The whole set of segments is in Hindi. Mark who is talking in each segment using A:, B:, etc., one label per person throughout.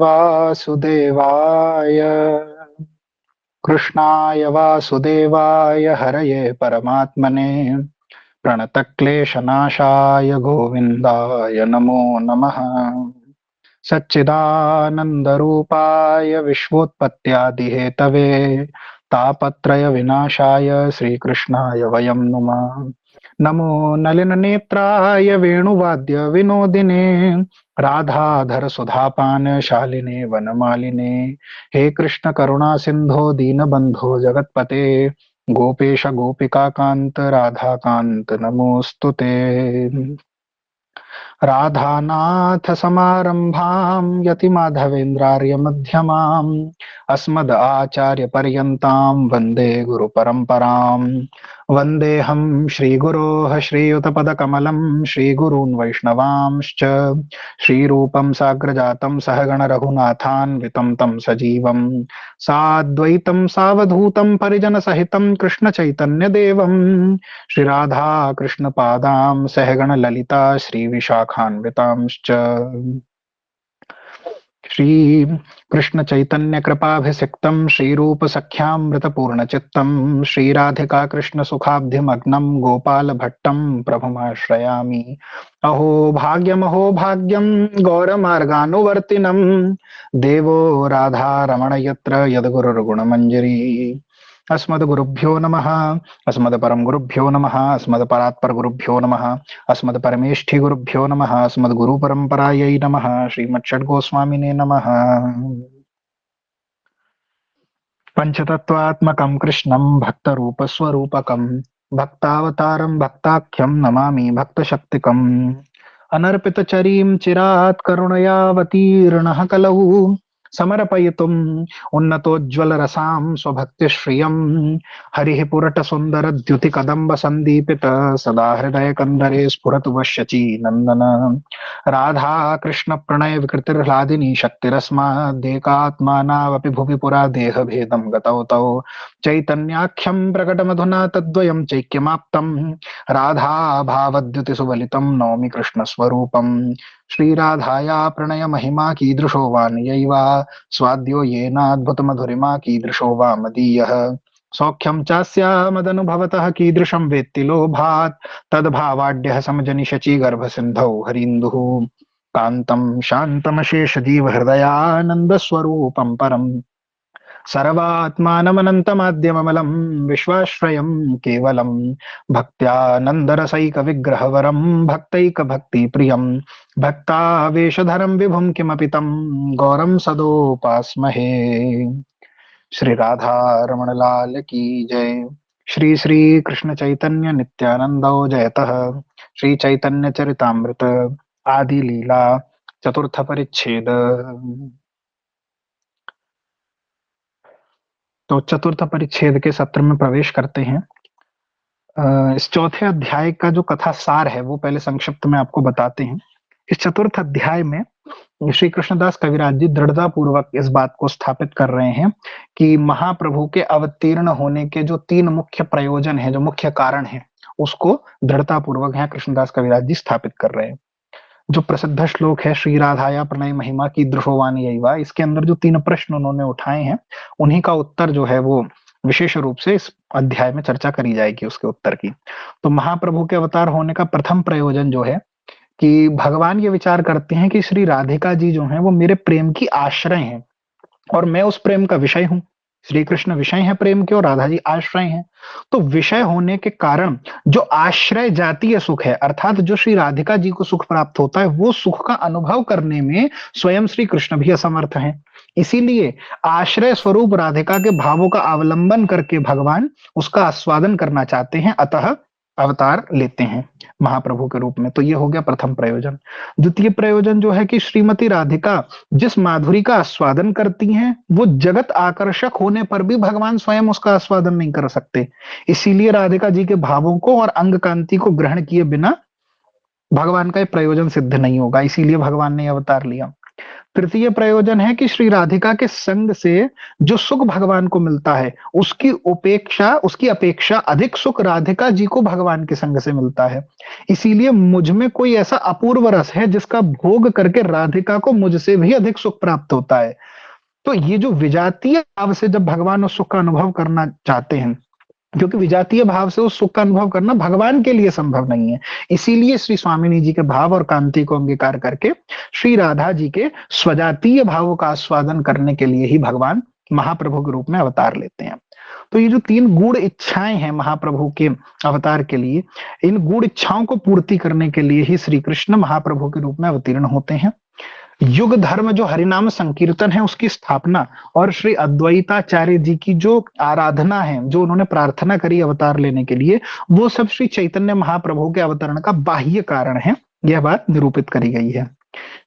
A: वासुदेवाय कृष्णाय वासुदेवाय हरये परमात्मने प्रणतक्लेशनाशाय गोविन्दाय नमो नमः। सच्चिदानन्दरूपाय विश्वोत्पत्त्यादिहेतवे तापत्रय विनाशाय श्रीकृष्णाय वयं नुमः। नमो नलिननेत्राय वेणुवाद्य विनोदिने राधाधर सुधापान शालिने वनमालिने हे कृष्ण करुणा सिंधो दीनबंधो जगत्पते गोपेश गोपिका कांत राधा कांत नमोस्तुते। राधानाथ समारंभां यतिमाधवेन्द्रार्य मध्यमाम् अस्मद् आचार्य पर्यन्तां वन्दे गुरुपरम्पराम्। वन्देऽहं श्रीगुरोः श्रीयुतपदकमलं श्रीगुरून् वैष्णवांश्च श्रीरूपं साग्रजातं सहगण रघुनाथान्वितं तं सजीवं साद्वैतं सावधूतं परिजनसहितं कृष्णचैतन्यदेवं श्री राधा कृष्ण पादां सहगण ललिता श्री विशाखान्वितांश्च श्री कृष्ण चैतन्य कृपाभिषिक्तं श्री रूप सख्यामृतपूर्णचित्तं श्री राधिका कृष्ण सुखाब्धिमग्नं गोपाल भट्टं प्रभुमाश्रयामि। अहो भाग्यं गौरमार्गानुवर्तिनं देवो राधा रमण यत्र यद्गुरुर्गुणमञ्जरी। अस्मद्गुरुभ्यो नमः। अस्मद्परम गुरुभ्यो नमः। अस्मद्परात्पर गुरुभ्यो नमः। अस्मद्परमेष्ठि गुरुभ्यो नमः। अस्मद्गुरु परंपरायै नमः। श्रीमच्छड्गोस्वामिने नमः। पंचतत्वात्मकं कृष्णं भक्तरूपस्वरूपकं भक्तावतारं भक्ताख्यं नमामि भक्तशक्तिकम्। अनर्पितचरीं चिरात् करुणयावतीर्णः कलौ समर्पयितुम् उन्नतोज्ज्वलरसां स्वभक्तिश्रियम् हरिः पुरटसुन्दरद्युतिकदम्ब सन्दीपित सदा हृदयकन्दरे स्फुरतु वश्यची नन्दन राधा कृष्ण प्रणय विकृतिर्ह्लादिनी शक्तिरस्मादेकात्मानावपि भुवि पुरा देहभेदं गतौ तौ चैतन्याख्यं प्रकटमधुना तद्वयं चैक्यमाप्तम् राधा भावद्युतिसुवलितं नौमि कृष्णस्वरूपम्। श्रीराधाया प्रणय महिमा कीदृशो वा नियैव स्वाद्यो येनाद्भुतमधुरिमा कीदृशो वा मदीयः सौख्यं चास्या मदनुभवतः कीदृशं वेत्ति लोभात् तद्भावाढ्यः समजनिशची गर्भसिन्धौ हरीन्दुः कान्तं शान्तमशेषजीव हृदयानन्दस्वरूपं परम् सर्वात्मानमनन्तमाद्यममलं विश्वाश्रयं केवलं भक्त्यानन्दरसैकविग्रहवरं भक्तैकभक्तिप्रियं भक्तावेशधरं विभुं किमपि तं गौरं सदोपास्महे। श्री राधा रमण लाल की जय। श्री श्री कृष्ण चैतन्य नित्यानंदो जयतः। श्री चैतन्य चरितामृत आदि लीला चतुर्थ परिच्छेद। तो चतुर्थ परिच्छेद के सत्र में प्रवेश करते हैं। इस चौथे अध्याय का जो कथा सार है वो पहले संक्षिप्त में आपको बताते हैं। इस चतुर्थ अध्याय में श्री कृष्णदास कविराज जी दृढ़ता पूर्वक इस बात को स्थापित कर रहे हैं कि महाप्रभु के अवतीर्ण होने के जो तीन मुख्य प्रयोजन है, जो मुख्य कारण है, उसको दृढ़ता पूर्वक यहाँ कृष्णदास कविराज जी स्थापित कर रहे हैं। जो प्रसिद्ध श्लोक है श्री राधाया प्रणय महिमा की दृशोवानी यही, इसके अंदर जो तीन प्रश्न उन्होंने उठाए हैं उन्हीं का उत्तर जो है वो विशेष रूप से इस अध्याय में चर्चा करी जाएगी उसके उत्तर की। तो महाप्रभु के अवतार होने का प्रथम प्रयोजन जो है कि भगवान ये विचार करते हैं कि श्री राधिका जी जो हैं वो मेरे प्रेम की आश्रय हैं और मैं उस प्रेम का विषय हूं। श्री कृष्ण विषय है प्रेम के और राधा जी आश्रय हैं। तो विषय होने के कारण जो आश्रय जातीय सुख है, अर्थात जो श्री राधिका जी को सुख प्राप्त होता है, वो सुख का अनुभव करने में स्वयं श्री कृष्ण भी असमर्थ हैं। इसीलिए आश्रय स्वरूप राधिका के भावों का अवलंबन करके भगवान उसका आस्वादन करना चाहते हैं, अतः अवतार लेते हैं महाप्रभु के रूप में। तो ये हो गया प्रथम प्रयोजन। द्वितीय प्रयोजन जो है कि श्रीमती राधिका जिस माधुरी का आस्वादन करती हैं वो जगत आकर्षक होने पर भी भगवान स्वयं उसका आस्वादन नहीं कर सकते। इसीलिए राधिका जी के भावों को और अंग कांति को ग्रहण किए बिना भगवान का प्रयोजन सिद्ध नहीं होगा, इसीलिए भगवान ने अवतार लिया। तृतीय प्रयोजन है कि श्री राधिका के संग से जो सुख भगवान को मिलता है, उसकी अपेक्षा अधिक सुख राधिका जी को भगवान के संग से मिलता है। इसीलिए मुझ में कोई ऐसा अपूर्व रस है जिसका भोग करके राधिका को मुझसे भी अधिक सुख प्राप्त होता है। तो ये जो विजातीय भाव से जब भगवान उस सुख का अनुभव करना चाहते हैं, क्योंकि विजातीय भाव से उस सुख का अनुभव करना भगवान के लिए संभव नहीं है, इसीलिए श्री स्वामिनी जी के भाव और कांति को अंगीकार करके श्री राधा जी के स्वजातीय भावों का आस्वादन करने के लिए ही भगवान महाप्रभु के रूप में अवतार लेते हैं। तो ये जो 3 गूढ़ इच्छाएं हैं महाप्रभु के अवतार के लिए, इन गूढ़ इच्छाओं को पूर्ति करने के लिए ही श्री कृष्ण महाप्रभु के रूप में अवतीर्ण होते हैं। युग धर्म जो हरिनाम संकीर्तन है उसकी स्थापना और श्री अद्वैताचार्य जी की जो आराधना है, जो उन्होंने प्रार्थना करी अवतार लेने के लिए, वो सब श्री चैतन्य महाप्रभु के अवतरण का बाह्य कारण है। यह बात निरूपित करी गई है।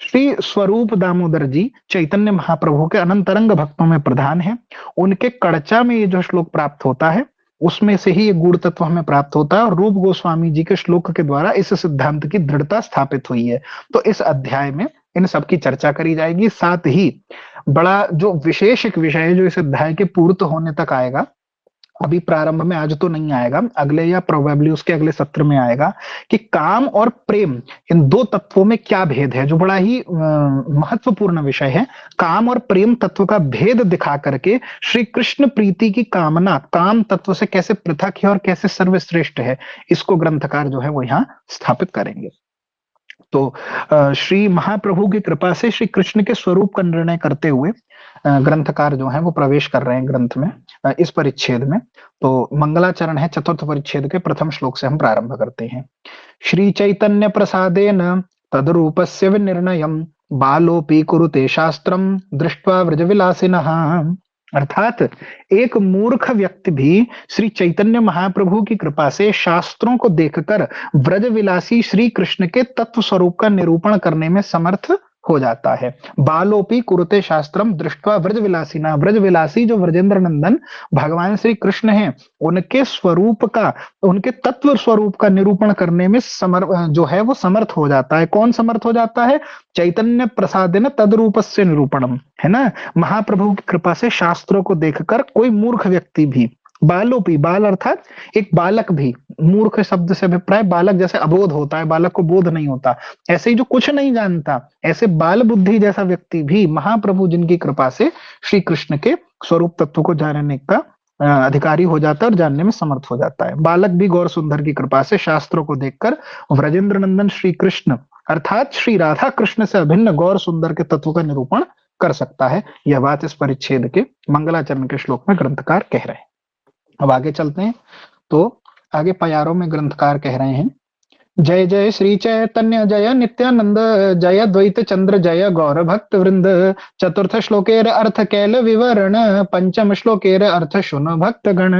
A: श्री स्वरूप दामोदर जी चैतन्य महाप्रभु के अनंतरंग भक्तों में प्रधान है। उनके कड़चा में ये जो श्लोक प्राप्त होता है, उसमें से ही ये गूढ़ तत्व हमें प्राप्त होता है और रूप गोस्वामी जी के श्लोक के द्वारा इस सिद्धांत की दृढ़ता स्थापित हुई है। तो इस अध्याय में इन सब की चर्चा करी जाएगी। साथ ही बड़ा जो विशेष एक विषय है जो इस अध्याय के पूर्त होने तक आएगा, अभी प्रारंभ में आज तो नहीं आएगा, अगले या प्रोबेबली उसके अगले सत्र में आएगा, कि काम और प्रेम इन 2 तत्वों में क्या भेद है, जो बड़ा ही महत्वपूर्ण विषय है। काम और प्रेम तत्व का भेद दिखा करके श्री कृष्ण प्रीति की कामना काम तत्व से कैसे पृथक है और कैसे सर्वश्रेष्ठ है, इसको ग्रंथकार जो है वो यहाँ स्थापित करेंगे। तो श्री महाप्रभु की कृपा से श्री कृष्ण के स्वरूप का निर्णय करते हुए ग्रंथकार जो है वो प्रवेश कर रहे हैं ग्रंथ में, इस परिच्छेद में। तो मंगलाचरण है चतुर्थ परिच्छेद के प्रथम श्लोक से हम प्रारंभ करते हैं। श्री चैतन्य प्रसादेन तद्रूपस्य विनिर्णयम् बालोपि कुरुते शास्त्रम दृष्ट्वा व्रजविलासिनः। अर्थात एक मूर्ख व्यक्ति भी श्री चैतन्य महाप्रभु की कृपा से शास्त्रों को देखकर व्रजविलासी श्री कृष्ण के तत्व स्वरूप का निरूपण करने में समर्थ हो जाता है। बालोपी कुरुते शास्त्रम दृष्ट्वा व्रजविलासिना, व्रजविलासी जो व्रजेंद्र नंदन भगवान श्री कृष्ण हैं, उनके स्वरूप का, उनके तत्व स्वरूप का निरूपण करने में जो है वो समर्थ हो जाता है। कौन समर्थ हो जाता है? चैतन्य प्रसादेन तद्रूपस्य निरूपणम, है ना। महाप्रभु की कृपा से शास्त्रों को देखकर कोई मूर्ख व्यक्ति भी, बालोपी, बाल अर्थात एक बालक भी, मूर्ख शब्द से अभिप्राय बालक जैसे अबोध होता है, बालक को बोध नहीं होता, ऐसे ही जो कुछ नहीं जानता, ऐसे बाल बुद्धि जैसा व्यक्ति भी महाप्रभु जिनकी कृपा से श्री कृष्ण के स्वरूप तत्व को जानने का अधिकारी हो जाता है और जानने में समर्थ हो जाता है। बालक भी गौर सुंदर की कृपा से शास्त्रों को देखकर व्रजेंद्र नंदन श्री कृष्ण अर्थात श्री राधा कृष्ण से अभिन्न गौर सुंदर के तत्व का निरूपण कर सकता है। यह बात इस परिच्छेद के मंगलाचरण के श्लोक में ग्रंथकार कह रहे हैं। अब आगे चलते हैं। तो आगे प्यारों में ग्रंथकार कह रहे हैं, जय जय श्री चैतन्य जय नित्यानंद जय द्वैत चंद्र जय गौर भक्त वृंद। चतुर्थ श्लोकेर अर्थ कैल विवरण पंचम श्लोकेर अर्थ सुन भक्त गण।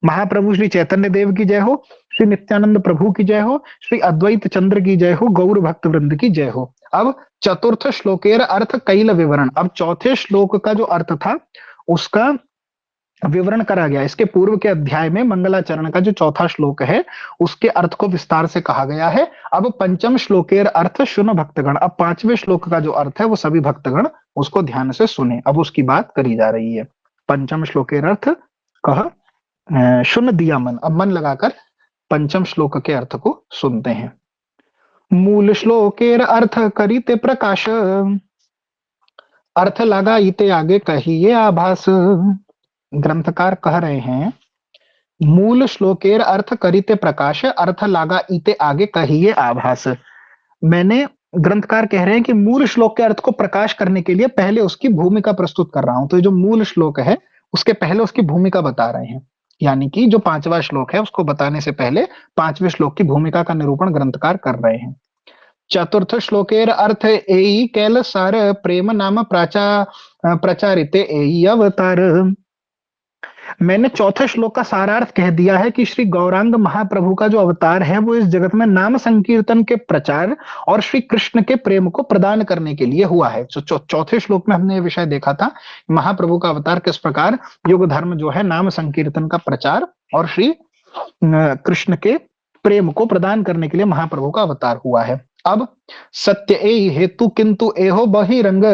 A: महाप्रभु श्री चैतन्य देव की जय हो, श्री नित्यानंद प्रभु की जय हो, श्री अद्वैत चंद्र की जय हो, गौर भक्त वृंद की जय हो। अब चतुर्थ श्लोकेर अर्थ कैल विवरण, अब चौथे श्लोक का जो अर्थ था उसका विवरण करा गया। इसके पूर्व के अध्याय में मंगलाचरण का जो चौथा श्लोक है उसके अर्थ को विस्तार से कहा गया है। अब पंचम श्लोकेर अर्थ सुन भक्तगण, अब 5वें श्लोक का जो अर्थ है वो सभी भक्तगण उसको ध्यान से सुने। अब उसकी बात करी जा रही है। पंचम श्लोकेर अर्थ कह सुन दिया मन, अब मन लगाकर पंचम श्लोक के अर्थ को सुनते हैं। मूल श्लोकेर अर्थ करीते प्रकाश, अर्थ लगा इते आगे कहिए आभास। ग्रंथकार कह रहे हैं, मूल श्लोकेर अर्थ करिते प्रकाश, अर्थ लागा इते आगे कहिए आभास। मैंने, ग्रंथकार कह रहे हैं कि मूल श्लोक के अर्थ को प्रकाश करने के लिए पहले उसकी भूमिका प्रस्तुत कर रहा हूं। तो ये जो मूल श्लोक है उसके पहले उसकी भूमिका बता रहे हैं, यानी कि जो 5वां श्लोक है उसको बताने से पहले 5वें श्लोक की भूमिका का निरूपण ग्रंथकार कर रहे हैं। चतुर्थ श्लोकेर अर्थ एई कैल सार प्रेम नाम प्रचारिते एई अवतार। मैंने चौथे श्लोक का सारार्थ कह दिया है कि श्री गौरांग महाप्रभु का जो अवतार है वो इस जगत में नाम संकीर्तन के प्रचार और श्री कृष्ण के प्रेम को प्रदान करने के लिए हुआ है। चौथे श्लोक में हमने ये विषय देखा था, महाप्रभु का अवतार किस प्रकार युग धर्म जो है नाम संकीर्तन का प्रचार और श्री कृष्ण के प्रेम को प्रदान करने के लिए महाप्रभु का अवतार हुआ है। अब सत्य ए हेतु किंतु एहो बहिरंग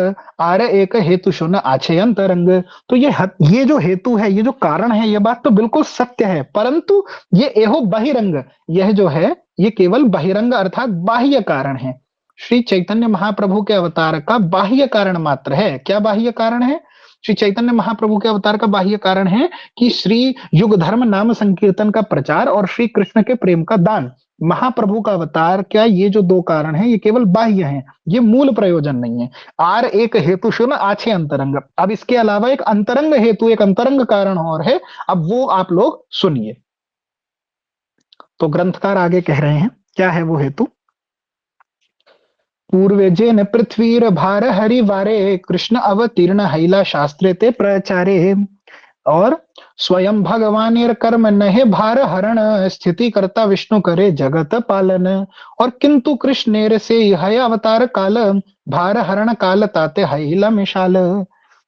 A: आर एक हेतु शून्य आछे अंतरंग। तो ये जो हेतु है, ये जो कारण है, ये बात तो बिल्कुल सत्य है, परंतु ये एहो बहिरंग, यह जो है ये केवल बहिरंग अर्थात बाह्य कारण है। श्री चैतन्य महाप्रभु के अवतार का बाह्य कारण मात्र है। क्या बाह्य कारण है? श्री चैतन्य महाप्रभु के अवतार का बाह्य कारण है कि श्री युग धर्म नाम संकीर्तन का प्रचार और श्री कृष्ण के प्रेम का दान। महाप्रभु का अवतार क्या, ये जो दो कारण हैं ये केवल बाह्य हैं, ये मूल प्रयोजन नहीं है। आर एक हेतु शून्य आछे अंतरंग। अब इसके अलावा एक अंतरंग हेतु, एक अंतरंग कारण और है, अब वो आप लोग सुनिए। तो ग्रंथकार आगे कह रहे हैं, क्या है वो हेतु? पूर्वे जेन पृथ्वीर भार हरिवारे कृष्ण अवतीर्ण हैला शास्त्रे ते प्रचारे। और स्वयं भगवानेर कर्म नहे भार हरण स्थिति करता विष्णु करे जगत पालन। और किंतु कृष्णेर से है अवतार काल भार हरण काल ताते हैला मिशाल।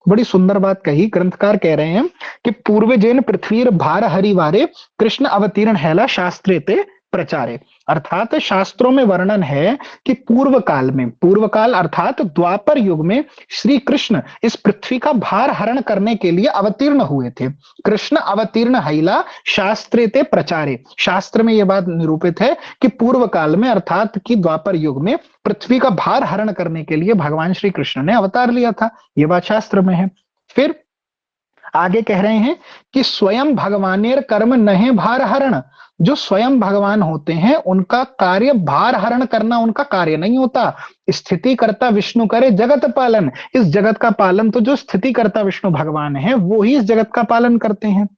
A: बड़ी सुंदर बात कही। ग्रंथकार कह रहे हैं कि पूर्व जैन पृथ्वीर भार हरिवारे कृष्ण अवतीर्ण हैला शास्त्रे ते प्रचारे। अर्थात शास्त्रों में वर्णन है कि पूर्व काल में, पूर्व काल अर्थात द्वापर युग में श्री कृष्ण इस पृथ्वी का भार हरण करने के लिए अवतीर्ण हुए थे। कृष्ण अवतीर्ण हैला शास्त्रे ते प्रचारे। शास्त्र में यह बात निरूपित है कि पूर्व काल में अर्थात कि द्वापर युग में पृथ्वी का भार हरण करने के लिए भगवान श्री कृष्ण ने अवतार लिया था। यह बात शास्त्र में है। फिर आगे कह रहे हैं कि स्वयं भगवानेर कर्म नहे भार हरण। जो स्वयं भगवान होते हैं उनका कार्य भार हरण करना उनका कार्य नहीं होता। स्थिति करता विष्णु करे जगत पालन। इस जगत का पालन तो जो स्थिति करता विष्णु भगवान है वो ही इस जगत का पालन करते हैं।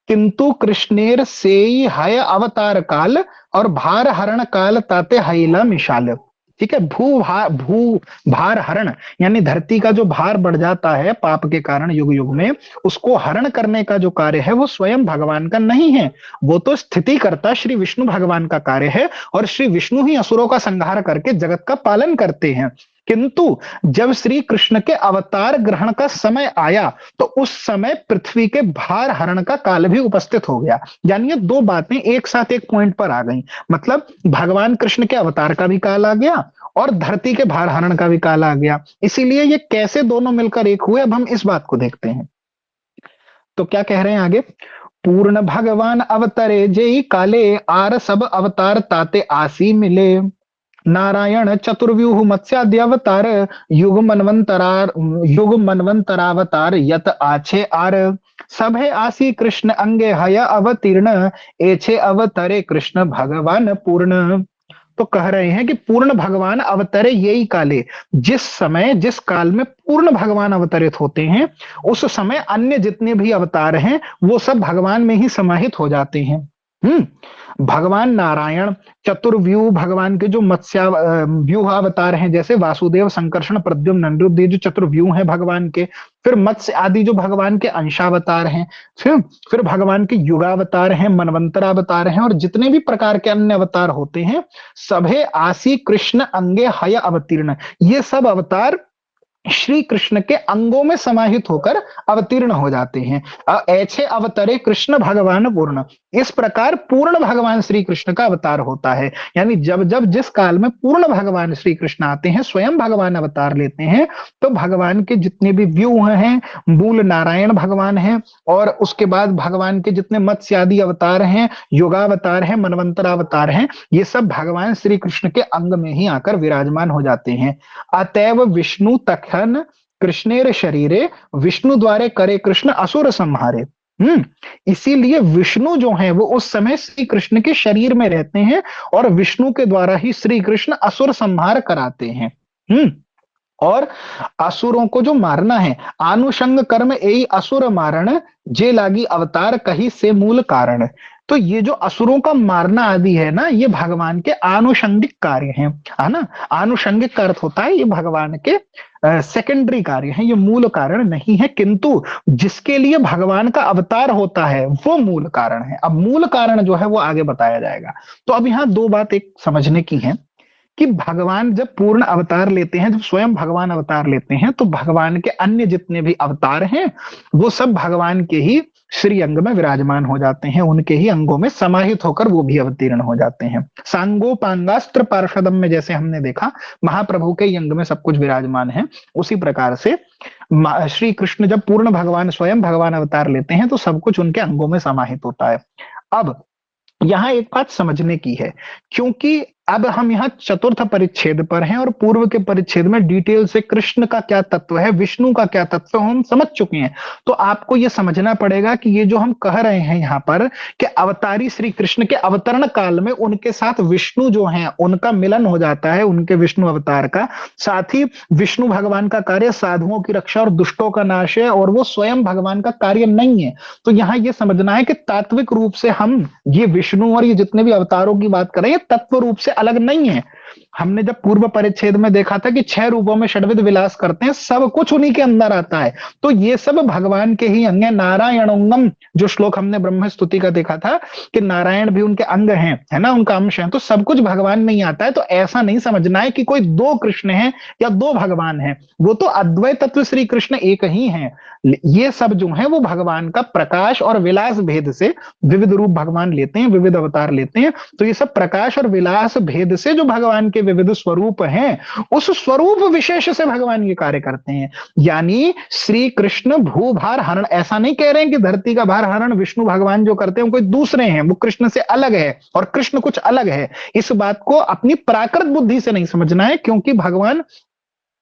A: किंतु कृष्णेर से हय अवतार काल और भार हरण काल ताते हैला मिशाल। ठीक है। भू भार हरण यानी धरती का जो भार बढ़ जाता है पाप के कारण युग युग में, उसको हरण करने का जो कार्य है वो स्वयं भगवान का नहीं है, वो तो स्थिति करता श्री विष्णु भगवान का कार्य है। और श्री विष्णु ही असुरों का संहार करके जगत का पालन करते हैं। किंतु जब श्री कृष्ण के अवतार ग्रहण का समय आया तो उस समय पृथ्वी के भार हरण का काल भी उपस्थित हो गया। यानी ये दो बातें एक साथ एक पॉइंट पर आ गई। मतलब भगवान कृष्ण के अवतार का भी काल आ गया और धरती के भार हरण का भी काल आ गया। इसीलिए ये कैसे दोनों मिलकर एक हुए, अब हम इस बात को देखते हैं। तो क्या कह रहे हैं आगे? पूर्ण भगवान अवतरे जेई काले आर सब अवतार ताते आसी मिले। नारायण चतुर्व्यूह मत्स्याद्य अवतार युग मनवंतरावतार यत आछे आर। सभे आसी कृष्ण अंगे हय अवतीर्ण एछे अवतरे कृष्ण भगवान पूर्ण। तो कह रहे हैं कि पूर्ण भगवान अवतरे यही काले। जिस समय जिस काल में पूर्ण भगवान अवतरित होते हैं उस समय अन्य जितने भी अवतार हैं वो सब भगवान में ही समाहित हो जाते हैं। भगवान नारायण चतुर्व्यूह, भगवान के जो मत्स्य व्यूह अवतार हैं जैसे वासुदेव संकर्षण प्रद्युम्न अनिरुद्ध, ये जो चतुर्व्यूह हैं भगवान के। फिर मत्स्य आदि जो भगवान के अंशावतार हैं। फिर भगवान के युगावतार हैं, मनवंतरावतार हैं, और जितने भी प्रकार के अन्य अवतार होते हैं सभे आसी कृष्ण अंगे हय अवतीर्ण। ये सब अवतार श्री कृष्ण के अंगों में समाहित होकर अवतीर्ण हो जाते हैं। ऐसे अवतरे कृष्ण भगवान पूर्ण। इस प्रकार पूर्ण भगवान श्री कृष्ण का अवतार होता है। यानी जब जब जिस काल में पूर्ण भगवान श्री कृष्ण आते हैं, स्वयं भगवान अवतार लेते हैं, तो भगवान के जितने भी व्यूह हैं, मूल नारायण भगवान हैं, और उसके बाद भगवान के जितने मत्स्य आदि अवतार हैं, योगावतार हैं, मनवंतरावतार हैं, ये सब भगवान श्री कृष्ण के अंग में ही आकर विराजमान हो जाते हैं। अतएव विष्णु तखन कृष्णेर शरीरे विष्णु द्वारे करे कृष्ण असुर संहारे। इसीलिए विष्णु जो है वो उस समय श्री कृष्ण के शरीर में रहते हैं और विष्णु के द्वारा ही श्री कृष्ण असुर संहार कराते हैं। और असुरों को जो मारना है, आनुषंग कर्म यही असुर मारण जे लागी अवतार कही से मूल कारण। तो ये जो असुरों का मारना आदि है ना, ये भगवान के आनुषंगिक कार्य हैं, है ना। आनुषंगिक का अर्थ होता है ये भगवान के सेकेंडरी कार्य हैं, ये मूल कारण नहीं है। किंतु जिसके लिए भगवान का अवतार होता है वो मूल कारण है। अब मूल कारण जो है वो आगे बताया जाएगा। तो अब यहाँ दो बात एक समझने की है कि भगवान जब पूर्ण अवतार लेते हैं, जब स्वयं भगवान अवतार लेते हैं, तो भगवान के अन्य जितने भी अवतार हैं वो सब भगवान के ही श्री अंग में विराजमान हो जाते हैं, उनके ही अंगों में समाहित होकर वो भी अवतीर्ण हो जाते हैं। सांगोपांगास्त्र पार्षदम में जैसे हमने देखा महाप्रभु के अंग में सब कुछ विराजमान है, उसी प्रकार से श्री कृष्ण जब पूर्ण भगवान स्वयं भगवान अवतार लेते हैं तो सब कुछ उनके अंगों में समाहित होता है। अब यहाँ एक बात समझने की है, क्योंकि अब हम यहाँ चतुर्थ परिच्छेद पर हैं और पूर्व के परिच्छेद में डिटेल से कृष्ण का क्या तत्व है, विष्णु का क्या तत्व है, हम समझ चुके हैं। तो आपको ये समझना पड़ेगा कि ये जो हम कह रहे हैं यहाँ पर कि अवतारी श्री कृष्ण के अवतरण काल में उनके साथ विष्णु जो है उनका मिलन हो जाता है, उनके विष्णु अवतार का। साथ ही विष्णु भगवान का कार्य साधुओं की रक्षा और दुष्टों का नाश है, और वो स्वयं भगवान का कार्य नहीं है। तो यहाँ ये समझना है कि तात्विक रूप से हम ये विष्णु और ये जितने भी अवतारों की बात करें, तत्व रूप से अलग नहीं है। हमने जब पूर्व परिच्छेद में देखा था कि 6 रूपों में षड्विध विलास करते हैं, सब कुछ उन्हीं के अंदर आता है। तो ये सब भगवान के ही अंग है। नारायणोंगम जो श्लोक हमने ब्रह्म स्तुति का देखा था कि नारायण भी उनके अंग हैं, है ना, उनका अंश है। तो सब कुछ भगवान में ही आता है। तो ऐसा नहीं समझना है कि कोई 2 कृष्ण है या 2 भगवान है, वो तो अद्वैत तत्व श्री कृष्ण एक ही है। ये सब जो है वो भगवान का प्रकाश और विलास भेद से विविध रूप भगवान लेते हैं, विविध अवतार लेते हैं। तो ये सब प्रकाश और विलास भेद से जो भगवान के विविध स्वरूप हैं, उस स्वरूप विशेष से भगवान ये कार्य करते हैं। यानी श्री कृष्ण भूभार हरण, ऐसा नहीं कह रहे हैं कि धरती का भार हरण विष्णु भगवान जो करते हैं कोई दूसरे हैं, वो कृष्ण से अलग है और कृष्ण कुछ अलग है। इस बात को अपनी प्राकृत बुद्धि से नहीं समझना है, क्योंकि भगवान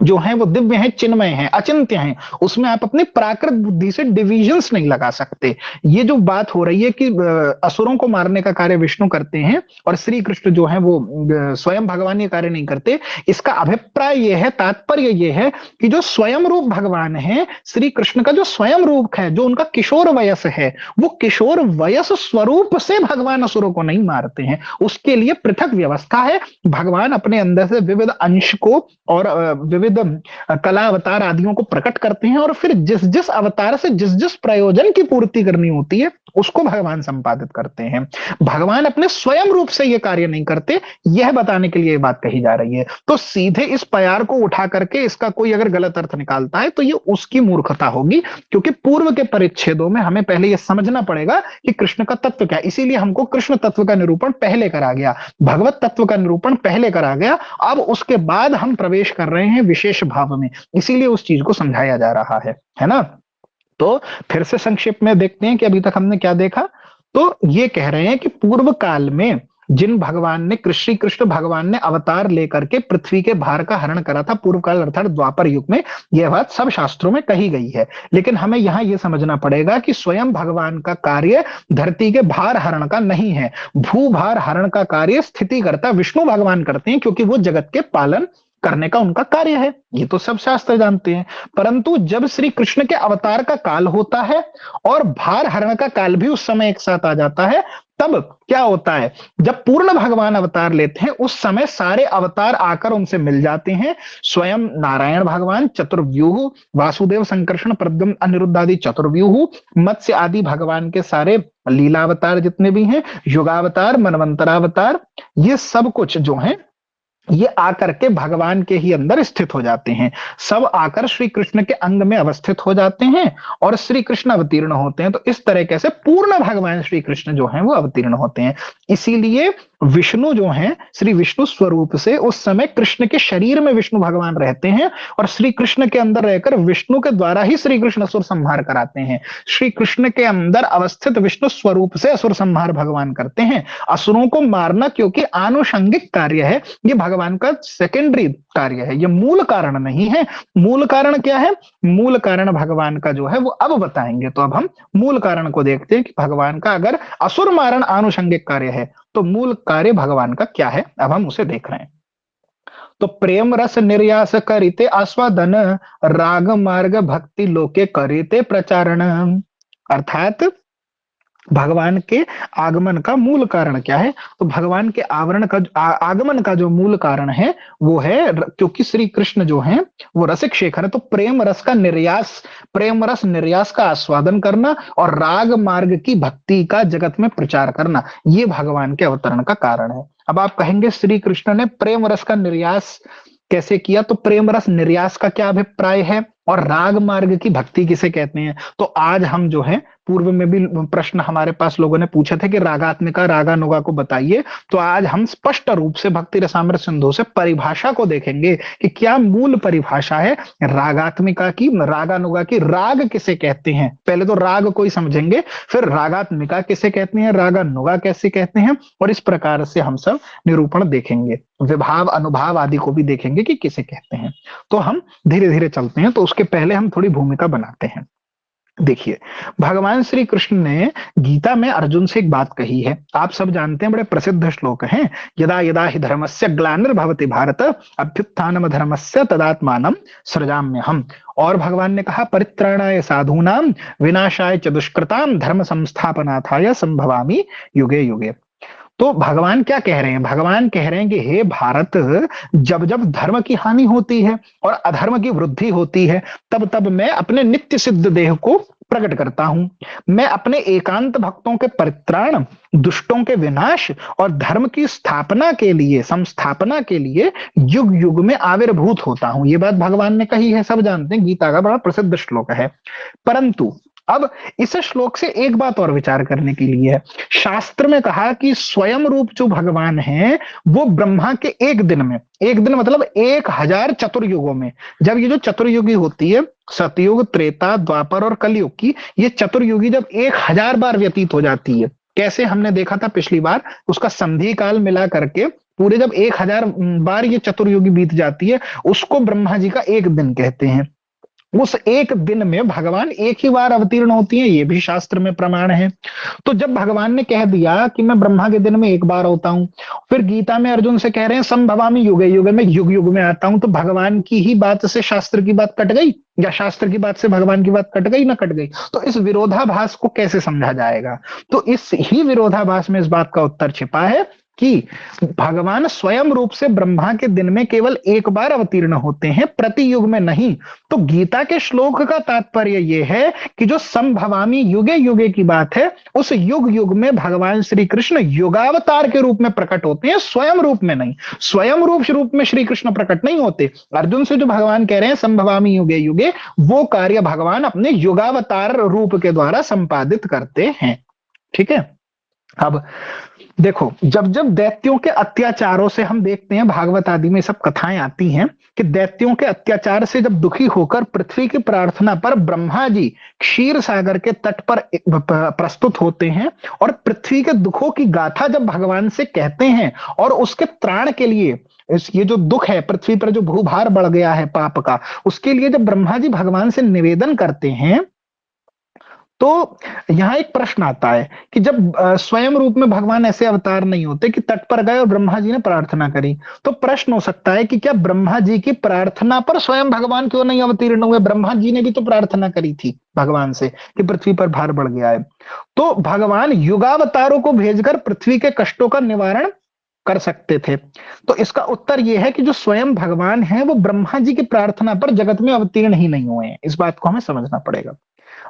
A: जो है वो दिव्य है, चिन्मय है, अचिंत्य है। उसमें आप अपनी प्राकृत बुद्धि से डिविजन्स नहीं लगा सकते। ये जो बात हो रही है कि असुरों को मारने का कार्य विष्णु करते हैं और श्री कृष्ण जो है वो स्वयं भगवान ये कार्य नहीं करते, इसका अभिप्राय ये है, तात्पर्य ये है कि जो स्वयं रूप भगवान है, श्री कृष्ण का जो स्वयं रूप है, जो उनका किशोर वयस है, वो किशोर वयस स्वरूप से भगवान असुरों को नहीं मारते हैं। उसके लिए पृथक व्यवस्था है। भगवान अपने अंदर से विविध अंश को और विविध कला अवतार आदियों को प्रकट करते हैं, और फिर जिस जिस अवतार से जिस जिस प्रयोजन की पूर्ति करनी होती है उसको भगवान संपादित करते हैं। भगवान अपने स्वयं रूप से यह कार्य नहीं करते, यह बताने के लिए यह बात कही जा रही है। तो सीधे इस प्यार को उठा करके इसका कोई अगर गलत अर्थ निकालता है तो ये उसकी मूर्खता होगी, क्योंकि पूर्व के परिच्छेदों में हमें पहले यह समझना पड़ेगा कि कृष्ण का तत्व क्या है। इसीलिए हमको कृष्ण तत्व का निरूपण पहले करा गया, भगवत तत्व का निरूपण पहले करा गया। अब उसके बाद हम प्रवेश कर रहे हैं विशेष भाव में, इसीलिए उस चीज को समझाया जा रहा है ना। तो फिर से संक्षिप्त में देखते हैं कि अभी तक हमने क्या देखा। तो ये कह रहे हैं कि पूर्व काल में जिन भगवान ने श्री कृष्ण भगवान ने अवतार लेकर के पृथ्वी के भार का हरण करा था, पूर्व काल अर्थात द्वापर युग में, यह बात सब शास्त्रों में कही गई है। लेकिन हमें यहां यह समझना पड़ेगा कि स्वयं भगवान का कार्य धरती के भार हरण का नहीं है। भूभार हरण का कार्य स्थितिकर्ता विष्णु भगवान करते हैं, क्योंकि वो जगत के पालन करने का उनका कार्य है। ये तो सब शास्त्र जानते हैं। परंतु जब श्री कृष्ण के अवतार का काल होता है और भार हरण का काल भी उस समय एक साथ आ जाता है, तब क्या होता है, जब पूर्ण भगवान अवतार लेते हैं उस समय सारे अवतार आकर उनसे मिल जाते हैं। स्वयं नारायण भगवान चतुर्व्यूह, वासुदेव संकर्षण प्रद्युम्न अनिरुद्ध आदि चतुर्व्यूह, मत्स्य आदि भगवान के सारे लीलावतार जितने भी हैं, युगावतार, मनवंतरावतार, ये सब कुछ जो है ये आकर के भगवान के ही अंदर स्थित हो जाते हैं। सब आकर श्री कृष्ण के अंग में अवस्थित हो जाते हैं और श्री कृष्ण अवतीर्ण होते हैं। तो इस तरीके से पूर्ण भगवान श्री कृष्ण जो हैं वो अवतीर्ण होते हैं। इसीलिए विष्णु जो हैं, श्री विष्णु स्वरूप से उस समय कृष्ण के शरीर में विष्णु भगवान रहते हैं और श्री कृष्ण के अंदर रहकर विष्णु के द्वारा ही श्री कृष्ण असुर संहार कराते हैं। श्री कृष्ण के अंदर अवस्थित विष्णु स्वरूप से असुर संहार भगवान करते हैं। असुरों को मारना क्योंकि आनुषंगिक कार्य है, ये भगवान का सेकेंडरी कार्य है, ये मूल कारण नहीं है। मूल कारण क्या है? मूल कारण भगवान का जो है वो अब बताएंगे। तो अब हम मूल कारण को देखते हैं कि भगवान का अगर असुर मारण आनुषंगिक कार्य है तो मूल कार्य भगवान का क्या है, अब हम उसे देख रहे हैं। तो प्रेम रस निर्यास करिते आस्वादन, राग मार्ग भक्ति लोके करिते प्रचारण। अर्थात भगवान के आगमन का मूल कारण क्या है? तो भगवान के आवरण का आगमन का जो मूल कारण है वो है, क्योंकि श्री कृष्ण जो है वो रसिक शेखर है, तो प्रेम रस का निर्यास, प्रेम रस निर्यास का आस्वादन करना और राग मार्ग की भक्ति का जगत में प्रचार करना, ये भगवान के अवतरण का कारण है। अब आप कहेंगे श्री कृष्ण ने प्रेम रस का निर्यास कैसे किया? तो प्रेम रस निर्यास का क्या अभिप्राय है और राग मार्ग की भक्ति किसे कहते हैं? तो आज हम जो है पूर्व में भी प्रश्न हमारे पास लोगों ने पूछे थे कि रागात्मिका रागानुगा को बताइए, तो आज हम स्पष्ट रूप से भक्ति रसामृत सिंधु से परिभाषा को देखेंगे कि क्या मूल परिभाषा है रागात्मिका की, रागानुगा की। राग किसे कहते हैं, पहले तो राग को ही समझेंगे, फिर रागात्मिका किसे कहते हैं, रागानुगा कैसे कहते हैं, और इस प्रकार से हम सब निरूपण देखेंगे, विभाव अनुभाव आदि को भी देखेंगे कि किसे कहते हैं। तो हम धीरे धीरे चलते हैं, तो उसके पहले हम थोड़ी भूमिका बनाते हैं। देखिए, भगवान श्री कृष्ण ने गीता में अर्जुन से एक बात कही है, आप सब जानते हैं, बड़े प्रसिद्ध श्लोक हैं, यदा यदा हि धर्मस्य ग्लानिर्भवति भारत अभ्युत्थानम धर्मस्य तदात्मानं सृजाम्यहम्। और भगवान ने कहा, परित्राणाय साधूनां विनाशाय च दुष्कृतां धर्म संस्थापनार्थाय संभवामि युगे युगे। तो भगवान क्या कह रहे हैं, भगवान कह रहे हैं कि हे भारत, जब जब धर्म की हानि होती है और अधर्म की वृद्धि होती है, तब तब मैं अपने नित्य सिद्ध देह को प्रकट करता हूं। मैं अपने एकांत भक्तों के परित्राण, दुष्टों के विनाश और धर्म की स्थापना के लिए, संस्थापना के लिए युग युग में आविर्भूत होता हूं। ये बात भगवान ने कही है, सब जानते हैं, गीता का बड़ा प्रसिद्ध श्लोक है। परंतु अब इस श्लोक से एक बात और विचार करने के लिए है। शास्त्र में कहा कि स्वयं रूप जो भगवान है वो ब्रह्मा के एक दिन में, एक दिन मतलब 1000 चतुर्युगों में, जब ये जो चतुर्युगी होती है, सतयुग, त्रेता, द्वापर और कलयुग की, ये चतुर्युगी जब 1000 बार व्यतीत हो जाती है, कैसे हमने देखा था पिछली बार, उसका संधि काल मिला करके पूरे जब 1000 बार ये चतुर्युगी बीत जाती है, उसको ब्रह्मा जी का एक दिन कहते हैं। उस एक दिन में भगवान एक ही बार अवतीर्ण होती है, ये भी शास्त्र में प्रमाण है। तो जब भगवान ने कह दिया कि मैं ब्रह्मा के दिन में एक बार होता हूं, फिर गीता में अर्जुन से कह रहे हैं संभवामि युगे युगे, में युग युग में आता हूं, तो भगवान की ही बात से शास्त्र की बात कट गई, या शास्त्र की बात से भगवान की बात कट गई ना कट गई? तो इस विरोधाभास को कैसे समझा जाएगा? तो इस ही विरोधाभास में इस बात का उत्तर छिपा है कि भगवान स्वयं रूप से ब्रह्मा के दिन में केवल एक बार अवतीर्ण होते हैं, प्रति युग में नहीं। तो गीता के श्लोक का तात्पर्य यह है कि जो संभवामी युगे युगे की बात है, उस युग युग में भगवान श्री कृष्ण युगावतार के रूप में प्रकट होते हैं, स्वयं रूप में नहीं। स्वयं रूप में श्री कृष्ण प्रकट नहीं होते। अर्जुन से जो भगवान कह रहे हैं संभवामी युगे युगे, वो कार्य भगवान अपने युगावतार रूप के द्वारा संपादित करते हैं। ठीक है। अब देखो, जब जब दैत्यों के अत्याचारों से हम देखते हैं, भागवत आदि में सब कथाएं आती हैं कि दैत्यों के अत्याचार से जब दुखी होकर पृथ्वी की प्रार्थना पर ब्रह्मा जी क्षीर सागर के तट पर प्रस्तुत होते हैं और पृथ्वी के दुखों की गाथा जब भगवान से कहते हैं और उसके त्राण के लिए, ये जो दुख है पृथ्वी पर, जो भूभार बढ़ गया है पाप का, उसके लिए जब ब्रह्मा जी भगवान से निवेदन करते हैं, तो यहां एक प्रश्न आता है कि जब स्वयं रूप में भगवान ऐसे अवतार नहीं होते कि तट पर गए और ब्रह्मा जी ने प्रार्थना करी, तो प्रश्न हो सकता है कि क्या ब्रह्मा जी की प्रार्थना पर स्वयं भगवान क्यों नहीं अवतीर्ण हुए? ब्रह्मा जी ने भी तो प्रार्थना करी थी भगवान से कि पृथ्वी पर भार बढ़ गया है। तो भगवान युगावतारों को भेजकर पृथ्वी के कष्टों का निवारण कर सकते थे। तो इसका उत्तर यह है कि जो स्वयं भगवान है वो ब्रह्मा जी की प्रार्थना पर जगत में अवतीर्ण ही नहीं हुए हैं। इस बात को हमें समझना पड़ेगा।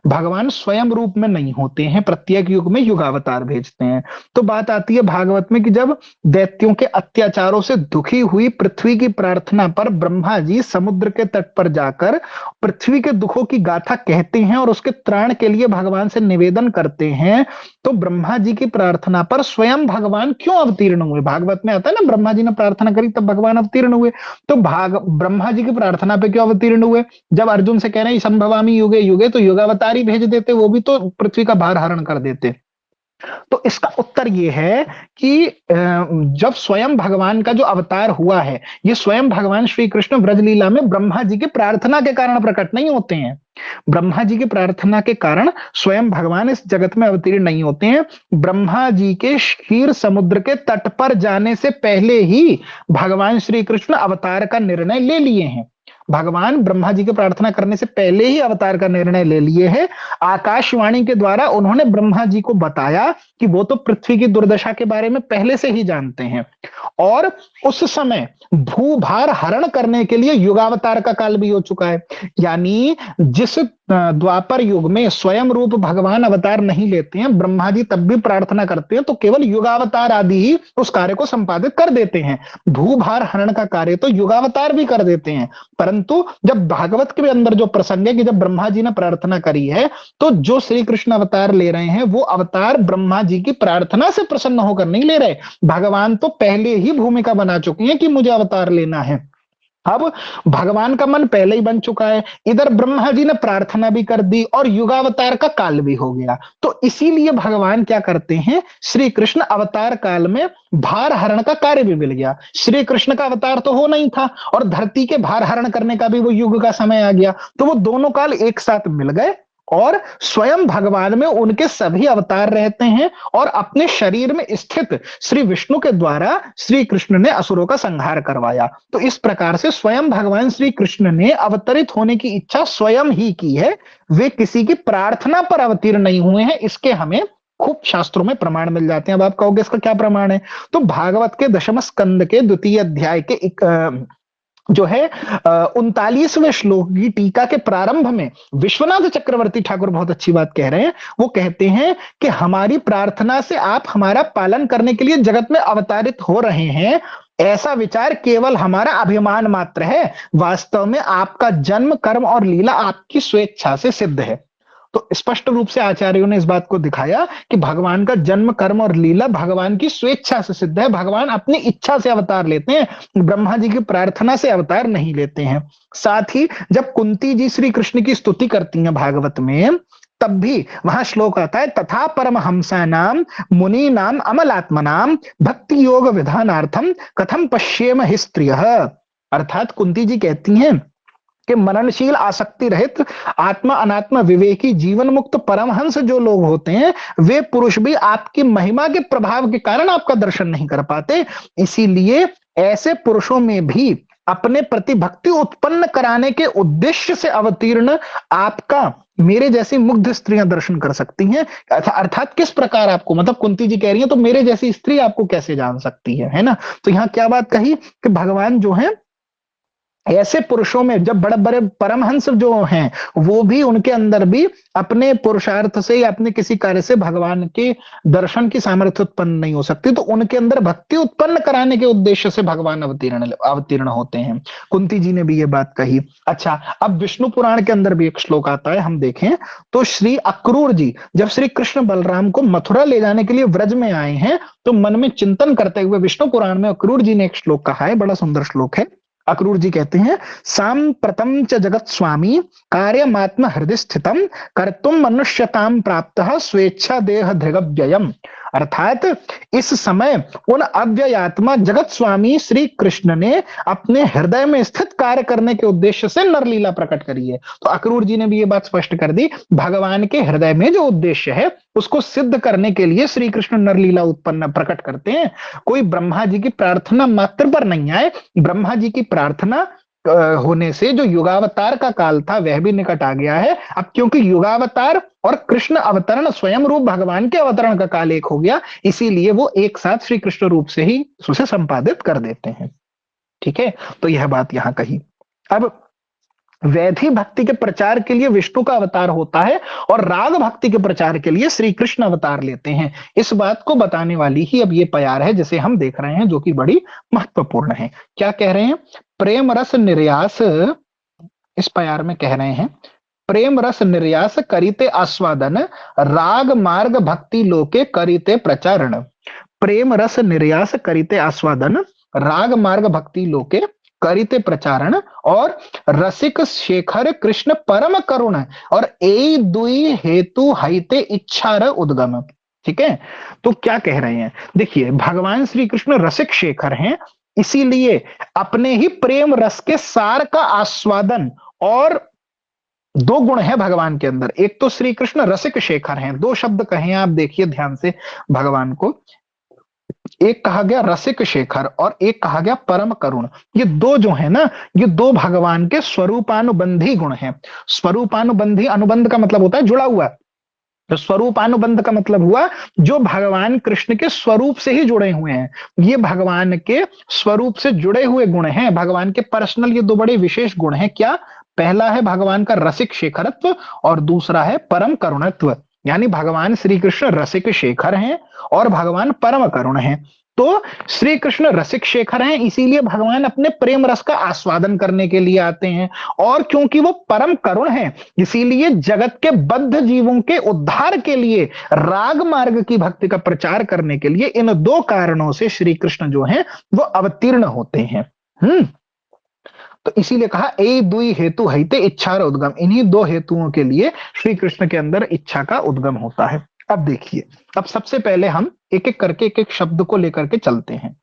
A: भगवान स्वयं रूप में नहीं होते हैं, प्रत्येक युग में युगावतार भेजते हैं। तो बात आती है भागवत में कि जब दैत्यों के अत्याचारों से दुखी हुई पृथ्वी की प्रार्थना पर ब्रह्मा जी समुद्र के तट पर जाकर पृथ्वी के दुखों की गाथा कहते हैं और उसके त्राण के लिए भगवान से निवेदन करते हैं, तो ब्रह्मा जी की प्रार्थना पर स्वयं भगवान क्यों अवतीर्ण हुए? भागवत में आता है ना, ब्रह्मा जी ने प्रार्थना करी तब भगवान अवतीर्ण हुए। तो ब्रह्मा जी की प्रार्थना पे क्यों अवतीर्ण हुए? जब अर्जुन से कह रहे हैं संभवामी युगे युगे, तो युगावतार ही भेज देते, वो भी तो पृथ्वी का भार हरण कर देते। तो इसका उत्तर ये है कि जब स्वयं भगवान का जो अवतार हुआ है, ये स्वयं भगवान श्री कृष्ण ब्रजलीला में ब्रह्मा जी की प्रार्थना के कारण प्रकट नहीं होते हैं। ब्रह्मा जी की प्रार्थना के कारण स्वयं भगवान इस जगत में अवतीर्ण नहीं होते हैं। ब्रह्मा जी के क्षीर समुद्र के तट पर जाने से पहले ही भगवान श्री कृष्ण अवतार का निर्णय ले लिए हैं। भगवान ब्रह्मा जी की प्रार्थना करने से पहले ही अवतार का निर्णय ले लिए हैं। आकाशवाणी के द्वारा उन्होंने ब्रह्मा जी को बताया कि वो तो पृथ्वी की दुर्दशा के बारे में पहले से ही जानते हैं और उस समय भूभार हरण करने के लिए युगावतार का काल भी हो चुका है। यानी जिस द्वापर युग में स्वयं रूप भगवान अवतार नहीं लेते हैं, ब्रह्मा जी तब भी प्रार्थना करते हैं तो केवल युगावतार आदि ही उस कार्य को संपादित कर देते हैं। भूभार हरण का कार्य तो युगावतार भी कर देते हैं। परंतु जब भागवत के अंदर जो प्रसंग है कि जब ब्रह्मा जी ने प्रार्थना करी है, तो जो श्री कृष्ण अवतार ले रहे हैं वो अवतार ब्रह्मा जी की प्रार्थना से प्रसन्न होकर नहीं ले रहे। भगवान तो पहले ही भूमिका बना चुके हैं कि मुझे अवतार लेना है। अब भगवान का मन पहले ही बन चुका है, इधर ब्रह्मा जी ने प्रार्थना भी कर दी और युगावतार का काल भी हो गया। तो इसीलिए भगवान क्या करते हैं, श्री कृष्ण अवतार काल में भार हरण का कार्य भी मिल गया। श्री कृष्ण का अवतार तो हो नहीं था और धरती के भार हरण करने का भी वो युग का समय आ गया, तो वो दोनों काल एक साथ मिल गए और स्वयं भगवान में उनके सभी अवतार रहते हैं और अपने शरीर में स्थित श्री विष्णु के द्वारा श्री कृष्ण ने असुरों का संहार करवाया। तो इस प्रकार से स्वयं भगवान श्री कृष्ण ने अवतरित होने की इच्छा स्वयं ही की है, वे किसी की प्रार्थना पर अवतीर्ण नहीं हुए हैं। इसके हमें खूब शास्त्रों में प्रमाण मिल जाते हैं। अब आप कहोगे इसका क्या प्रमाण है, तो भागवत के दशम स्कंद के द्वितीय अध्याय के जो है 39वें श्लोक की टीका के प्रारंभ में विश्वनाथ चक्रवर्ती ठाकुर बहुत अच्छी बात कह रहे हैं। वो कहते हैं कि हमारी प्रार्थना से आप हमारा पालन करने के लिए जगत में अवतारित हो रहे हैं, ऐसा विचार केवल हमारा अभिमान मात्र है। वास्तव में आपका जन्म, कर्म और लीला आपकी स्वेच्छा से सिद्ध है। तो स्पष्ट रूप से आचार्यों ने इस बात को दिखाया कि भगवान का जन्म, कर्म और लीला भगवान की स्वेच्छा से सिद्ध है। भगवान अपनी इच्छा से अवतार लेते हैं, ब्रह्मा जी की प्रार्थना से अवतार नहीं लेते हैं। साथ ही जब कुंती जी श्री कृष्ण की स्तुति करती हैं भागवत में, तब भी वहां श्लोक आता है, तथा परमहंसा नाम मुनि नाम अमलात्मनाम भक्ति योग विधानार्थम कथम पश्येम हि स्त्रियः। अर्थात कुंती जी कहती हैं कि मननशील, आसक्ति रहित, आत्मा अनात्मा विवेकी, जीवन मुक्त परमहंस जो लोग होते हैं, वे पुरुष भी आपकी महिमा के प्रभाव के कारण आपका दर्शन नहीं कर पाते। इसीलिए ऐसे पुरुषों में भी अपने प्रति भक्ति उत्पन्न कराने के उद्देश्य से अवतीर्ण आपका मेरे जैसी मुग्ध स्त्रियां दर्शन कर सकती हैं। अर्थात किस प्रकार आपको, मतलब कुंती जी कह रही हैं तो मेरे जैसी स्त्री आपको कैसे जान सकती है ना। तो यहां क्या बात कही कि भगवान जो है ऐसे पुरुषों में, जब बड़े बड़े परमहंस जो हैं वो भी, उनके अंदर भी अपने पुरुषार्थ से या अपने किसी कार्य से भगवान के दर्शन की सामर्थ्य उत्पन्न नहीं हो सकती, तो उनके अंदर भक्ति उत्पन्न कराने के उद्देश्य से भगवान अवतीर्ण होते हैं। कुंती जी ने भी ये बात कही। अच्छा, अब विष्णु पुराण के अंदर भी एक श्लोक आता है, हम देखें तो श्री अक्रूर जी जब श्री कृष्ण बलराम को मथुरा ले जाने के लिए व्रज में आए हैं, तो मन में चिंतन करते हुए विष्णु पुराण में अक्रूर जी ने एक श्लोक कहा है, बड़ा सुंदर श्लोक है। अक्रूर जी कहते हैं, सांप्रतम च जगत स्वामी कार्यमात्म हृदय स्थितम कर्तुम मनुष्यताम प्राप्तः स्वेच्छा देह धृगव्ययम। अर्थात इस समय उन अव्ययात्मा जगत स्वामी श्री कृष्ण ने अपने हृदय में स्थित कार्य करने के उद्देश्य से नरलीला प्रकट करी है। तो अक्रूर जी ने भी ये बात स्पष्ट कर दी, भगवान के हृदय में जो उद्देश्य है उसको सिद्ध करने के लिए श्री कृष्ण नरलीला उत्पन्न प्रकट करते हैं। कोई ब्रह्मा जी की प्रार्थना मात्र पर नहीं आए, ब्रह्मा जी की प्रार्थना होने से जो युगावतार का काल था वह भी निकट आ गया है। अब क्योंकि युगावतार और कृष्ण अवतरण, स्वयं रूप भगवान के अवतरण का काल एक हो गया, इसीलिए वो एक साथ श्री कृष्ण रूप से ही उसे संपादित कर देते हैं। ठीक है, तो यह बात यहां कही। अब वैधि भक्ति के प्रचार के लिए विष्णु का अवतार होता है और राग भक्ति के प्रचार के लिए श्री कृष्ण अवतार लेते हैं। इस बात को बताने वाली ही अब ये प्यार है जिसे हम देख रहे हैं, जो कि बड़ी महत्वपूर्ण है। क्या कह रहे हैं, प्रेम रस निर्यास, इस प्यार में कह रहे हैं, प्रेम रस निर्यास करिते आस्वादन राग मार्ग भक्ति लोके करिते प्रचारण। प्रेम रस निर्यास करिते आस्वादन राग मार्ग भक्ति लोके करिते प्रचारण और रसिक शेखर कृष्ण परम करुण और ए दुई हेतु हईते इच्छार उद्गम। ठीक है, तो क्या कह रहे हैं, देखिए भगवान श्री कृष्ण रसिक शेखर हैं, इसीलिए अपने ही प्रेम रस के सार का आस्वादन, और दो गुण है भगवान के अंदर, एक तो श्री कृष्ण रसिक शेखर हैं, दो शब्द कहे आप देखिए ध्यान से भगवान को, एक कहा गया रसिक शेखर और एक कहा गया परम करुण। ये दो जो है ना, ये दो भगवान के स्वरूपानुबंधी गुण हैं। स्वरूपानुबंधी, अनुबंध का मतलब होता है जुड़ा हुआ, तो स्वरूपानुबंध का मतलब हुआ जो भगवान कृष्ण के स्वरूप से ही जुड़े हुए हैं, ये भगवान के स्वरूप से जुड़े हुए गुण हैं, भगवान के पर्सनल ये दो बड़े विशेष गुण हैं। क्या, पहला है भगवान का रसिक शेखरत्व और दूसरा है परम करुणत्व। यानी भगवान श्री कृष्ण रसिक शेखर हैं और भगवान परम करुण हैं। तो श्री कृष्ण रसिक शेखर हैं, इसीलिए भगवान अपने प्रेम रस का आस्वादन करने के लिए आते हैं, और क्योंकि वो परम करुण हैं इसीलिए जगत के बद्ध जीवों के उद्धार के लिए राग मार्ग की भक्ति का प्रचार करने के लिए इन दो कारणों से श्री कृष्ण जो हैं वो अवतीर्ण होते हैं। तो इसीलिए कहा ए दुई हेतु हईते इच्छा उद्गम, इन्हीं दो हेतुओं के लिए श्री कृष्ण के अंदर इच्छा का उद्गम होता है। अब देखिए, अब सबसे पहले हम एक एक करके एक एक शब्द को लेकर के चलते हैं।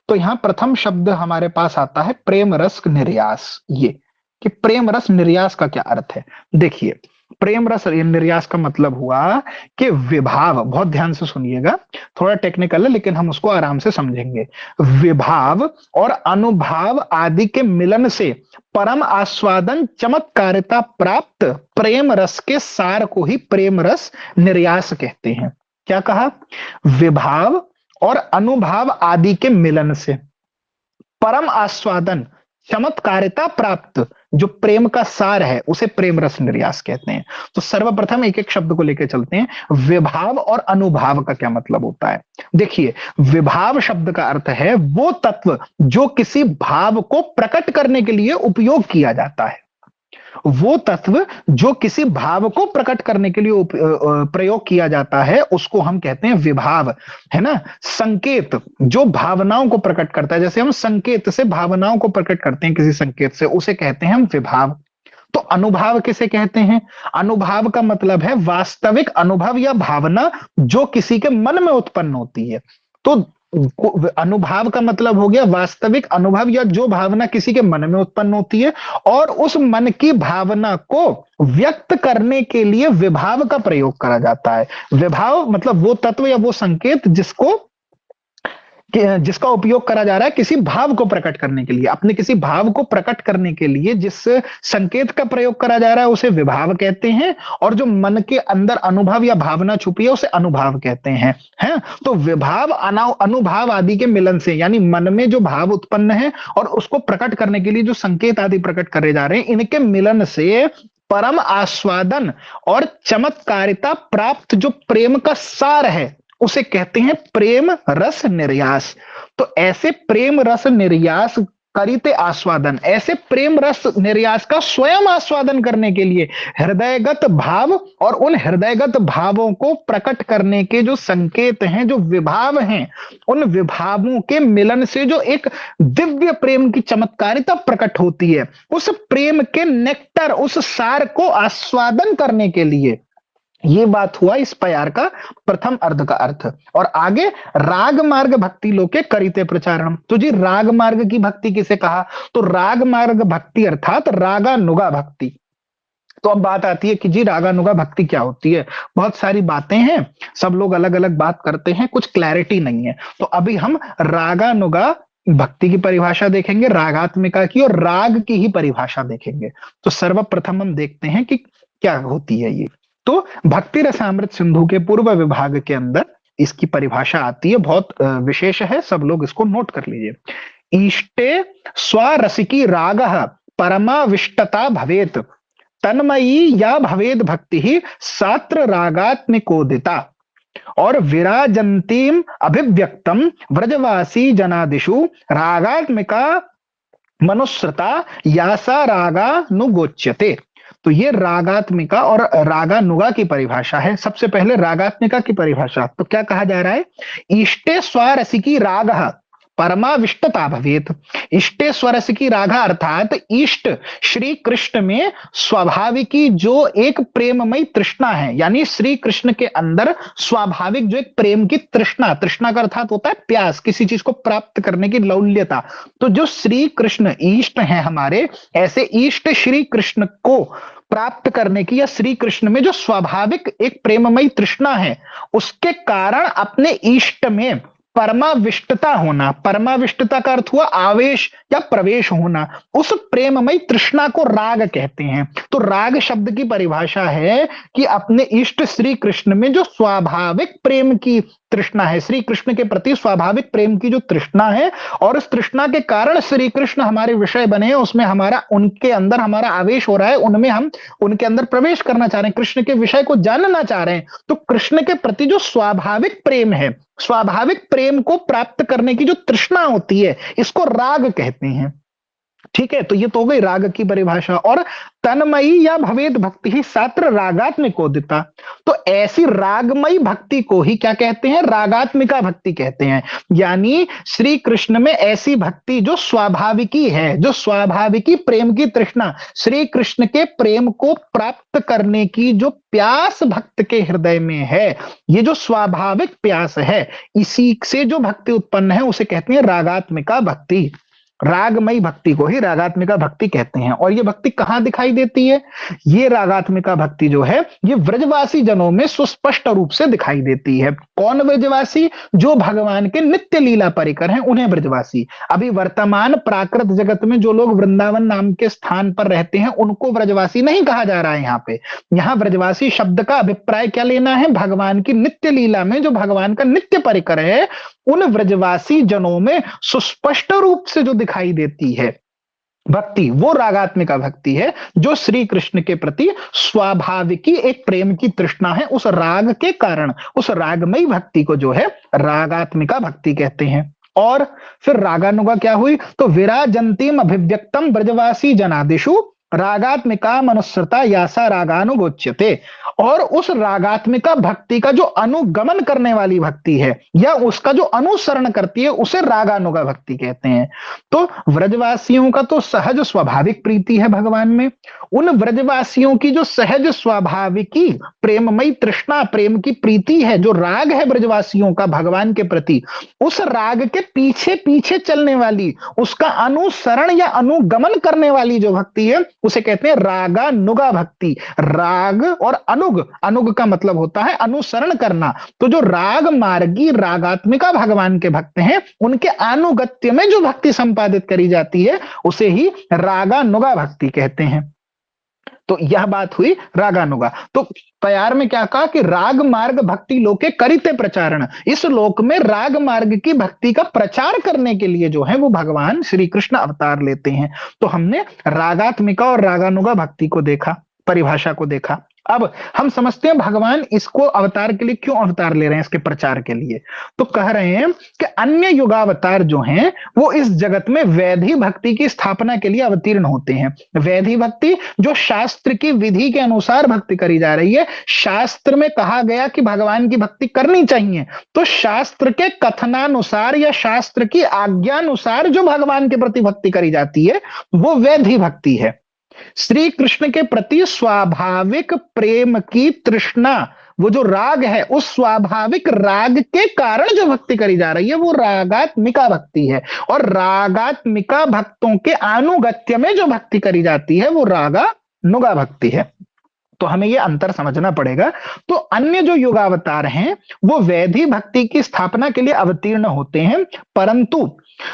A: तो यहां प्रथम शब्द हमारे पास आता है प्रेम रस निर्यास। ये कि प्रेम रस निर्यास का क्या अर्थ है, देखिए प्रेम रस निर्यास का मतलब हुआ कि विभाव, बहुत ध्यान से सुनिएगा, थोड़ा टेक्निकल है लेकिन हम उसको आराम से समझेंगे। विभाव और अनुभाव आदि के मिलन से परम आस्वादन चमत्कारिता प्राप्त प्रेम रस के सार को ही प्रेम रस निर्यास कहते हैं। क्या कहा, विभाव और अनुभाव आदि के मिलन से परम आस्वादन चमत्कारिता प्राप्त जो प्रेम का सार है उसे प्रेम रस निर्यास कहते हैं। तो सर्वप्रथम एक एक शब्द को लेकर चलते हैं। विभाव और अनुभाव का क्या मतलब होता है, देखिए विभाव शब्द का अर्थ है वो तत्व जो किसी भाव को प्रकट करने के लिए उपयोग किया जाता है। वो तत्व जो किसी भाव को प्रकट करने के लिए प्रयोग किया जाता है उसको हम कहते हैं विभाव, है ना। संकेत जो भावनाओं को प्रकट करता है, जैसे हम संकेत से भावनाओं को प्रकट करते हैं किसी संकेत से, उसे कहते हैं हम विभाव। तो अनुभाव किसे कहते हैं, अनुभाव का मतलब है वास्तविक अनुभव या भावना जो किसी के मन में उत्पन्न होती है। तो अनुभाव का मतलब हो गया वास्तविक अनुभव या जो भावना किसी के मन में उत्पन्न होती है और उस मन की भावना को व्यक्त करने के लिए विभाव का प्रयोग करा जाता है। विभाव मतलब वो तत्व या वो संकेत जिसका उपयोग करा जा रहा है किसी भाव को प्रकट करने के लिए, अपने किसी भाव को प्रकट करने के लिए जिस संकेत का प्रयोग करा जा रहा है उसे विभाव कहते हैं, और जो मन के अंदर अनुभव या भावना छुपी है उसे अनुभाव कहते हैं। तो विभाव अनुभाव आदि के मिलन से, यानी मन में जो भाव उत्पन्न है और उसको प्रकट करने के लिए जो संकेत आदि प्रकट करे जा रहे हैं, इनके मिलन से परम आस्वादन और चमत्कारिता प्राप्त जो प्रेम का सार है उसे कहते हैं प्रेम रस निर्यास। तो ऐसे प्रेम रस निर्यास करिते आस्वादन, ऐसे प्रेम रस निर्यास का स्वयं आस्वादन करने के लिए हृदयगत भाव और उन हृदयगत भावों को प्रकट करने के जो संकेत हैं, जो विभाव हैं, उन विभावों के मिलन से जो एक दिव्य प्रेम की चमत्कारिता प्रकट होती है, उस प्रेम के नेक्टर, उस सार को आस्वादन करने के लिए, ये बात हुआ इस प्यार का प्रथम अर्ध का अर्थ। और आगे राग मार्ग भक्ति लोके करिते प्रचारणम। तो जी राग मार्ग की भक्ति किसे कहा, तो राग मार्ग भक्ति अर्थात रागानुगा भक्ति। तो अब बात आती है कि जी रागानुगा भक्ति क्या होती है। बहुत सारी बातें हैं, सब लोग अलग अलग बात करते हैं, कुछ क्लैरिटी नहीं है। तो अभी हम रागानुगा भक्ति की परिभाषा देखेंगे, रागात्मिका की और राग की ही परिभाषा देखेंगे। तो सर्वप्रथम हम देखते हैं कि क्या होती है ये। तो भक्ति रसामृत सिंधु के पूर्व विभाग के अंदर इसकी परिभाषा आती है, बहुत विशेष है, सब लोग इसको नोट कर लीजिए। इष्टे स्वरसिकी राग परमाविष्टता भवेत तन्मयी या भवेद भक्ति ही सात्र रागात्मिकोदिता और विराजंतीम अभिव्यक्तम व्रजवासी जनादिषु रागात्मिका मनुस्रता यासा रागानुगोच्यते। तो ये रागात्मिका और रागानुगा की परिभाषा है। सबसे पहले रागात्मिका की परिभाषा, तो क्या कहा जा रहा है, इष्टे स्वरसिकी राग परमाविष्टता भवेत। इष्टे स्वरसिकी राग अर्थात इष्ट श्री कृष्ण में स्वाभाविकी जो एक प्रेममयी तृष्णा है, यानी श्री कृष्ण के अंदर स्वाभाविक जो एक प्रेम की तृष्णा, तृष्णा का अर्थात होता है प्यास, किसी चीज को प्राप्त करने की लौल्यता। तो जो श्री कृष्ण इष्ट है हमारे, ऐसे इष्ट श्री कृष्ण को प्राप्त करने की या श्री कृष्ण में जो स्वाभाविक एक प्रेममयी तृष्णा है उसके कारण अपने इष्ट में परमाविष्टता होना, परमाविष्टता का अर्थ हुआ आवेश या प्रवेश होना, उस प्रेममयी तृष्णा को राग कहते हैं। तो राग शब्द की परिभाषा है कि अपने इष्ट श्री कृष्ण में जो स्वाभाविक प्रेम की तृष्णा है, श्री कृष्ण के प्रति स्वाभाविक प्रेम की जो तृष्णा है, और उस तृष्णा के कारण श्री कृष्ण हमारे विषय बने हैं, उसमें हमारा, उनके अंदर हमारा आवेश हो रहा है, उनमें हम उनके अंदर प्रवेश करना चाह रहे हैं, कृष्ण के विषय को जानना चाह रहे हैं। तो कृष्ण के प्रति जो स्वाभाविक प्रेम है, स्वाभाविक प्रेम को प्राप्त करने की जो तृष्णा होती है, इसको राग कहते हैं। ठीक है, तो ये तो हो गई राग की परिभाषा। और तन्मयी या भवेद भक्ति ही सात्र रागात्मिकोदिता, तो ऐसी रागमयी भक्ति को ही क्या कहते हैं, रागात्मिका भक्ति कहते हैं। यानी श्री कृष्ण में ऐसी भक्ति जो स्वाभाविकी है, जो स्वाभाविकी प्रेम की तृष्णा, श्री कृष्ण के प्रेम को प्राप्त करने की जो प्यास भक्त के हृदय में है, ये जो स्वाभाविक प्यास है, इसी से जो भक्ति उत्पन्न है उसे कहते हैं रागात्मिका भक्ति। रागमयी भक्ति को ही रागात्मिका भक्ति कहते हैं। और ये भक्ति कहां दिखाई देती है, ये रागात्मिका भक्ति जो है ये व्रजवासी जनों में सुस्पष्ट रूप से दिखाई देती है। कौन व्रजवासी, जो भगवान के नित्य लीला परिकर हैं, उन्हें व्रजवासी। अभी वर्तमान प्राकृत जगत में जो लोग वृंदावन नाम के स्थान पर रहते हैं, उनको व्रजवासी नहीं कहा जा रहा है। यहाँ पे, यहाँ व्रजवासी शब्द का अभिप्राय क्या लेना है, भगवान की नित्य लीला में जो भगवान का नित्य परिकर है, उन व्रजवासी जनों में सुस्पष्ट रूप से जो दिखाई देती है भक्ति, वो रागात्मिका भक्ति है, जो श्री कृष्ण के प्रति स्वाभाविकी एक प्रेम की तृष्णा है, उस राग के कारण उस रागमयी भक्ति को जो है रागात्मिका भक्ति कहते हैं। और फिर रागानुगा क्या हुई, तो विराजंतीम अभिव्यक्तम ब्रजवासी जनादिषु रागात्मिका मनुस्रता यासा रागानुगोच्यते। और उस रागात्मिका भक्ति का जो अनुगमन करने वाली भक्ति है, या उसका जो अनुसरण करती है, उसे रागानुगा भक्ति कहते हैं। तो व्रजवासियों का तो सहज स्वाभाविक प्रीति है भगवान में, उन व्रजवासियों की जो सहज स्वाभाविकी प्रेममयी तृष्णा, प्रेम की प्रीति है, जो राग है ब्रजवासियों का भगवान के प्रति, उस राग के पीछे पीछे चलने वाली, उसका अनुसरण या अनुगमन करने वाली जो भक्ति है, उसे कहते हैं रागानुगा भक्ति। राग और अनुग, अनुग का मतलब होता है अनुसरण करना। तो जो राग मार्गी रागात्मिका भगवान के भक्त हैं, उनके अनुगत्य में जो भक्ति संपादित करी जाती है, उसे ही रागानुगा भक्ति कहते हैं। तो यह बात हुई रागानुगा। तो प्यार में क्या कहा कि राग मार्ग भक्ति लोके करिते प्रचारण, इस लोक में राग मार्ग की भक्ति का प्रचार करने के लिए जो है वो भगवान श्री कृष्ण अवतार लेते हैं। तो हमने रागात्मिका और रागानुगा भक्ति को देखा, परिभाषा को देखा। अब हम समझते हैं भगवान इसको अवतार के लिए क्यों अवतार ले रहे हैं, इसके प्रचार के लिए। तो कह रहे हैं कि अन्य युगावतार जो हैं वो इस जगत में वैधि भक्ति की स्थापना के लिए अवतीर्ण होते हैं। वैधि भक्ति जो शास्त्र की विधि के अनुसार भक्ति करी जा रही है। शास्त्र में कहा गया कि भगवान की भक्ति करनी चाहिए, तो शास्त्र के कथनानुसार या शास्त्र की आज्ञानुसार जो भगवान के प्रति भक्ति करी जाती है, वो वैधि भक्ति है। श्री कृष्ण के प्रति स्वाभाविक प्रेम की तृष्णा, वो जो राग है, उस स्वाभाविक राग के कारण जो भक्ति करी जा रही है, वो रागात्मिका भक्ति है। और रागात्मिका भक्तों के अनुगत्य में जो भक्ति करी जाती है, वो रागानुगा भक्ति है। तो हमें ये अंतर समझना पड़ेगा। तो अन्य जो युगावतार हैं वो वैधि भक्ति की स्थापना के लिए अवतीर्ण होते हैं, परंतु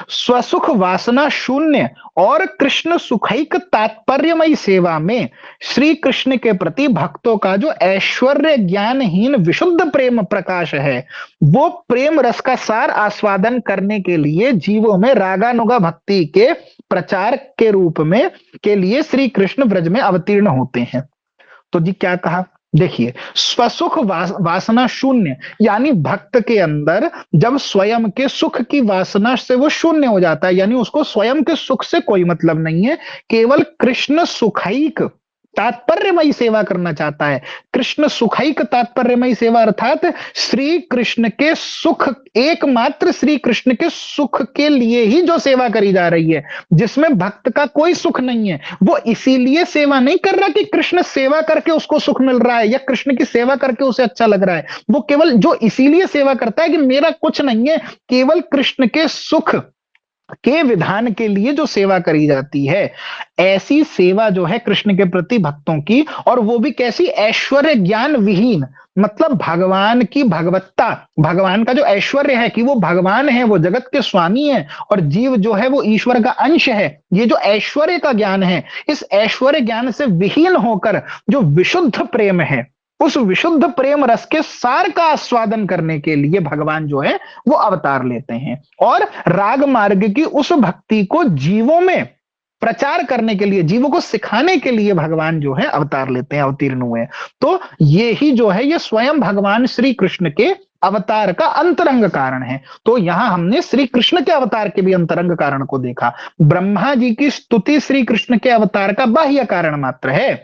A: स्वसुख वासना शून्य और कृष्ण सुखैक तात्पर्यमयी सेवा में श्री कृष्ण के प्रति भक्तों का जो ऐश्वर्य ज्ञानहीन विशुद्ध प्रेम प्रकाश है, वो प्रेम रस का सार आस्वादन करने के लिए जीवों में रागानुगा भक्ति के प्रचार के रूप में के लिए श्री कृष्ण ब्रज में अवतीर्ण होते हैं। तो जी क्या कहा, देखिए, स्वसुख वासना शून्य, यानी भक्त के अंदर जब स्वयं के सुख की वासना से वो शून्य हो जाता है, यानी उसको स्वयं के सुख से कोई मतलब नहीं है, केवल कृष्ण सुखैक तात्पर्यमयी सेवा करना चाहता है। कृष्ण सुखैक तात्पर्यमयी सेवा अर्थात श्री कृष्ण के सुख, एकमात्र श्री कृष्ण के सुख के लिए ही जो सेवा करी जा रही है, जिसमें भक्त का कोई सुख नहीं है। वो इसीलिए सेवा नहीं कर रहा कि कृष्ण सेवा करके उसको सुख मिल रहा है या कृष्ण की सेवा करके उसे अच्छा लग रहा है। वो केवल जो इसीलिए सेवा करता है कि मेरा कुछ नहीं है, केवल कृष्ण के सुख के विधान के लिए जो सेवा करी जाती है, ऐसी सेवा जो है कृष्ण के प्रति भक्तों की, और वो भी कैसी, ऐश्वर्य ज्ञान विहीन, मतलब भगवान की भगवत्ता, भगवान का जो ऐश्वर्य है कि वो भगवान है, वो जगत के स्वामी है, और जीव जो है वो ईश्वर का अंश है। ये जो ऐश्वर्य का ज्ञान है, इस ऐश्वर्य ज्ञान से विहीन होकर जो विशुद्ध प्रेम है, उस विशुद्ध प्रेम रस के सार का आस्वादन करने के लिए भगवान जो है वो अवतार लेते हैं, और राग मार्ग की उस भक्ति को जीवों में प्रचार करने के लिए, जीवों को सिखाने के लिए भगवान जो है अवतार लेते हैं, अवतीर्ण हुए हैं। तो ये ही जो है ये स्वयं भगवान श्री कृष्ण के अवतार का अंतरंग कारण है। तो यहां हमने श्री कृष्ण के अवतार के भी अंतरंग कारण को देखा। ब्रह्मा जी की स्तुति श्री कृष्ण के अवतार का बाह्य कारण मात्र है,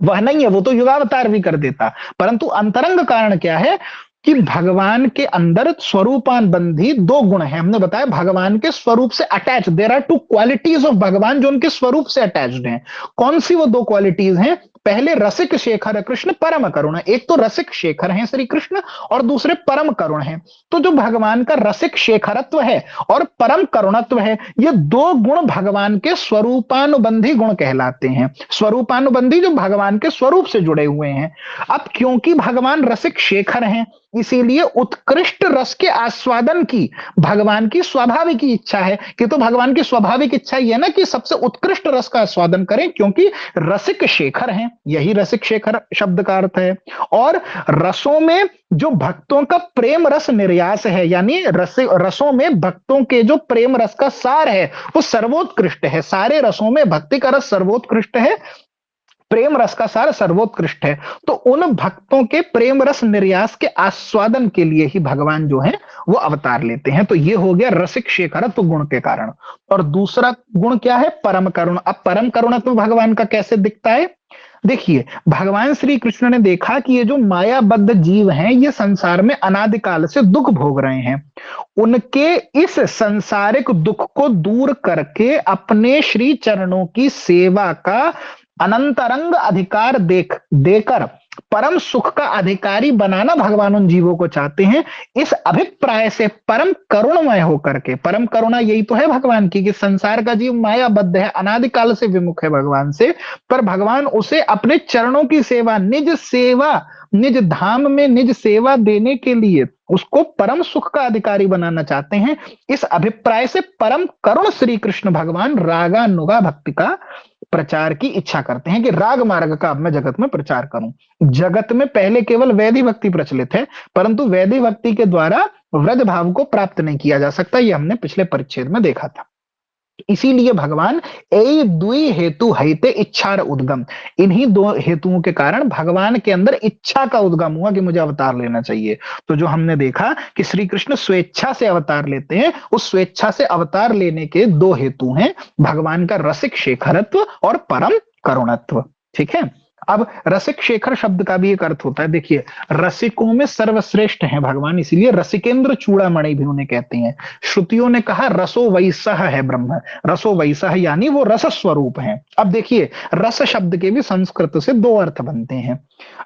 A: वह नहीं है, वो तो युगावतार भी कर देता, परंतु अंतरंग कारण क्या है कि भगवान के अंदर स्वरूपानुबंधी दो गुण हैं। हमने बताया भगवान के स्वरूप से attach, there are two qualities of भगवान जो उनके स्वरूप से अटैच्ड हैं। कौन सी वो दो क्वालिटीज हैं? पहले रसिक शेखर कृष्ण परम करुण। एक तो रसिक शेखर हैं श्री कृष्ण और दूसरे परम करुण हैं। तो जो भगवान का रसिक शेखरत्व है और परम करुणत्व है, ये दो गुण भगवान के स्वरूपानुबंधी गुण कहलाते हैं। स्वरूपानुबंधी जो भगवान के स्वरूप से जुड़े हुए हैं। अब क्योंकि भगवान रसिक शेखर हैं, इसीलिए उत्कृष्ट रस के आस्वादन की भगवान की स्वाभाविक इच्छा है। कि तो भगवान की स्वाभाविक इच्छा यह है ना कि सबसे उत्कृष्ट रस का आस्वादन करें, क्योंकि रसिक शेखर हैं, यही रसिक शेखर शब्द का अर्थ है। और रसों में जो भक्तों का प्रेम रस निर्यास है, यानी रसों में भक्तों के जो प्रेम रस का सार है वो सर्वोत्कृष्ट है। सारे रसों में भक्ति का रस सर्वोत्कृष्ट है, प्रेम रस का सार सर्वोत्कृष्ट है। तो उन भक्तों के प्रेम रस निर्यास के आस्वादन के लिए ही भगवान जो है वो अवतार लेते हैं। तो ये हो गया रसिक शेखरत्व गुण के कारण। और दूसरा गुण क्या है? परम करुण। अब परम करुणत्व भगवान का कैसे दिखता है? देखिए, भगवान श्री कृष्ण ने देखा कि ये जो मायाबद्ध जीव हैं ये संसार में अनादिकाल से दुख भोग रहे हैं। उनके इस सांसारिक दुख को दूर करके अपने श्री चरणों की सेवा का अनंतरंग अधिकार देकर परम सुख का अधिकारी बनाना भगवान उन जीवों को चाहते हैं। इस अभिप्राय से परम करुणमय होकर के, परम करुणा यही तो है भगवान की कि संसार का जीव मायाबद्ध है, अनादिकाल से विमुख है भगवान से, पर भगवान उसे अपने चरणों की सेवा, निज धाम में निज सेवा देने के लिए उसको परम सुख का अधिकारी बनाना चाहते हैं। इस अभिप्राय से परम करुण श्री कृष्ण भगवान रागानुगा भक्ति का प्रचार की इच्छा करते हैं कि राग मार्ग का अब मैं जगत में प्रचार करूं। जगत में पहले केवल वैदिक भक्ति प्रचलित है, परंतु वैदिक भक्ति के द्वारा व्रज भाव को प्राप्त नहीं किया जा सकता, यह हमने पिछले परिच्छेद में देखा था। इसीलिए भगवान ए दुई हेतु हईते इच्छार उद्गम, इन्हीं दो हेतुओं के कारण भगवान के अंदर इच्छा का उद्गम हुआ कि मुझे अवतार लेना चाहिए। तो जो हमने देखा कि श्री कृष्ण स्वेच्छा से अवतार लेते हैं, उस स्वेच्छा से अवतार लेने के दो हेतु हैं, भगवान का रसिक शेखरत्व और परम करुणत्व। ठीक है। अब रसिक शेखर शब्द का भी एक अर्थ होता है। देखिए, रसिकों में सर्वश्रेष्ठ हैं भगवान, इसीलिए रसिकेंद्र चूड़ामणि भी उन्हें कहते हैं। श्रुतियों ने कहा रसो वैसह है ब्रह्म, रसो वैसह यानी वो रस स्वरूप है। अब देखिए, रस शब्द के भी संस्कृत से दो अर्थ बनते हैं।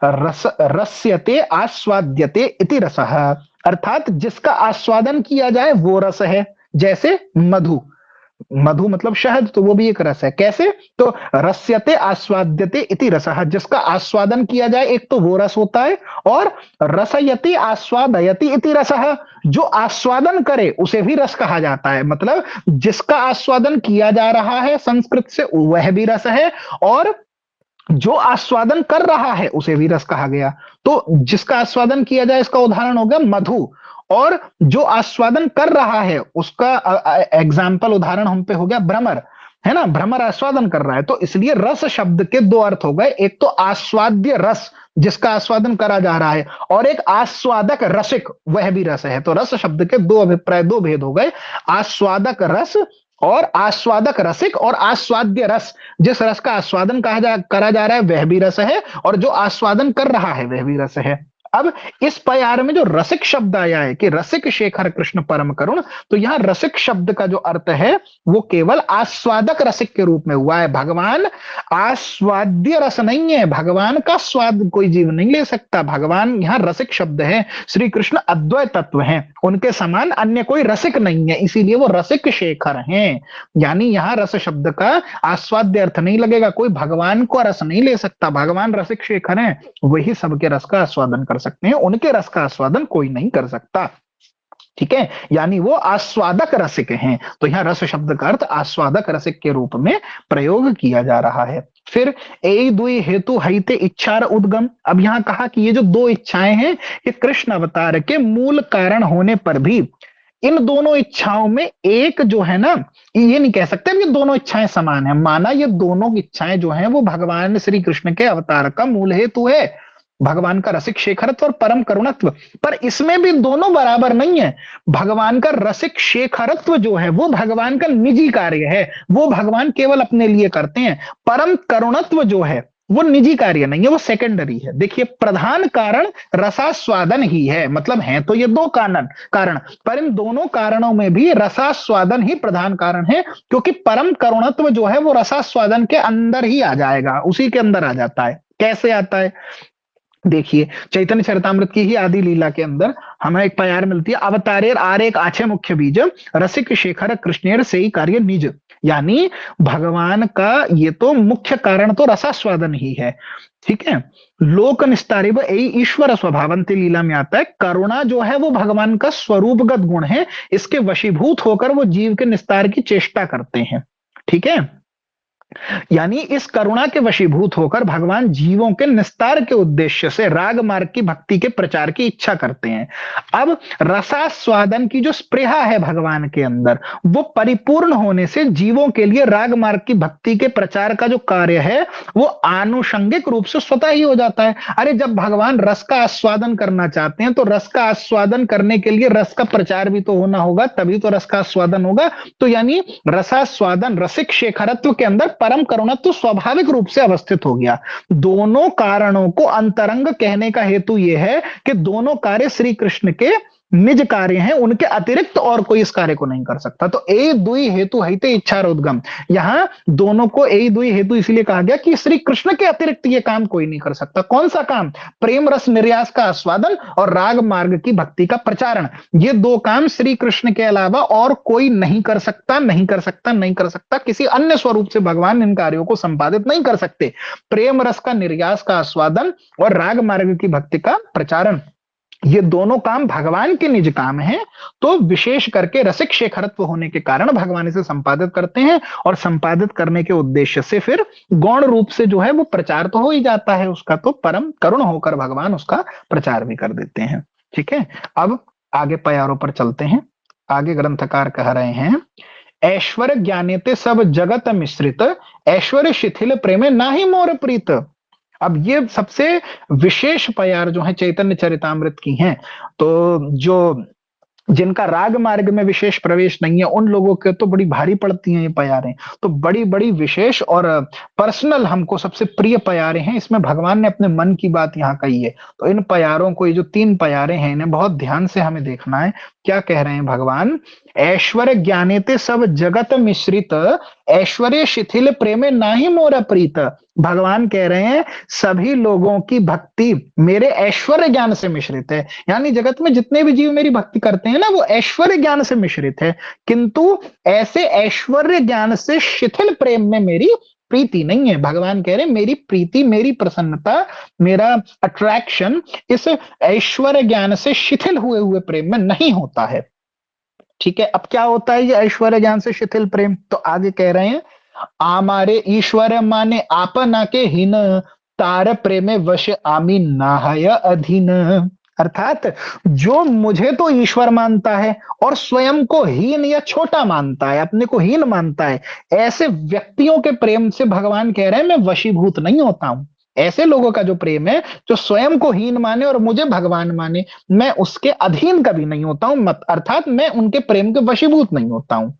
A: रस, रस्यते आस्वाद्यते इति रसः, अर्थात जिसका आस्वादन किया जाए वो रस है। जैसे मधु, मधु मतलब शहद, तो वो भी एक रस है। कैसे? तो रस्यते आस्वाद्यते इति रसः, जिसका आस्वादन किया जाए एक तो वो रस होता है, और रसयति आस्वादयति इति रसः, जो आस्वादन करे उसे भी रस कहा जाता है। मतलब जिसका आस्वादन किया जा रहा है संस्कृत से वह भी रस है, और जो आस्वादन कर रहा है उसे भी रस कहा गया। तो जिसका आस्वादन किया जाए इसका उदाहरण हो गया मधु, और जो आस्वादन कर रहा है उसका एग्जाम्पल उदाहरण हम पे हो गया भ्रमर, है ना, भ्रमर आस्वादन कर रहा है। तो इसलिए रस शब्द के दो अर्थ हो गए, एक तो आस्वाद्य रस जिसका आस्वादन करा जा रहा है, और एक आस्वादक रसिक, वह भी रस है। तो रस शब्द के दो अभिप्राय, दो भेद हो गए, आस्वादक रस और आस्वादक रसिक, और आस्वाद्य रस, जिस रस का आस्वादन करा जा रहा है वह भी रस है, और जो आस्वादन कर रहा है वह भी रस है। अब इस प्यार में जो रसिक शब्द आया है कि रसिक शेखर कृष्ण परम करुण, तो यहां रसिक शब्द का जो अर्थ है वो केवल आस्वादक रसिक के रूप में हुआ है। भगवान आस्वाद्य रस नहीं है, भगवान का स्वाद कोई जीव नहीं ले सकता। भगवान यहाँ रसिक शब्द है, श्री कृष्ण अद्वैत तत्व हैं, उनके समान अन्य कोई रसिक नहीं है, इसीलिए वो रसिक शेखर हैं। यानी यहाँ रस शब्द का आस्वाद्य अर्थ नहीं लगेगा, कोई भगवान को रस नहीं ले सकता, भगवान रसिक शेखर हैं, वही सबके रस का आस्वादन कर सकते हैं, उनके रस का आस्वादन कोई नहीं कर सकता। ठीक है, यानी वो आस्वादक रसिक हैं। तो यहाँ रस शब्द का अर्थ आस्वादक रसिक के रूप में प्रयोग किया जा रहा है। फिर ए दुई हेतु हईते इच्छार उद्गम। अब यहाँ कहा कि ये जो दो इच्छाएं हैं, ये कृष्ण अवतार के मूल कारण होने पर भी इन दोनों इच्छाओं में एक जो है ना, ये नहीं कह सकते ये दोनों इच्छाएं समान है। माना ये दोनों इच्छाएं जो हैं वो भगवान श्री कृष्ण के अवतार का मूल हेतु है, भगवान का रसिक शेखरत्व और परम करुणत्व, पर इसमें भी दोनों बराबर नहीं है। भगवान का रसिक शेखरत्व जो है वो भगवान का निजी कार्य है, वो भगवान केवल अपने लिए करते हैं। परम करुणत्व जो है वो निजी कार्य नहीं है, वो सेकेंडरी है। देखिए, प्रधान कारण रसास्वादन ही है, मतलब है तो ये दो कारण, पर इन दोनों कारणों में भी रसास्वादन ही प्रधान कारण है, क्योंकि परम करुणत्व जो है वो रसास्वादन के अंदर ही आ जाएगा, उसी के अंदर आ जाता है। कैसे आता है? देखिए, चैतन्य चरितामृत की ही आदि लीला के अंदर हमें एक प्यार मिलती है, अवतारेर आर एक आछे मुख्य बीज रसिक शेखर कृष्णेर से ही कार्य निज। यानी भगवान का ये तो मुख्य कारण तो रसास्वादन ही है, ठीक है। लोक निस्तारिव यही ईश्वर स्वभावंती लीला में आता है, करुणा जो है वो भगवान का स्वरूपगत गुण है, इसके वशीभूत होकर वो जीव के निस्तार की चेष्टा करते हैं, ठीक है। यानी इस करुणा के वशीभूत होकर भगवान जीवों के निस्तार के उद्देश्य से राग मार्ग की भक्ति के प्रचार की इच्छा करते हैं। अब रसास्वादन की जो स्पृहा है भगवान के अंदर, वो परिपूर्ण होने से जीवों के लिए राग मार्ग की भक्ति के प्रचार का जो कार्य है वो आनुषंगिक रूप से स्वतः ही हो जाता है। अरे, जब भगवान रस का आस्वादन करना चाहते हैं तो रस का आस्वादन करने के लिए रस का प्रचार भी तो होना होगा, तभी तो रस का आस्वादन होगा। तो यानी रसास्वादन रसिक शेखरत्व के अंदर परम करुणत्व स्वाभाविक रूप से अवस्थित हो गया। दोनों कारणों को अंतरंग कहने का हेतु यह है कि दोनों कार्य श्री कृष्ण के निज कार्य हैं, उनके अतिरिक्त और कोई इस कार्य को नहीं कर सकता। तो ए दुई हेतु हईते इच्छारोद्गम, यहां दोनों को ए दुई हेतु इसलिए कहा गया कि श्री कृष्ण के अतिरिक्त ये काम कोई नहीं कर सकता। कौन सा काम? प्रेम रस निर्यास का आस्वादन और राग मार्ग की भक्ति का प्रचारण। ये दो काम श्री कृष्ण के अलावा और कोई नहीं कर सकता, नहीं कर सकता, नहीं कर सकता। किसी अन्य स्वरूप से भगवान इन कार्यों को संपादित नहीं कर सकते। प्रेम रस का निर्यास का आस्वादन और राग मार्ग की भक्ति का प्रचारण, ये दोनों काम भगवान के निज काम हैं। तो विशेष करके रसिक शेखरत्व होने के कारण भगवान इसे संपादित करते हैं, और संपादित करने के उद्देश्य से फिर गौण रूप से जो है वो प्रचार तो हो ही जाता है उसका, तो परम करुण होकर भगवान उसका प्रचार भी कर देते हैं, ठीक है। अब आगे प्यारों पर चलते हैं। आगे ग्रंथकार कह रहे हैं, ऐश्वर्य ज्ञानेते सब जगत मिश्रित, ऐश्वर्य शिथिल प्रेमे नाही मोर प्रीत। अब ये सबसे विशेष प्यार जो है चैतन्य चरितामृत की हैं, तो जो जिनका राग मार्ग में विशेष प्रवेश नहीं है उन लोगों के तो बड़ी भारी पड़ती हैं ये प्यारें। तो बड़ी बड़ी विशेष और पर्सनल हमको सबसे प्रिय प्यारे हैं। इसमें भगवान ने अपने मन की बात यहाँ कही है। तो इन प्यारों को, ये जो तीन प्यारे हैं, इन्हें बहुत ध्यान से हमें देखना है। क्या कह रहे हैं भगवान? ऐश्वर्य ज्ञानेते सब जगत मिश्रित, ऐश्वर्य शिथिल प्रेमे नाही मोर प्रीत। भगवान कह रहे हैं सभी लोगों की भक्ति मेरे ऐश्वर्य ज्ञान से मिश्रित है। यानी जगत में जितने भी जीव मेरी भक्ति करते हैं ना, वो ऐश्वर्य ज्ञान से मिश्रित है, किंतु ऐसे ऐश्वर्य ज्ञान से शिथिल प्रेम में मेरी प्रीति नहीं है। भगवान कह रहे हैं मेरी प्रीति, मेरी प्रसन्नता, मेरा अट्रैक्शन इस ऐश्वर्य ज्ञान से शिथिल हुए हुए प्रेम में नहीं होता है, ठीक है। अब क्या होता है ये ऐश्वर्य ज्ञान से शिथिल प्रेम? तो आगे कह रहे हैं, आमारे ईश्वर माने आपना के हीन, तार प्रेमे वश आमी नाहय अधीन। अर्थात जो मुझे तो ईश्वर मानता है और स्वयं को हीन या छोटा मानता है, अपने को हीन मानता है, ऐसे व्यक्तियों के प्रेम से भगवान कह रहे हैं मैं वशीभूत नहीं होता हूं। ऐसे लोगों का जो प्रेम है, जो स्वयं को हीन माने और मुझे भगवान माने, मैं उसके अधीन कभी नहीं होता हूं, अर्थात मैं उनके प्रेम के वशीभूत नहीं होता हूं।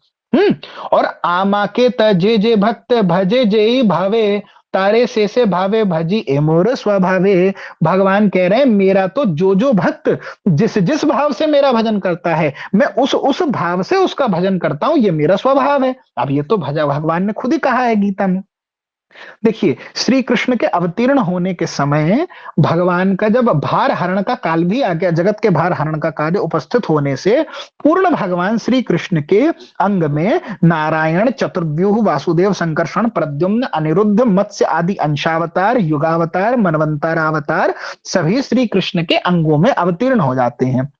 A: और आमा के तजे जे भक्त भजे जे भावे, तारे से भावे भजी एमोर स्वभावे। भगवान कह रहे हैं मेरा तो जो भक्त जिस जिस भाव से मेरा भजन करता है, मैं उस भाव से उसका भजन करता हूं, ये मेरा स्वभाव है। अब ये तो भगवान ने खुद ही कहा है गीता में। देखिए, श्री कृष्ण के अवतीर्ण होने के समय भगवान का जब भार हरण का काल भी आ गया, जगत के भार हरण का कार्य उपस्थित होने से पूर्ण भगवान श्री कृष्ण के अंग में नारायण, चतुर्व्यूह, वासुदेव, संकर्षण, प्रद्युम्न, अनिरुद्ध, मत्स्य आदि अंशावतार, युगावतार, मनवंतरावतार सभी श्री कृष्ण के अंगों में अवतीर्ण हो जाते हैं।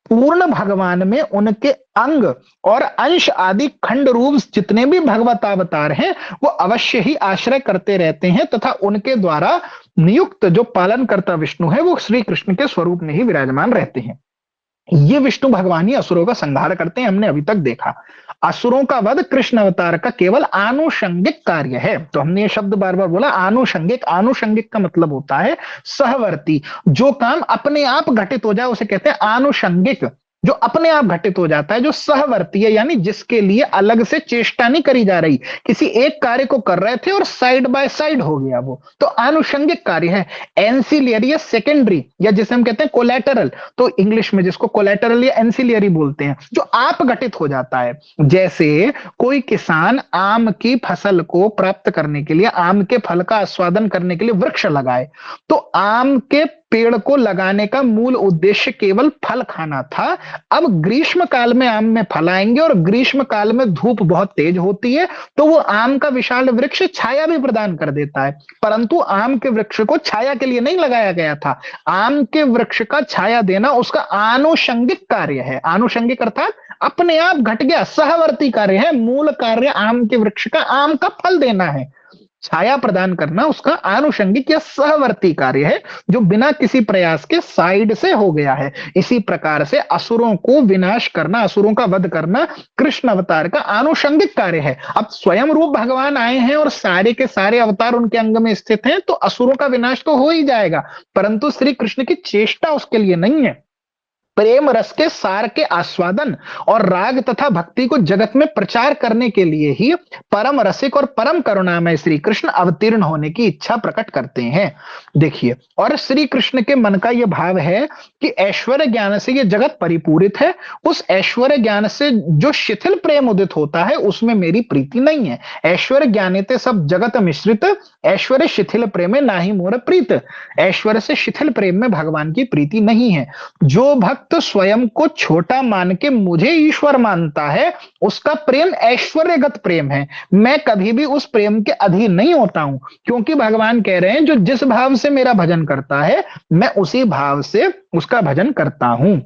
A: पूर्ण भगवान में उनके अंग और अंश आदि खंड रूप जितने भी भगवतावतार हैं वो अवश्य ही आश्रय करते रहते हैं, तथा उनके द्वारा नियुक्त जो पालन करता विष्णु है वो श्री कृष्ण के स्वरूप में ही विराजमान रहते हैं। ये विष्णु भगवान ही असुरों का संहार करते हैं, हमने अभी तक देखा। असुरों का वध कृष्ण अवतार का केवल आनुषंगिक कार्य है। तो हमने ये शब्द बार बार बोला, आनुषंगिक। आनुषंगिक का मतलब होता है सहवर्ती। जो काम अपने आप घटित हो जाए उसे कहते हैं आनुषंगिक। जो अपने आप घटित हो जाता है, जो सहवर्ती है, यानी जिसके लिए अलग से चेष्टा नहीं करी जा रही। किसी एक कार्य को कर रहे थे और साइड बाय साइड हो गया वो, तो आनुषंगिक कार्य है। एंसिलियरी या सेकेंडरी, या जिसे हम कहते हैं कोलैटरल, तो इंग्लिश में जिसको कोलैटरल या एंसिलियरी बोलते हैं, जो आप घटित हो जाता है। जैसे कोई किसान आम की फसल को प्राप्त करने के लिए, आम के फल का आस्वादन करने के लिए वृक्ष लगाए, तो आम के पेड़ को लगाने का मूल उद्देश्य केवल फल खाना था। अब ग्रीष्म काल में आम में फल आएंगे और ग्रीष्म काल में धूप बहुत तेज होती है, तो वो आम का विशाल वृक्ष छाया भी प्रदान कर देता है। परंतु आम के वृक्ष को छाया के लिए नहीं लगाया गया था। आम के वृक्ष का छाया देना उसका आनुषंगिक कार्य है। आनुषंगिक अर्थात अपने आप घट गया, सहवर्ती कार्य है। मूल कार्य आम के वृक्ष का आम का फल देना है, छाया प्रदान करना उसका आनुषंगिक या सहवर्ती कार्य है, जो बिना किसी प्रयास के साइड से हो गया है। इसी प्रकार से असुरों को विनाश करना, असुरों का वध करना कृष्ण अवतार का आनुषंगिक कार्य है। अब स्वयं रूप भगवान आए हैं और सारे के सारे अवतार उनके अंग में स्थित हैं, तो असुरों का विनाश तो हो ही जाएगा, परंतु श्री कृष्ण की चेष्टा उसके लिए नहीं है। प्रेम रस के सार के आस्वादन और राग तथा भक्ति को जगत में प्रचार करने के लिए ही परम रसिक और परम करुणामय श्री कृष्ण अवतीर्ण होने की इच्छा प्रकट करते हैं। देखिए, और श्री कृष्ण के मन का यह भाव है कि ऐश्वर्य ज्ञान से यह जगत परिपूरित है। उस ऐश्वर्य ज्ञान से जो शिथिल प्रेम उदित होता है उसमें मेरी प्रीति नहीं है। ऐश्वर्य ज्ञानिते सब जगत मिश्रित, ऐश्वर्य शिथिल प्रेम ना ही मोर प्रीत। ऐश्वर्य से शिथिल प्रेम में भगवान की प्रीति नहीं है। जो भक्त तो स्वयं को छोटा मान के मुझे ईश्वर मानता है, उसका प्रेम ऐश्वर्यगत प्रेम है। मैं कभी भी उस प्रेम के अधीन नहीं होता हूं, क्योंकि भगवान कह रहे हैं जो जिस भाव से मेरा भजन करता है मैं उसी भाव से उसका भजन करता हूं।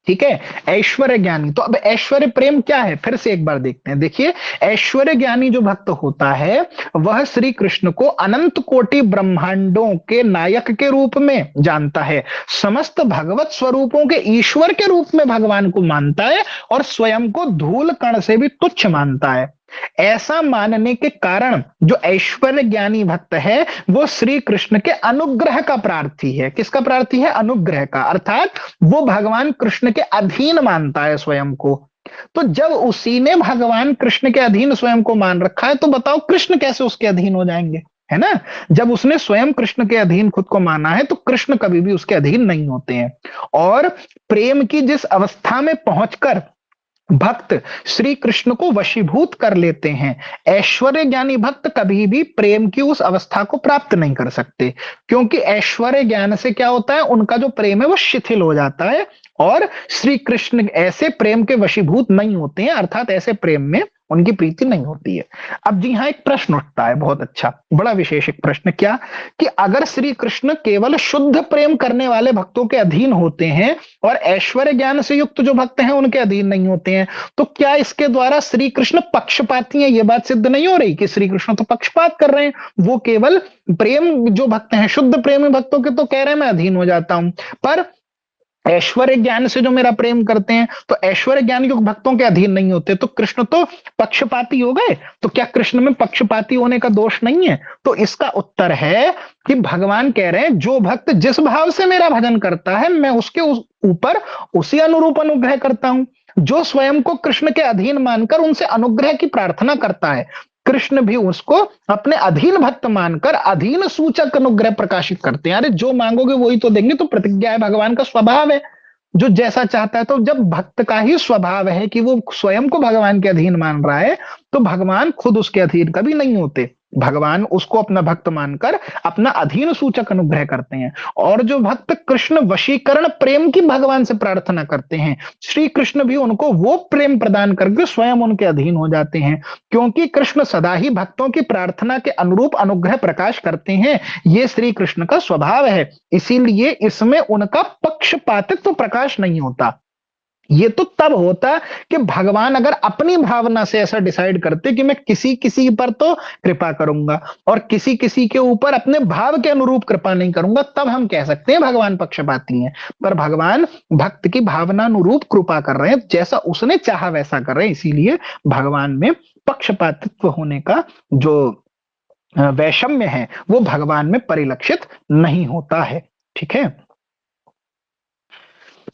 A: ठीक है, ऐश्वर्य ज्ञानी। तो अब ऐश्वर्य प्रेम क्या है, फिर से एक बार देखते हैं। देखिए, ऐश्वर्य ज्ञानी जो भक्त होता है वह श्री कृष्ण को अनंत कोटि ब्रह्मांडों के नायक के रूप में जानता है, समस्त भगवत स्वरूपों के ईश्वर के रूप में भगवान को मानता है, और स्वयं को धूल कण से भी तुच्छ मानता है। ऐसा मानने के कारण जो ऐश्वर्य ज्ञानी भक्त है वो श्री कृष्ण के अनुग्रह का प्रार्थी है। किसका प्रार्थी है? अनुग्रह का। अर्थात वो भगवान कृष्ण के अधीन मानता है स्वयं को। तो जब उसी ने भगवान कृष्ण के अधीन स्वयं को मान रखा है, तो बताओ कृष्ण कैसे उसके अधीन हो जाएंगे, है ना? जब उसने स्वयं कृष्ण के अधीन खुद को माना है, तो कृष्ण कभी भी उसके अधीन नहीं होते हैं। और प्रेम की जिस अवस्था में पहुंचकर भक्त श्री कृष्ण को वशीभूत कर लेते हैं, ऐश्वर्य ज्ञानी भक्त कभी भी प्रेम की उस अवस्था को प्राप्त नहीं कर सकते, क्योंकि ऐश्वर्य ज्ञान से क्या होता है, उनका जो प्रेम है वो शिथिल हो जाता है, और श्री कृष्ण ऐसे प्रेम के वशीभूत नहीं होते हैं, अर्थात ऐसे प्रेम में उनकी प्रीति नहीं होती है। अब जी हाँ, एक प्रश्न उठता है, बहुत अच्छा, बड़ा विशेष एक प्रश्न। क्या कि अगर श्री कृष्ण केवल शुद्ध प्रेम करने वाले भक्तों के अधीन होते हैं और ऐश्वर्य ज्ञान से युक्त जो भक्त हैं उनके अधीन नहीं होते हैं, तो क्या इसके द्वारा श्री कृष्ण पक्षपाती हैं? ये बात सिद्ध नहीं हो रही कि श्री कृष्ण तो पक्षपात कर रहे हैं। वो केवल प्रेम जो भक्त हैं, शुद्ध प्रेमी भक्तों के तो कह रहे हैं मैं अधीन हो जाता हूं, पर ऐश्वर्य ज्ञान से जो मेरा प्रेम करते हैं तो ऐश्वर्य ज्ञान युक्त भक्तों के अधीन नहीं होते, तो कृष्ण तो पक्षपाती हो गए। तो क्या कृष्ण में पक्षपाती होने का दोष नहीं है? तो इसका उत्तर है कि भगवान कह रहे हैं जो भक्त जिस भाव से मेरा भजन करता है मैं उसके ऊपर उसी अनुरूप अनुग्रह करता हूं। जो स्वयं को कृष्ण के अधीन मानकर उनसे अनुग्रह की प्रार्थना करता है, कृष्ण भी उसको अपने अधीन भक्त मानकर अधीन सूचक अनुग्रह प्रकाशित करते हैं। अरे जो मांगोगे वही तो देंगे, तो प्रतिज्ञा है, भगवान का स्वभाव है जो जैसा चाहता है। तो जब भक्त का ही स्वभाव है कि वो स्वयं को भगवान के अधीन मान रहा है, तो भगवान खुद उसके अधीन कभी नहीं होते। भगवान उसको अपना भक्त मानकर अपना अधीन सूचक अनुग्रह करते हैं। और जो भक्त कृष्ण वशीकरण प्रेम की भगवान से प्रार्थना करते हैं, श्री कृष्ण भी उनको वो प्रेम प्रदान करके स्वयं उनके अधीन हो जाते हैं, क्योंकि कृष्ण सदा ही भक्तों की प्रार्थना के अनुरूप अनुग्रह प्रकाश करते हैं। ये श्री कृष्ण का स्वभाव है, इसीलिए इसमें उनका पक्षपातित्व प्रकाश नहीं होता। ये तो तब होता कि भगवान अगर अपनी भावना से ऐसा डिसाइड करते कि मैं किसी किसी पर तो कृपा करूंगा और किसी किसी के ऊपर अपने भाव के अनुरूप कृपा नहीं करूंगा, तब हम कह सकते हैं भगवान पक्षपाती हैं। पर भगवान भक्त की भावना अनुरूप कृपा कर रहे हैं, जैसा उसने चाहा वैसा कर रहे हैं, इसीलिए भगवान में पक्षपातित्व होने का जो वैषम्य है वो भगवान में परिलक्षित नहीं होता है। ठीक है,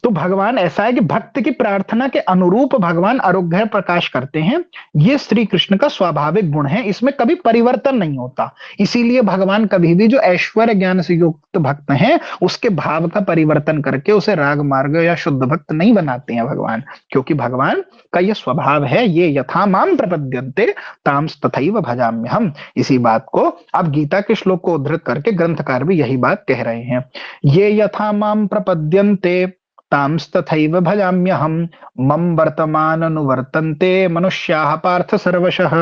A: तो भगवान ऐसा है कि भक्त की प्रार्थना के अनुरूप भगवान अनुग्रह प्रकाश करते हैं। ये श्री कृष्ण का स्वाभाविक गुण है, इसमें कभी परिवर्तन नहीं होता। इसीलिए भगवान कभी भी जो ऐश्वर्य ज्ञान से युक्त भक्त हैं उसके भाव का परिवर्तन करके उसे राग मार्ग या शुद्ध भक्त नहीं बनाते हैं भगवान, क्योंकि भगवान का यह स्वभाव है, ये यथा माम प्रपद्यन्ते तांस तथैव भजाम्यहम्। इसी बात को अब गीता के श्लोक को उद्धृत करके ग्रंथकार भी यही बात कह रहे हैं। ये यथा माम प्रपद्यन्ते तांस तथैव भजाम्यहम् मम वर्तमान अनुवर्तन्ते मनुष्याः पार्थ सर्वशः।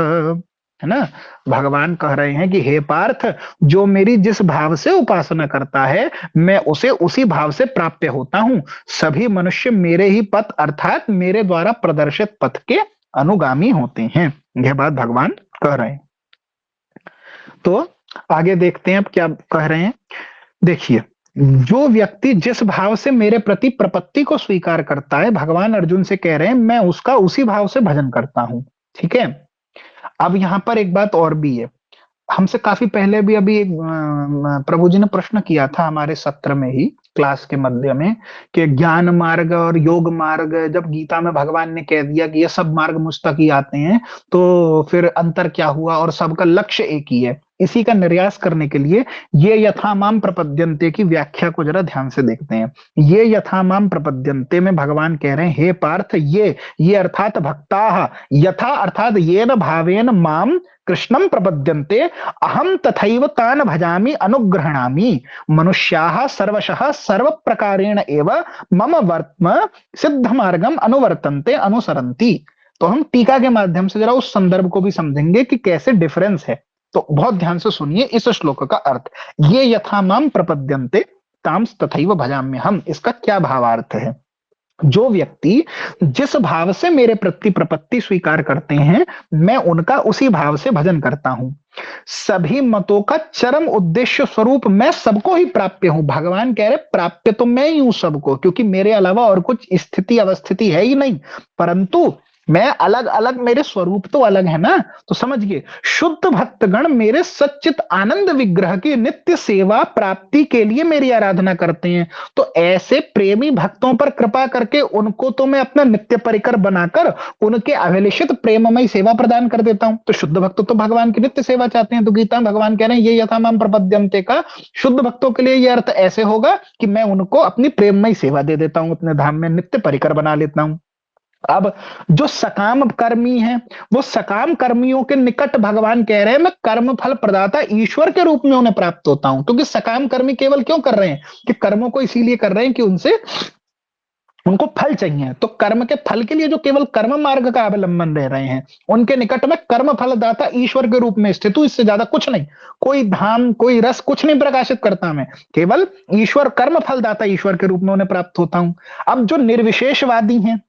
A: है ना, भगवान कह रहे हैं कि हे पार्थ, जो मेरी जिस भाव से उपासना करता है मैं उसे उसी भाव से प्राप्य होता हूं। सभी मनुष्य मेरे ही पथ अर्थात मेरे द्वारा प्रदर्शित पथ के अनुगामी होते हैं। यह बात भगवान कह रहे हैं। तो आगे देखते हैं अब क्या कह रहे हैं। देखिए, जो व्यक्ति जिस भाव से मेरे प्रति प्रपत्ति को स्वीकार करता है, भगवान अर्जुन से कह रहे हैं मैं उसका उसी भाव से भजन करता हूं। ठीक है, अब यहां पर एक बात और भी है, हमसे काफी पहले भी अभी एक प्रभु जी ने प्रश्न किया था हमारे सत्र में ही, क्लास के मध्य में, कि ज्ञान मार्ग और योग मार्ग, जब गीता में भगवान ने कह दिया कि ये सब मार्ग मुझ तक ही आते हैं, तो फिर अंतर क्या हुआ और सबका लक्ष्य एक ही है। इसी का निर्यास करने के लिए ये यथामाम प्रपद्यन्ते की व्याख्या को जरा ध्यान से देखते हैं। ये यथामाम प्रपद्यन्ते में भगवान कह रहे हैं हे पार्थ, ये अर्थात भक्ताः यथा अर्थात येन भावेन माम कृष्णं प्रपद्यन्ते अहम तथैव तान भजामि अनुग्रहणामि मनुष्याः सर्वशः सर्व प्रकारेण एव मम वर्त्म सिद्ध मार्गम अनुवर्तन्ते अनुसरन्ति। तो हम टीका के माध्यम से जरा उस संदर्भ को भी समझेंगे कि कैसे डिफरेंस है। तो बहुत ध्यान से सुनिए इस श्लोक का अर्थ। ये यथा माम प्रपद्यन्ते तांस तथैव भजाम्यहम्, इसका क्या भावार्थ है। जो व्यक्ति जिस भाव से मेरे प्रति प्रपत्ति स्वीकार करते हैं मैं उनका उसी भाव से भजन करता हूं। सभी मतों का चरम उद्देश्य स्वरूप मैं सबको ही प्राप्य हूं। भगवान कह रहे प्राप्य तो मैं ही हूं सबको, क्योंकि मेरे अलावा और कुछ स्थिति अवस्थिति है ही नहीं, परंतु मैं अलग अलग, मेरे स्वरूप तो अलग है ना। तो समझिए, शुद्ध भक्तगण मेरे सच्चित आनंद विग्रह की नित्य सेवा प्राप्ति के लिए मेरी आराधना करते हैं। तो ऐसे प्रेमी भक्तों पर कृपा करके उनको तो मैं अपना नित्य परिकर बनाकर उनके अभिलषित प्रेममय सेवा प्रदान कर देता हूं। तो शुद्ध भक्त तो भगवान की नित्य सेवा चाहते हैं। तो गीता में भगवान कह रहे हैं ये यथामाम प्रपद्यन्ते का शुद्ध भक्तों के लिए यह अर्थ ऐसे होगा कि मैं उनको अपनी प्रेममय सेवा दे देता हूं, अपने धाम में नित्य परिकर बना लेता हूं। अब जो सकाम कर्मी हैं, वो सकाम कर्मियों के निकट भगवान कह रहे हैं मैं कर्म फल प्रदाता ईश्वर के रूप में उन्हें प्राप्त होता हूं। क्योंकि सकाम कर्मी केवल क्यों कर रहे हैं कि कर्मों को इसीलिए कर रहे हैं कि उनसे उनको फल चाहिए। तो कर्म के फल के लिए जो केवल कर्म मार्ग का अवलंबन रह रहे हैं उनके निकट में कर्म फलदाता ईश्वर के रूप में स्थित हूं, इससे ज्यादा कुछ नहीं। कोई धाम कोई रस कुछ नहीं प्रकाशित करता, मैं केवल ईश्वर कर्म फलदाता ईश्वर के रूप में उन्हें प्राप्त होता हूं। अब जो निर्विशेषवादी हैं,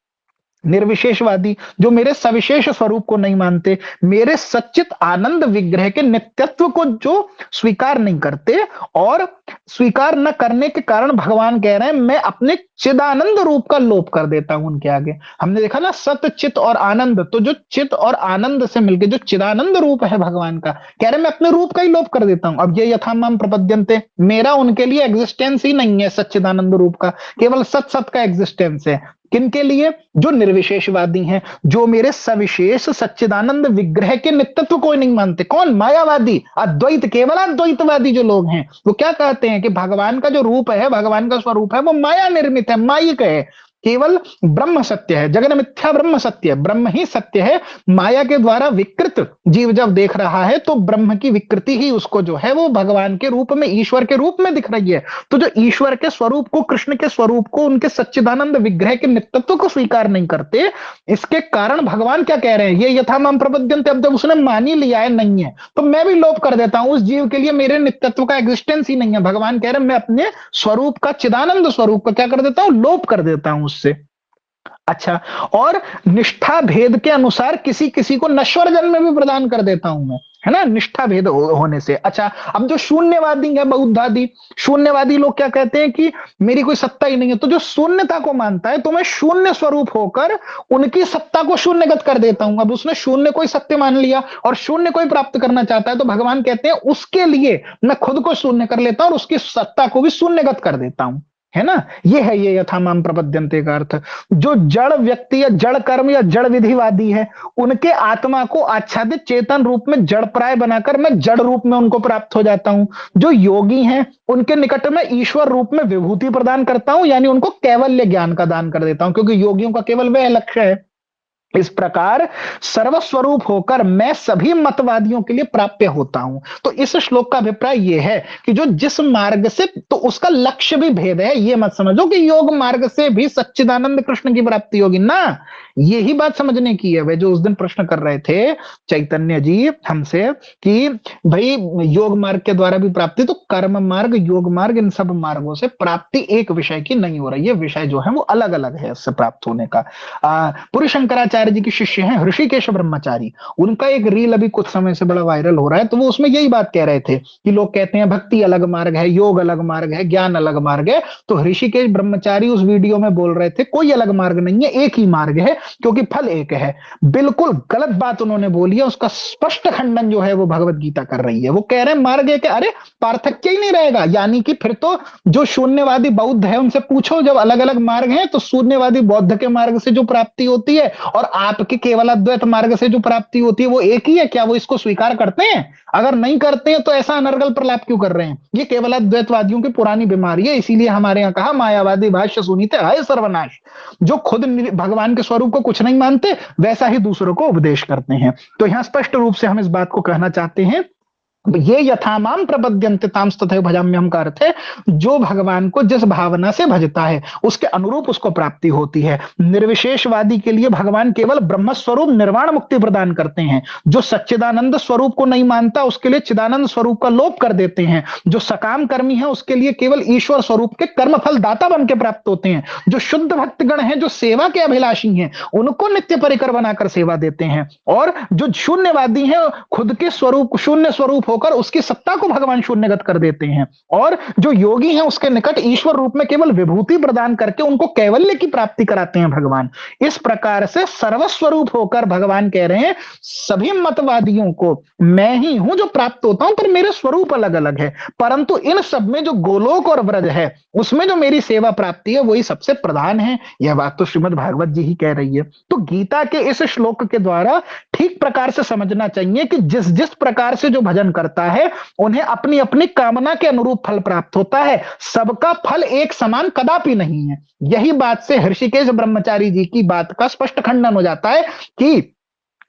A: निर्विशेषवादी जो मेरे सविशेष स्वरूप को नहीं मानते, मेरे सच्चित आनंद विग्रह के नित्यत्व को जो स्वीकार नहीं करते, और स्वीकार न करने के कारण भगवान कह रहे हैं मैं अपने चिदानंद रूप का लोप कर देता हूं उनके आगे। हमने देखा ना सत चित और आनंद, तो जो चित और आनंद से मिलकर जो चिदानंद रूप है भगवान का, कह रहे मैं अपने रूप का ही लोप कर देता हूं। अब ये यथामाम प्रपद्यन्ते, मेरा उनके लिए एग्जिस्टेंस ही नहीं है सच्चिदानंद रूप का, केवल सत सत का एग्जिस्टेंस है। किनके लिए? जो निर्विशेषवादी हैं, जो मेरे सविशेष सच्चिदानंद विग्रह के नित्यत्व को नहीं मानते। कौन? मायावादी, अद्वैत, केवल अद्वैतवादी जो लोग हैं, वो क्या कहते हैं कि भगवान का जो रूप है, भगवान का स्वरूप है, वो माया निर्मित है, मायिक है। केवल ब्रह्म सत्य है, जगन मिथ्या ब्रह्म सत्य है, ब्रह्म ही सत्य है। माया के द्वारा विकृत जीव जब देख रहा है तो ब्रह्म की विकृति ही उसको जो है वो भगवान के रूप में, ईश्वर के रूप में दिख रही है। तो जो ईश्वर के स्वरूप को, कृष्ण के स्वरूप को, उनके सच्चिदानंद विग्रह के नित्यत्व को स्वीकार नहीं करते, इसके कारण भगवान क्या कह रहे हैं, ये यथा माम प्रपद्यन्ते, अब जब उसने मान ही लिया है नहीं है तो मैं भी लोप कर देता हूं, उस जीव के लिए मेरे नित्यत्व का एग्जिस्टेंस ही नहीं है। भगवान कह रहे हैं मैं अपने स्वरूप का, चिदानंद स्वरूप का क्या कर देता हूं, लोप कर देता हूं उससे। अच्छा, और निष्ठा भेद के अनुसार किसी किसी को नश्वर जन्म में भी प्रदान कर देता हूं मैं, है ना, निष्ठा भेद होने से। अच्छा, अब जो शून्यवादी है, बौद्ध आदि शून्यवादी लोग क्या कहते हैं कि मेरी कोई सत्ता ही नहीं है, तो जो शून्यता को मानता है तो मैं शून्य स्वरूप होकर उनकी सत्ता को शून्यगत कर देता हूं। अब उसने शून्य कोई सत्य मान लिया और शून्य कोई प्राप्त करना चाहता है, तो भगवान कहते हैं उसके लिए मैं खुद को शून्य कर लेता हूं और उसकी सत्ता को भी शून्यगत कर देता हूं, है ना। ये यथा माम प्रपद्यन्ते का अर्थ। जो जड़ व्यक्ति या जड़ कर्म या जड़ विधिवादी है, उनके आत्मा को आच्छादित चेतन रूप में जड़ प्राय बनाकर मैं जड़ रूप में उनको प्राप्त हो जाता हूं। जो योगी हैं, उनके निकट में ईश्वर रूप में विभूति प्रदान करता हूं, यानी उनको कैवल्य ज्ञान का दान कर देता हूं, क्योंकि योगियों का केवल वह लक्ष्य है। इस प्रकार सर्वस्वरूप होकर मैं सभी मतवादियों के लिए प्राप्य होता हूं। तो इस श्लोक का अभिप्राय यह है कि जो जिस मार्ग से, तो उसका लक्ष्य भी भेद है, ये मत समझो कि योग मार्ग से भी सच्चिदानंद कृष्ण की प्राप्ति होगी ना। यही बात समझने की है। वे जो उस दिन प्रश्न कर रहे थे चैतन्य जी हमसे कि भाई योग मार्ग के द्वारा भी प्राप्ति, तो कर्म मार्ग, योग मार्ग, इन सब मार्गों से प्राप्ति एक विषय की नहीं हो रही है, विषय जो है वो अलग अलग है इससे प्राप्त होने का। पूरी शंकराचार्य जी के शिष्य हैं ऋषिकेश ब्रह्मचारी, उनका एक रील अभी कुछ समय से बड़ा वायरल हो रहा है, तो वो उसमें यही बात कह रहे थे कि लोग कहते हैं भक्ति अलग मार्ग है, योग अलग मार्ग है, ज्ञान अलग मार्ग है। तो ऋषिकेश ब्रह्मचारी उस वीडियो में बोल रहे थे कोई अलग मार्ग नहीं है, एक ही मार्ग है, क्योंकि फल एक है। बिल्कुल गलत बात उन्होंने बोली है, उसका स्पष्ट खंडन जो है वो भगवत गीता कर रही है। वो कह रहे हैं मार्ग एक है, अरे पार्थक्य ही नहीं रहेगा, यानी कि फिर तो जो शून्यवादी बौद्ध है उनसे पूछो, जब अलग अलग मार्ग हैं तो शून्यवादी बौद्ध के मार्ग से जो प्राप्ति होती है और आपके केवल अद्वैत मार्ग से जो प्राप्ति होती है वो एक ही है, क्या वो इसको स्वीकार करते हैं? अगर नहीं करते हैं तो ऐसा अनर्गल प्रलाप क्यों कर रहे हैं? ये केवल अद्वैतवादियों की पुरानी बीमारी है, इसीलिए हमारे यहाँ कहा मायावादी भाष्य सुनीते हाय सर्वनाश। जो खुद भगवान के स्वरूप को कुछ नहीं मानते, वैसा ही दूसरों को उपदेश करते हैं। तो यहां स्पष्ट रूप से हम इस बात को कहना चाहते हैं, ये यथामाम प्रपद्यन्ते तांस तथैव भजाम्यहम् का अर्थ है, जो भगवान को जिस भावना से भजता है उसके अनुरूप उसको प्राप्ति होती है। निर्विशेषवादी के लिए भगवान केवल ब्रह्म स्वरूप निर्वाण मुक्ति प्रदान करते हैं। जो सच्चिदानंद स्वरूप को नहीं मानता उसके लिए चिदानंद स्वरूप का लोप कर देते हैं। जो सकाम कर्मी है उसके लिए केवल ईश्वर स्वरूप के कर्म फल दाता बन के प्राप्त होते हैं। जो शुद्ध भक्तगण हैं, जो सेवा के अभिलाषी हैं, उनको नित्य परिकर बनाकर सेवा देते हैं। और जो शून्यवादी हैं, खुद के स्वरूप शून्य स्वरूप होकर उसकी सत्ता को भगवान शून्यगत कर देते हैं। और जो योगी हैं उसके निकट ईश्वर रूप में केवल विभूति प्रदान करके उनको कैवल्य की प्राप्ति कराते हैं भगवान। इस प्रकार से सर्वस्वरूप होकर भगवान कह रहे हैं सभी मतवादियों को मैं ही हूं जो प्राप्त होता हूं, पर मेरे स्वरूप अलग अलग है। परंतु इन सब में जो गोलोक और व्रज है उसमें जो मेरी सेवा प्राप्ति है वही सबसे प्रधान है। यह बात तो श्रीमद् भागवत जी ही कह रही है। तो गीता के इस श्लोक के द्वारा ठीक प्रकार से समझना चाहिए कि जिस जिस प्रकार से जो भजन करता है उन्हें अपनी अपनी कामना के अनुरूप फल प्राप्त होता है। सबका फल एक समान कदापि नहीं है। यही बात से ऋषिकेश ब्रह्मचारी जी की बात का स्पष्ट खंडन हो जाता है कि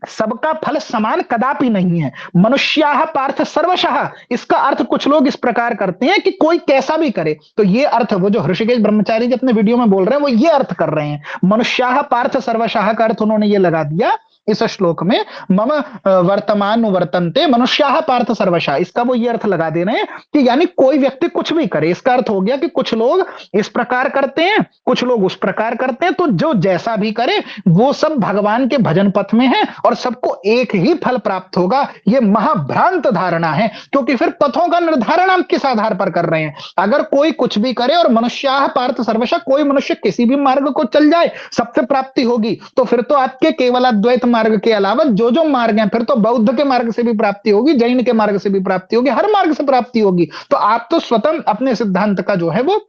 A: सबका फल समान कदापि नहीं है। मनुष्याः पार्थ सर्वशः, इसका अर्थ कुछ लोग इस प्रकार करते हैं कि कोई कैसा भी करे। तो ये अर्थ वो जो ऋषिकेश ब्रह्मचारी जी अपने वीडियो में बोल रहे हैं वो ये अर्थ कर रहे हैं। मनुष्याः पार्थ सर्वशः का अर्थ उन्होंने ये लगा दिया इस श्लोक में, मम वर्तमान वर्तन्ते मनुष्याः पार्थ सर्वशः, इसका वो ये अर्थ लगा दे रहे हैं कि यानी कोई व्यक्ति कुछ भी करे। इसका अर्थ हो गया कि कुछ लोग इस प्रकार करते हैं, कुछ लोग उस प्रकार करते हैं, तो जो जैसा भी करे वो सब भगवान के भजन पथ में है और सबको एक ही फल प्राप्त होगा। ये महाभ्रांत धारणा है, क्योंकि फिर पथों का निर्धारण हम किस आधार पर कर रहे हैं? अगर कोई कुछ भी करे और मनुष्याः पार्थ सर्वशः, कोई मनुष्य किसी भी मार्ग को चल जाए सबसे प्राप्ति होगी, तो फिर तो आपके केवल अद्वैत मार्ग के अलावा जो जो मार्ग हैं, फिर तो बौद्ध के मार्ग से भी प्राप्ति होगी, जैन के मार्ग से भी प्राप्ति होगी, हर मार्ग से प्राप्ति होगी। तो आप तो स्वतः अपने सिद्धांत का जो है वो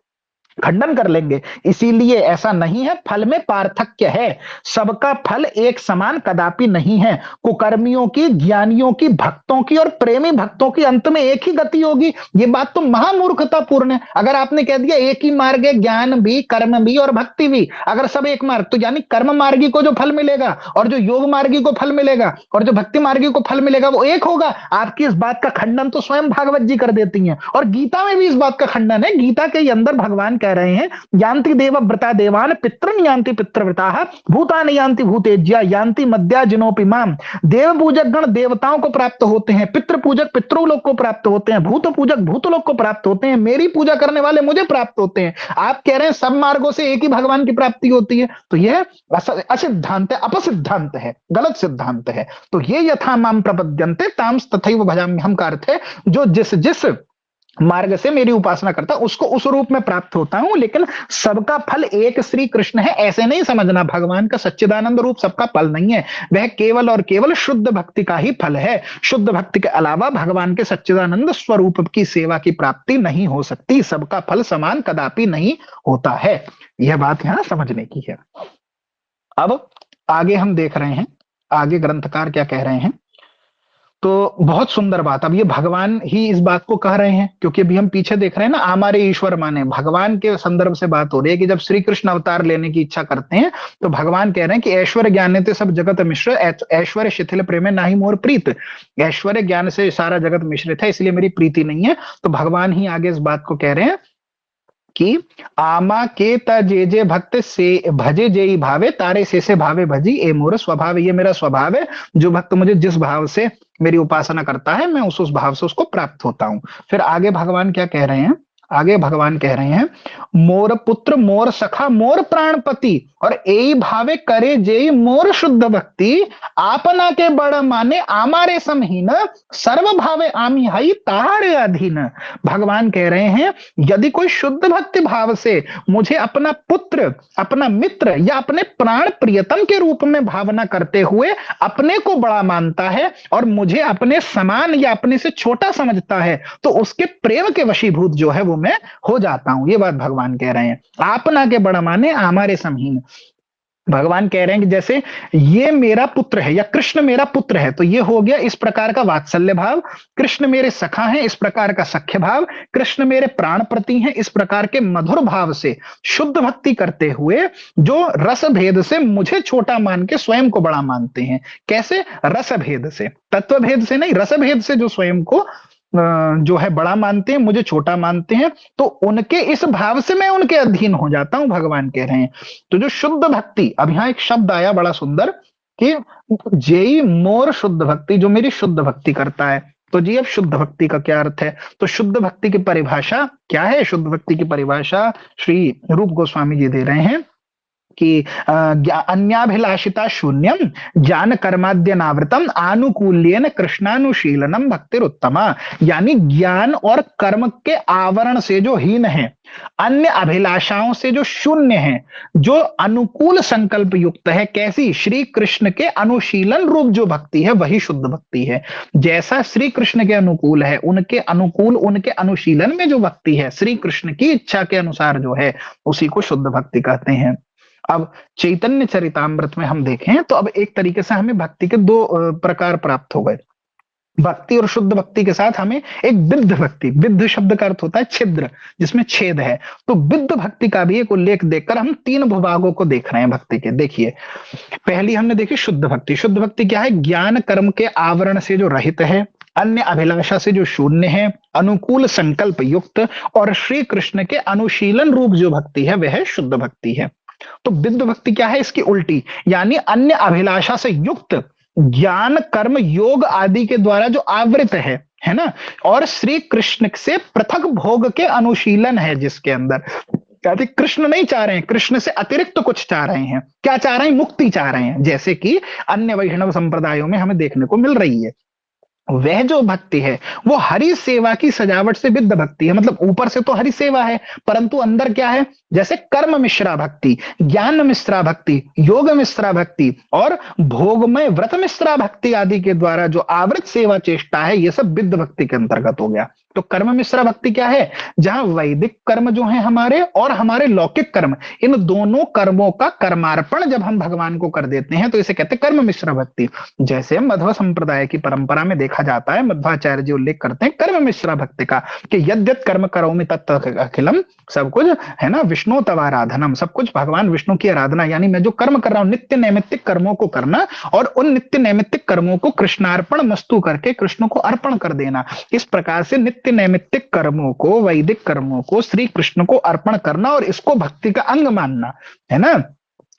A: खंडन कर लेंगे। इसीलिए ऐसा नहीं है, फल में पार्थक्य है, सबका फल एक समान कदापि नहीं है। कुकर्मियों की, ज्ञानियों की, भक्तों की और प्रेमी भक्तों की अंत में एक ही गति होगी। ये बात तो महामूर्खतापूर्ण है। अगर आपने कह दिया एक ही मार्ग है, ज्ञान भी, कर्म भी और भक्ति भी, अगर सब एक मार्ग, तो यानी कर्म मार्गी को जो फल मिलेगा और जो योग मार्गी को फल मिलेगा और जो भक्ति मार्गी को फल मिलेगा वो एक होगा। आपकी इस बात का खंडन तो स्वयं भागवत जी कर देती हैं, और गीता में भी इस बात का खंडन है। गीता के अंदर भगवान कह रहे हैं, यान्ति देवव्रता देवान पितृन यान्ति पितृव्रताः भूतानि यान्ति भूतेज्या यान्ति मद्या जिनोपि माम। देव पूजक गण देवताओं को प्राप्त होते हैं, पितृ पूजक पितृलोक को प्राप्त होते हैं, भूत पूजक भूतलोक को प्राप्त होते हैं, मेरी पूजा करने वाले मुझे प्राप्त होते हैं। आप कह रहे हैं सब मार्गों से एक ही भगवान की प्राप्ति होती है, तो यह असिद्धांत है, अपसिद्धांत है, गलत सिद्धांत है। तो ये यथा माम प्रपद्यन्ते तांस तथैव भजाम्यहम का अर्थ है, जो जिस जिस मार्ग से मेरी उपासना करता उसको उस रूप में प्राप्त होता हूं, लेकिन सबका फल एक श्री कृष्ण है ऐसे नहीं समझना। भगवान का सच्चिदानंद रूप सबका फल नहीं है, वह केवल और केवल शुद्ध भक्ति का ही फल है। शुद्ध भक्ति के अलावा भगवान के सच्चिदानंद स्वरूप की सेवा की प्राप्ति नहीं हो सकती, सबका फल समान कदापि नहीं होता है। यह बात यहां समझने की है। अब आगे हम देख रहे हैं, आगे ग्रंथकार क्या कह रहे हैं। तो बहुत सुंदर बात, अब ये भगवान ही इस बात को कह रहे हैं, क्योंकि अभी हम पीछे देख रहे हैं ना, आमारे ईश्वर माने, भगवान के संदर्भ से बात हो रही है कि जब श्री कृष्ण अवतार लेने की इच्छा करते हैं तो भगवान कह रहे हैं कि ऐश्वर्य ज्ञान ते सब जगत मिश्र, ऐश्वर्य शिथिल प्रेम नाही मोर प्रीत। ऐश्वर्य ज्ञान से सारा जगत मिश्रित है, इसलिए मेरी प्रीति नहीं है। तो भगवान ही आगे इस बात को कह रहे हैं कि आमा के त जे जे भक्त से भजे जेई भावे तारे से भावे भजी ए मोर स्वभाव। ये मेरा स्वभाव है, जो भक्त मुझे जिस भाव से मेरी उपासना करता है मैं उस भाव से उसको प्राप्त होता हूं। फिर आगे भगवान क्या कह रहे हैं, आगे भगवान कह रहे हैं, मोर पुत्र मोर सखा मोर प्राणपति और एई भावे करे जेई मोर शुद्ध भक्ति आपना के बड़ माने आमारे समहीन सर्व भावे आमी हई ताहारे अधीन। भगवान कह रहे हैं, यदि कोई शुद्ध भक्ति भाव से मुझे अपना पुत्र, अपना मित्र या अपने प्राण प्रियतम के रूप में भावना करते हुए अपने को बड़ा मानता है और मुझे अपने समान या अपने से छोटा समझता है, तो उसके प्रेम के वशीभूत जो है वो मैं हो जाता हूं। ये बात भगवान कह रहे हैं, आपना के बड़ा माने हमारे समहीन। भगवान कह रहे हैं कि जैसे ये मेरा पुत्र है या कृष्ण मेरा पुत्र है, तो ये हो गया इस प्रकार का वात्सल्य भाव। कृष्ण मेरे सखा हैं, इस प्रकार का सख्य भाव। कृष्ण मेरे प्राण प्रति हैं, इस प्रकार के मधुर भाव से शुद्ध भक्ति करते हुए जो रस भेद से मुझे छोटा मान के स्वयं को बड़ा मानते हैं। कैसे? रस भेद से, तत्व भेद से नहीं, रस भेद से जो स्वयं को जो है बड़ा मानते हैं, मुझे छोटा मानते हैं, तो उनके इस भाव से मैं उनके अधीन हो जाता हूं, भगवान कह रहे हैं। तो जो शुद्ध भक्ति, अब यहां एक शब्द आया बड़ा सुंदर कि जेई मोर शुद्ध भक्ति, जो मेरी शुद्ध भक्ति करता है। तो जी अब शुद्ध भक्ति का क्या अर्थ है? तो शुद्ध भक्ति की परिभाषा क्या है? शुद्ध भक्ति की परिभाषा श्री रूप गोस्वामी जी दे रहे हैं कि अन्याभिलाषिता शून्यम ज्ञान कर्माद्य नावृतम आनुकूल्येन कृष्णानुशीलनम भक्तिरुत्तमा। यानी ज्ञान और कर्म के आवरण से जो हीन है, अन्य अभिलाषाओं से जो शून्य है, जो अनुकूल संकल्प युक्त है। कैसी? श्री कृष्ण के अनुशीलन रूप जो भक्ति है वही शुद्ध भक्ति है। जैसा श्री कृष्ण के अनुकूल है, उनके अनुकूल, उनके अनुशीलन में जो भक्ति है, श्री कृष्ण की इच्छा के अनुसार जो है, उसी को शुद्ध भक्ति कहते हैं। अब चैतन्य चरितामृत में हम देखें तो अब एक तरीके से हमें भक्ति के दो प्रकार प्राप्त हो गए। भक्ति और शुद्ध भक्ति के साथ हमें एक विद्ध भक्ति, विद्ध शब्द का अर्थ होता है छिद्र, जिसमें छेद है। तो विद्ध भक्ति का भी एक उल्लेख देखकर हम तीन भूभागों को देख रहे हैं भक्ति के। देखिए, पहली हमने देखी शुद्ध भक्ति। शुद्ध भक्ति क्या है? ज्ञान कर्म के आवरण से जो रहित है, अन्य अभिलाषा से जो शून्य है, अनुकूल संकल्प युक्त और श्री कृष्ण के अनुशीलन रूप जो भक्ति है वह शुद्ध भक्ति है। तो विद्ध भक्ति क्या है? इसकी उल्टी, यानी अन्य अभिलाषा से युक्त, ज्ञान कर्म योग आदि के द्वारा जो आवृत है ना, और श्री कृष्ण से पृथक भोग के अनुशीलन है जिसके अंदर। कहते कृष्ण नहीं चाह रहे हैं, कृष्ण से अतिरिक्त कुछ चाह रहे हैं। क्या चाह रहे हैं? मुक्ति चाह रहे हैं, जैसे कि अन्य वैष्णव संप्रदायों में हमें देखने को मिल रही है। वह जो भक्ति है वो हरि सेवा की सजावट से विद्ध भक्ति है। मतलब ऊपर से तो हरि सेवा है, परंतु अंदर क्या है? जैसे कर्म मिश्रा भक्ति, ज्ञान मिश्रा भक्ति, योग मिश्रा भक्ति और भोगमय व्रत मिश्रा भक्ति आदि के द्वारा जो आवृत सेवा चेष्टा है, ये सब विद्ध भक्ति के अंतर्गत हो गया। तो कर्म मिश्रा भक्ति क्या है? जहां वैदिक कर्म जो है हमारे और हमारे लौकिक कर्म, इन दोनों कर्मों का कर्मार्पण जब हम भगवान को कर देते हैं तो इसे कहते हैं कर्म मिश्रा भक्ति। जैसे मध्व संप्रदाय की परंपरा में देखा जाता है, मध्वाचार्य जी उल्लेख करते हैं कर्म मिश्रा भक्ति का कि यद्यत कर्म करोमि तत् अखिलम, सब कुछ है ना विष्णु तवाराधनम, सब कुछ भगवान विष्णु की आराधना, यानी मैं जो कर्म कर रहा हूं नित्य नैमित्तिक कर्मों को करना और उन नित्य नैमित्तिक कर्मों को कृष्णार्पण मस्तु करके कृष्ण को अर्पण कर देना। इस प्रकार से नित्य नैमित्तिक कर्मों को, वैदिक कर्मों को श्री कृष्ण को अर्पण करना और इसको भक्ति का अंग मानना, है ना।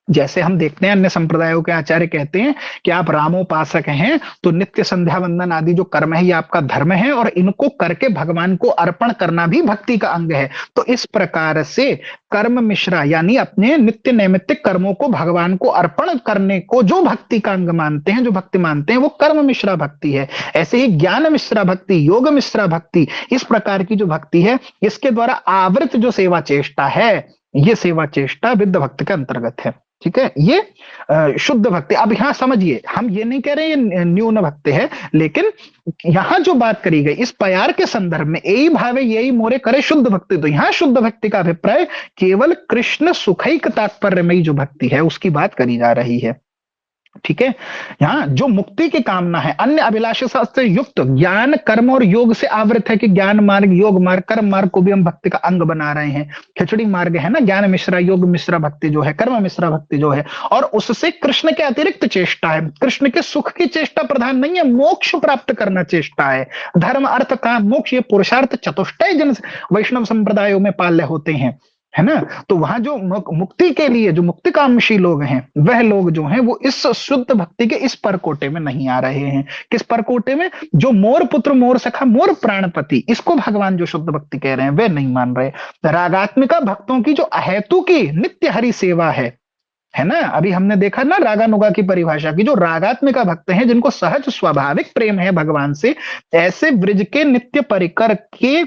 A: जैसे हम देखते हैं अन्य संप्रदायों के आचार्य कहते हैं कि आप रामोपासक हैं तो नित्य संध्या वंदन आदि जो कर्म है ये आपका धर्म है और इनको करके भगवान को अर्पण करना भी भक्ति का अंग है। तो इस प्रकार से कर्म मिश्रा यानी अपने नित्य नैमित्तिक कर्मों को भगवान को अर्पण करने को जो भक्ति का अंग मानते हैं, जो भक्ति मानते हैं, वो कर्म मिश्रा भक्ति है। ऐसे ही ज्ञान मिश्रा भक्ति, योग मिश्रा भक्ति, इस प्रकार की जो भक्ति है इसके द्वारा आवृत जो सेवा चेष्टा है, ये सेवा चेष्टा विद्ध भक्ति के अंतर्गत है। ठीक है, ये शुद्ध भक्ति। अब यहां समझिए, हम ये नहीं कह रहे ये न्यून भक्ति है, लेकिन यहां जो बात करी गई इस प्यार के संदर्भ में, यही भावे यही मोरे करे शुद्ध भक्ति, तो यहां शुद्ध भक्ति का अभिप्राय केवल कृष्ण सुखैक तात्पर्यमयी जो भक्ति है उसकी बात करी जा रही है। ठीक है, यहाँ जो मुक्ति की कामना है, अन्य अभिलाषा से युक्त ज्ञान कर्म और योग से आवृत है कि ज्ञान मार्ग, योग मार्ग, कर्म मार्ग को भी हम भक्ति का अंग बना रहे हैं। खिचड़ी मार्ग है ना, ज्ञान मिश्रा, योग मिश्रा भक्ति जो है, कर्म मिश्रा भक्ति जो है, और उससे कृष्ण के अतिरिक्त चेष्टा है, कृष्ण के सुख की चेष्टा प्रधान नहीं है, मोक्ष प्राप्त करना चेष्टा है। धर्म अर्थ काम मोक्ष ये पुरुषार्थ चतुष्टय जन वैष्णव संप्रदायों में पाल्य होते हैं, है ना। तो वहां जो मुक्ति के लिए जो मुक्तिकांक्षी लोग हैं वह लोग जो हैं वो इस शुद्ध भक्ति के इस परकोटे में नहीं आ रहे हैं। किस परकोटे में? जो मोर पुत्र मोर सखा मोर प्राणपति, इसको भगवान जो शुद्ध भक्ति कह रहे हैं वे नहीं मान रहे। रागात्मिका भक्तों की जो अहेतु की नित्य हरि सेवा है ना, अभी हमने देखा ना रागानुगा की परिभाषा की, जो रागात्मिका भक्त हैं जिनको सहज स्वाभाविक प्रेम है भगवान से, ऐसे ब्रिज के नित्य परिकर के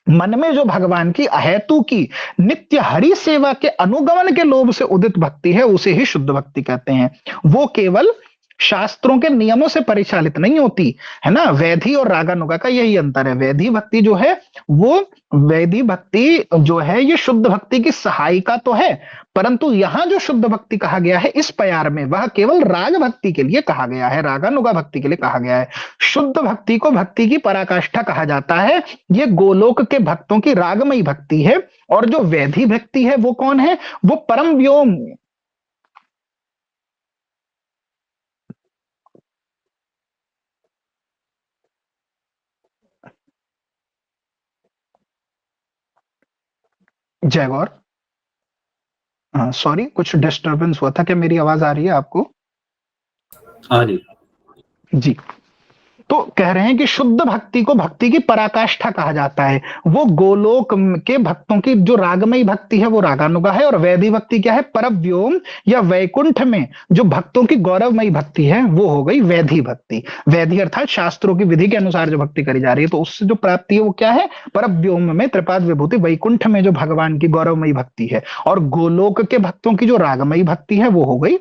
A: मन में जो भगवान की अहेतु की नित्य हरि सेवा के अनुगमन के लोभ से उदित भक्ति है उसे ही शुद्ध भक्ति कहते हैं। वो केवल शास्त्रों के नियमों से परिचालित नहीं होती, है ना। वैधि और रागानुगा का यही अंतर है। वैधि भक्ति जो है वो, वैधि भक्ति जो है ये शुद्ध भक्ति की सहायिका तो है, परंतु यहां जो शुद्ध भक्ति कहा गया है इस प्यार में वह केवल राग भक्ति के लिए कहा गया है, रागानुगा भक्ति के लिए कहा गया है। शुद्ध भक्ति को भक्ति की पराकाष्ठा कहा जाता है। ये गोलोक के भक्तों की रागमयी भक्ति है। और जो वैधि भक्ति है वो कौन है? वो परम व्योम, जयगौर। सॉरी, कुछ डिस्टरबेंस हुआ था, क्या मेरी आवाज आ रही है आपको?
B: हाँ जी
A: जी। तो कह रहे हैं कि शुद्ध भक्ति को भक्ति की पराकाष्ठा कहा जाता है। वो गोलोक के भक्तों की जो रागमयी भक्ति है वो रागानुगा है, और वैधि भक्ति क्या है? परव्योम या वैकुंठ में जो भक्तों की गौरवमयी भक्ति है वो हो गई वैधि भक्ति। वैधि अर्थात शास्त्रों की विधि के अनुसार जो भक्ति करी जा रही है, तो उससे जो प्राप्ति है वो क्या है? परव्योम में त्रिपाद विभूति वैकुंठ में जो भगवान की गौरवमयी भक्ति है, और गोलोक के भक्तों की जो रागमयी भक्ति है वो हो गई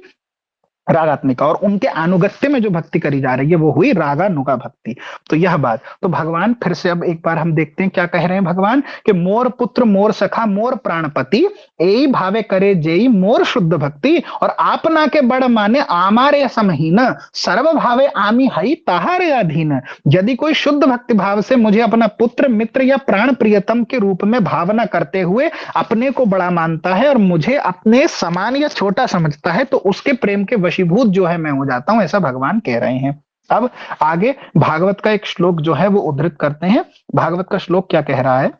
A: रागात्मिका, और उनके अनुगत्य में जो भक्ति करी जा रही है वो हुई रागानुगा भक्ति। तो यह बात, तो भगवान फिर से अब एक बार हम देखते हैं क्या कह रहे हैं भगवान कि मोर पुत्र मोर सखा मोर प्राणपति, एई भावे करे जेई मोर शुद्ध भक्ति, और आपना के बड़ माने आमारे समहीन, सर्व भावे आमी हई ताहारे अधीन। यदि कोई शुद्ध भक्ति भाव से मुझे अपना पुत्र मित्र या प्राण प्रियतम के रूप में भावना करते हुए अपने को बड़ा मानता है और मुझे अपने समान या छोटा समझता है, तो उसके प्रेम के वशीभूत जो है मैं हो जाता हूं, ऐसा भगवान कह रहे हैं। अब आगे भागवत का एक श्लोक जो है वो उद्धृत करते हैं। भागवत का श्लोक क्या कह रहा है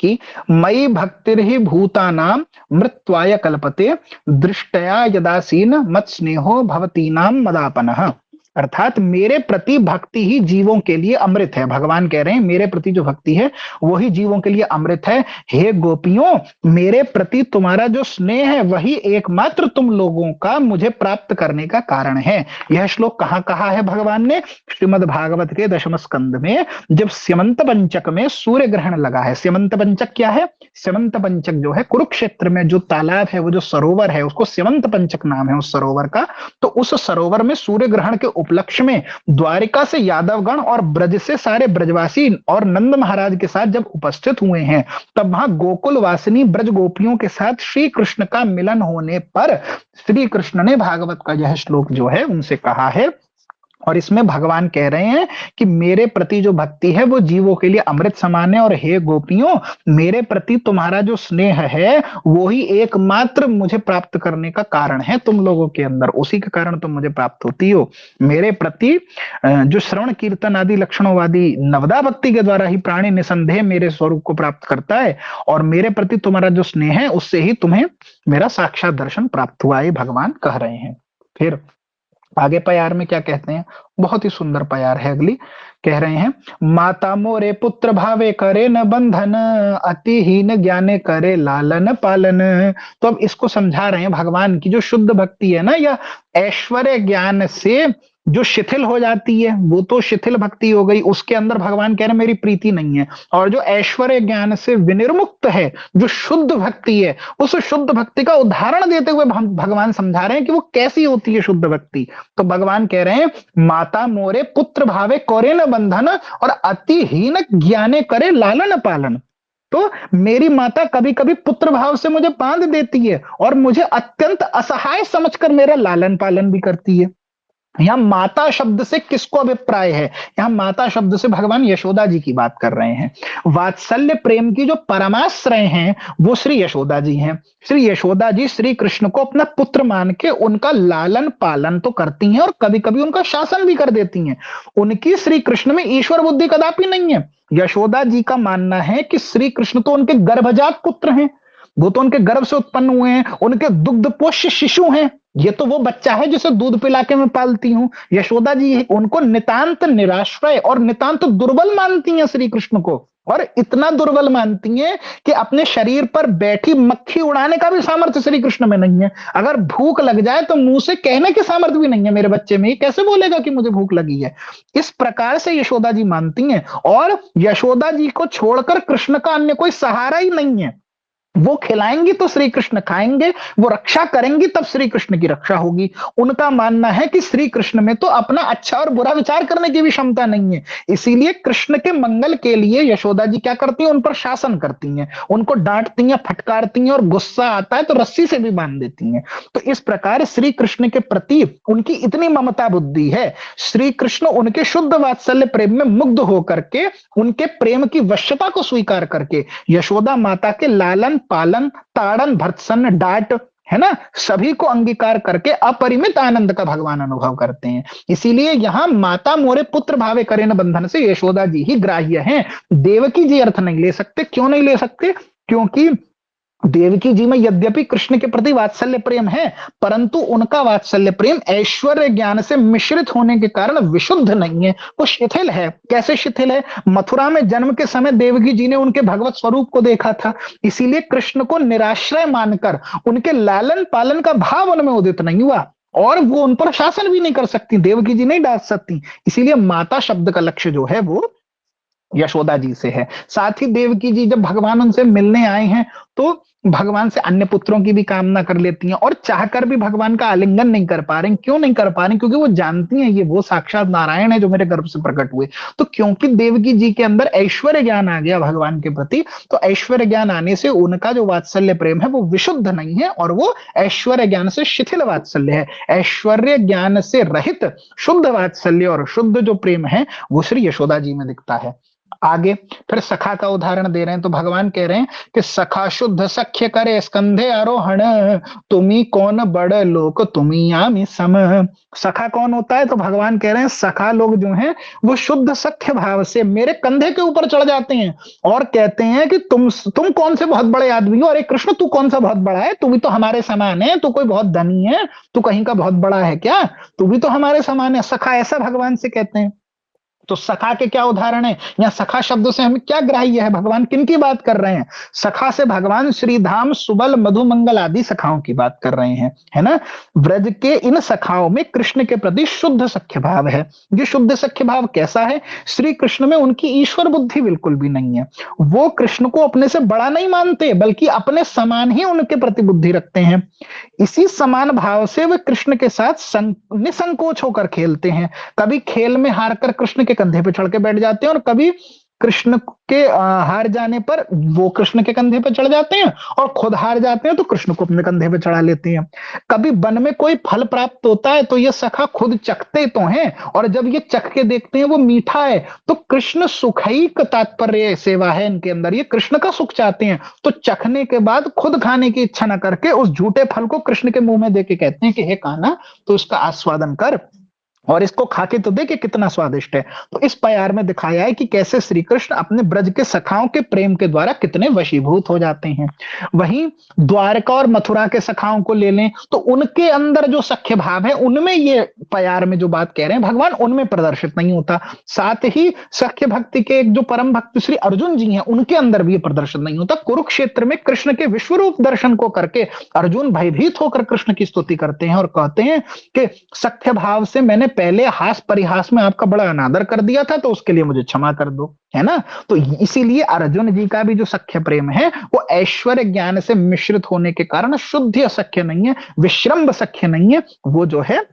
A: कि मयि भक्तिर्हि भूतानां मृत्वाय कल्पते दृष्टया यदासीन मत स्नेहो भवतीनां मदापनः। अर्थात मेरे प्रति भक्ति ही जीवों के लिए अमृत है। भगवान कह रहे हैं मेरे प्रति जो भक्ति है वो ही जीवों के लिए अमृत है। हे गोपियों, मेरे प्रति तुम्हारा जो स्नेह है वही एकमात्र तुम लोगों का मुझे प्राप्त करने का कारण है। यह श्लोक कहाँ कहा है भगवान ने? श्रीमद् भागवत के 10वें स्कंद में, जब स्यमंत पंचक में सूर्य ग्रहण लगा है। स्यमंत पंचक क्या है? स्यमंत पंचक जो है कुरुक्षेत्र में जो तालाब है, वो जो सरोवर है, उसको स्यमंत पंचक नाम है उस सरोवर का। तो उस सरोवर में सूर्य ग्रहण के उपलक्ष्य में द्वारिका से यादवगण और ब्रज से सारे ब्रजवासी और नंद महाराज के साथ जब उपस्थित हुए हैं, तब वहां गोकुल वासिनी ब्रज गोपियों के साथ श्री कृष्ण का मिलन होने पर श्री कृष्ण ने भागवत का यह श्लोक जो है उनसे कहा है। और इसमें भगवान कह रहे हैं कि मेरे प्रति जो भक्ति है वो जीवों के लिए अमृत समान है, और हे गोपियों, मेरे प्रति तुम्हारा जो स्नेह है वो ही एकमात्र मुझे प्राप्त करने का कारण है। तुम लोगों के अंदर उसी के कारण तुम मुझे प्राप्त होती हो। मेरे प्रति जो श्रवण कीर्तन आदि लक्षणों नवदा भक्ति के द्वारा ही प्राणी निसंदेह मेरे स्वरूप को प्राप्त करता है, और मेरे प्रति तुम्हारा जो स्नेह है उससे ही तुम्हें मेरा साक्षात दर्शन प्राप्त हुआ है, भगवान कह रहे हैं। फिर आगे प्यार में क्या कहते हैं, बहुत ही सुंदर प्यार है अगली। कह रहे हैं, माता मोरे पुत्र भावे करे न बंधन, अतिहीन ज्ञाने करे लालन पालन। तो अब इसको समझा रहे हैं भगवान की जो शुद्ध भक्ति है ना, या ऐश्वर्य ज्ञान से जो शिथिल हो जाती है वो तो शिथिल भक्ति हो गई, उसके अंदर भगवान कह रहे हैं मेरी प्रीति नहीं है। और जो ऐश्वर्य ज्ञान से विनिर्मुक्त है, जो शुद्ध भक्ति है, उस शुद्ध भक्ति का उदाहरण देते हुए भगवान समझा रहे हैं कि वो कैसी होती है शुद्ध भक्ति। तो भगवान कह रहे हैं, माता मोरे पुत्र भावे करे न बंधन, और अतिहीन ज्ञाने करे लालन पालन। तो मेरी माता कभी कभी पुत्र भाव से मुझे बांध देती है, और मुझे अत्यंत असहाय समझकर मेरा लालन पालन भी करती है। यहां माता शब्द से किसको अभिप्राय है? यहां माता शब्द से भगवान यशोदा जी की बात कर रहे हैं। वात्सल्य प्रेम की जो परमाश्रय हैं वो श्री यशोदा जी हैं। श्री यशोदा जी श्री कृष्ण को अपना पुत्र मान के उनका लालन पालन तो करती हैं, और कभी कभी उनका शासन भी कर देती हैं। उनकी श्री कृष्ण में ईश्वर बुद्धि कदापि नहीं है। यशोदा जी का मानना है कि श्री कृष्ण तो उनके गर्भजात पुत्र हैं, वो तो उनके गर्भ से उत्पन्न हुए हैं, उनके दुग्ध पोष्य शिशु हैं। ये तो वो बच्चा है जिसे दूध पिला के मैं पालती हूँ। यशोदा जी उनको नितांत निराश्रय और नितांत दुर्बल मानती हैं श्री कृष्ण को, और इतना दुर्बल मानती हैं कि अपने शरीर पर बैठी मक्खी उड़ाने का भी सामर्थ्य श्री कृष्ण में नहीं है। अगर भूख लग जाए तो मुंह से कहने के सामर्थ्य भी नहीं है मेरे बच्चे में, ये कैसे बोलेगा कि मुझे भूख लगी है। इस प्रकार से यशोदा जी मानती हैं, और यशोदा जी को छोड़कर कृष्ण का अन्य कोई सहारा ही नहीं है। वो खिलाएंगी तो श्री कृष्ण खाएंगे, वो रक्षा करेंगी तब श्री कृष्ण की रक्षा होगी। उनका मानना है कि श्री कृष्ण में तो अपना अच्छा और बुरा विचार करने की भी क्षमता नहीं है। इसीलिए कृष्ण के मंगल के लिए यशोदा जी क्या करती हैं, उन पर शासन करती हैं, उनको डांटती हैं, फटकारती हैं, और गुस्सा आता है तो रस्सी से भी बांध देती हैं। तो इस प्रकार श्री कृष्ण के प्रति उनकी इतनी ममता बुद्धि है। श्री कृष्ण उनके शुद्ध वात्सल्य प्रेम में मुग्ध होकर के, उनके प्रेम की वश्यता को स्वीकार करके यशोदा माता के लालन पालन ताड़न भर्त्सन डांट है ना, सभी को अंगीकार करके अपरिमित आनंद का भगवान अनुभव करते हैं। इसीलिए यहां माता मोरे पुत्र भावे करे न बंधन से यशोदा जी ही ग्राह्य हैं। देवकी जी अर्थ नहीं ले सकते। क्यों नहीं ले सकते? क्योंकि देवकी जी में यद्यपि कृष्ण के प्रति वात्सल्य प्रेम है, परंतु उनका वात्सल्य प्रेम ऐश्वर्य ज्ञान से मिश्रित होने के कारण विशुद्ध नहीं है, वो शिथिल है। कैसे शिथिल है? मथुरा में जन्म के समय देवकी जी ने उनके भगवत स्वरूप को देखा था, इसीलिए कृष्ण को निराश्रय मानकर उनके लालन पालन का भाव उनमें उदित नहीं हुआ, और वो उन पर शासन भी नहीं कर सकती, देवकी जी नहीं डांट सकती। इसीलिए माता शब्द का लक्ष्य जो है वो यशोदा जी से है। साथ ही देवकी जी जब भगवान उनसे मिलने आए हैं तो भगवान से अन्य पुत्रों की भी कामना कर लेती हैं, और चाहकर भी भगवान का आलिंगन नहीं कर पा रहे। क्यों नहीं कर पा रहे? क्योंकि वो जानती हैं ये वो साक्षात नारायण है जो मेरे गर्भ से प्रकट हुए। तो क्योंकि देवकी जी के अंदर ऐश्वर्य ज्ञान आ गया भगवान के प्रति, तो ऐश्वर्य ज्ञान आने से उनका जो वात्सल्य प्रेम है वो विशुद्ध नहीं है, और वो ऐश्वर्य ज्ञान से शिथिल वात्सल्य है। ऐश्वर्य ज्ञान से रहित शुद्ध वात्सल्य और शुद्ध जो प्रेम है वो श्री यशोदा जी में दिखता है। आगे फिर सखा का उदाहरण दे रहे हैं। तो भगवान कह रहे हैं कि सखा शुद्ध सख्य करे स्कंधे आरोहण, तुम्ही कौन बड़ लोक तुम्ही आमी सम। सखा कौन होता है? तो भगवान कह रहे हैं सखा लोग जो हैं वो शुद्ध सख्य भाव से मेरे कंधे के ऊपर चढ़ जाते हैं, और कहते हैं कि तुम कौन से बहुत बड़े आदमी हो, अरे कृष्ण तू कौन सा बहुत बड़ा है, तू भी तो हमारे समान है, तू कोई बहुत धनी है, तू कहीं का बहुत बड़ा है क्या, तू भी तो हमारे समान है। सखा ऐसा भगवान से कहते हैं। तो सखा के क्या उदाहरण है? यहाँ सखा शब्द से हमें क्या ग्राह्य है? भगवान किन की बात कर रहे हैं? सखा से भगवान श्रीधाम, सुबल, मधुमंगल आदि सखाओं की बात कर रहे हैं, है ना। ब्रज के इन सखाओं में कृष्ण के प्रति शुद्ध सख्य भाव है। ये शुद्ध सख्य भाव कैसा है? श्री कृष्ण में उनकी ईश्वर बुद्धि बिल्कुल भी नहीं है। वो कृष्ण को अपने से बड़ा नहीं मानते, बल्कि अपने समान ही उनके प्रति बुद्धि रखते हैं। इसी समान भाव से वे कृष्ण के साथ निसंकोच होकर खेलते हैं। कभी खेल में हारकर कृष्ण के कंधे पे चढ़ के बैठ जाते हैं, और कभी कृष्ण के हार जाने पर वो कृष्ण के कंधे पे चढ़ जाते हैं, और खुद हार जाते हैं तो कृष्ण को अपने कंधे पे चढ़ा लेते हैं। कभी वन में कोई फल प्राप्त होता है तो ये सखा खुद चखते तो हैं, और जब ये चख के देखते हैं वो मीठा है, तो कृष्ण सुखैक तात्पर्य सेवा है इनके अंदर, ये कृष्ण का सुख चाहते हैं। तो चखने के बाद खुद खाने की इच्छा न करके उस झूठे फल को कृष्ण के मुंह में दे के कहते हैं कि हे कान्हा, तो इसका आस्वादन कर और इसको खा के तो देखे कितना स्वादिष्ट है। तो इस प्यार में दिखाया है कि कैसे श्री कृष्ण अपने ब्रज के सखाओं के प्रेम के द्वारा कितने वशीभूत हो जाते हैं। वहीं द्वारका और मथुरा के सखाओं को ले लें तो उनके अंदर जो सख्य भाव है, उनमें ये प्यार में जो बात कह रहे हैं भगवान, उनमें प्रदर्शित नहीं होता। साथ ही सख्य भक्ति के एक जो परम भक्त श्री अर्जुन जी हैं, उनके अंदर भी ये प्रदर्शित नहीं होता। कुरुक्षेत्र में कृष्ण के विश्वरूप दर्शन को करके अर्जुन भयभीत होकर कृष्ण की स्तुति करते हैं और कहते हैं कि सख्य भाव से मैंने पहले हास परिहास में आपका बड़ा अनादर कर दिया था, तो उसके लिए मुझे क्षमा कर दो, है ना। तो इसीलिए अर्जुन जी का भी जो सख्य प्रेम है वो ऐश्वर्य ज्ञान से मिश्रित होने के कारण शुद्ध सख्य नहीं है, विश्रम्भ सख्य नहीं है, वो जो है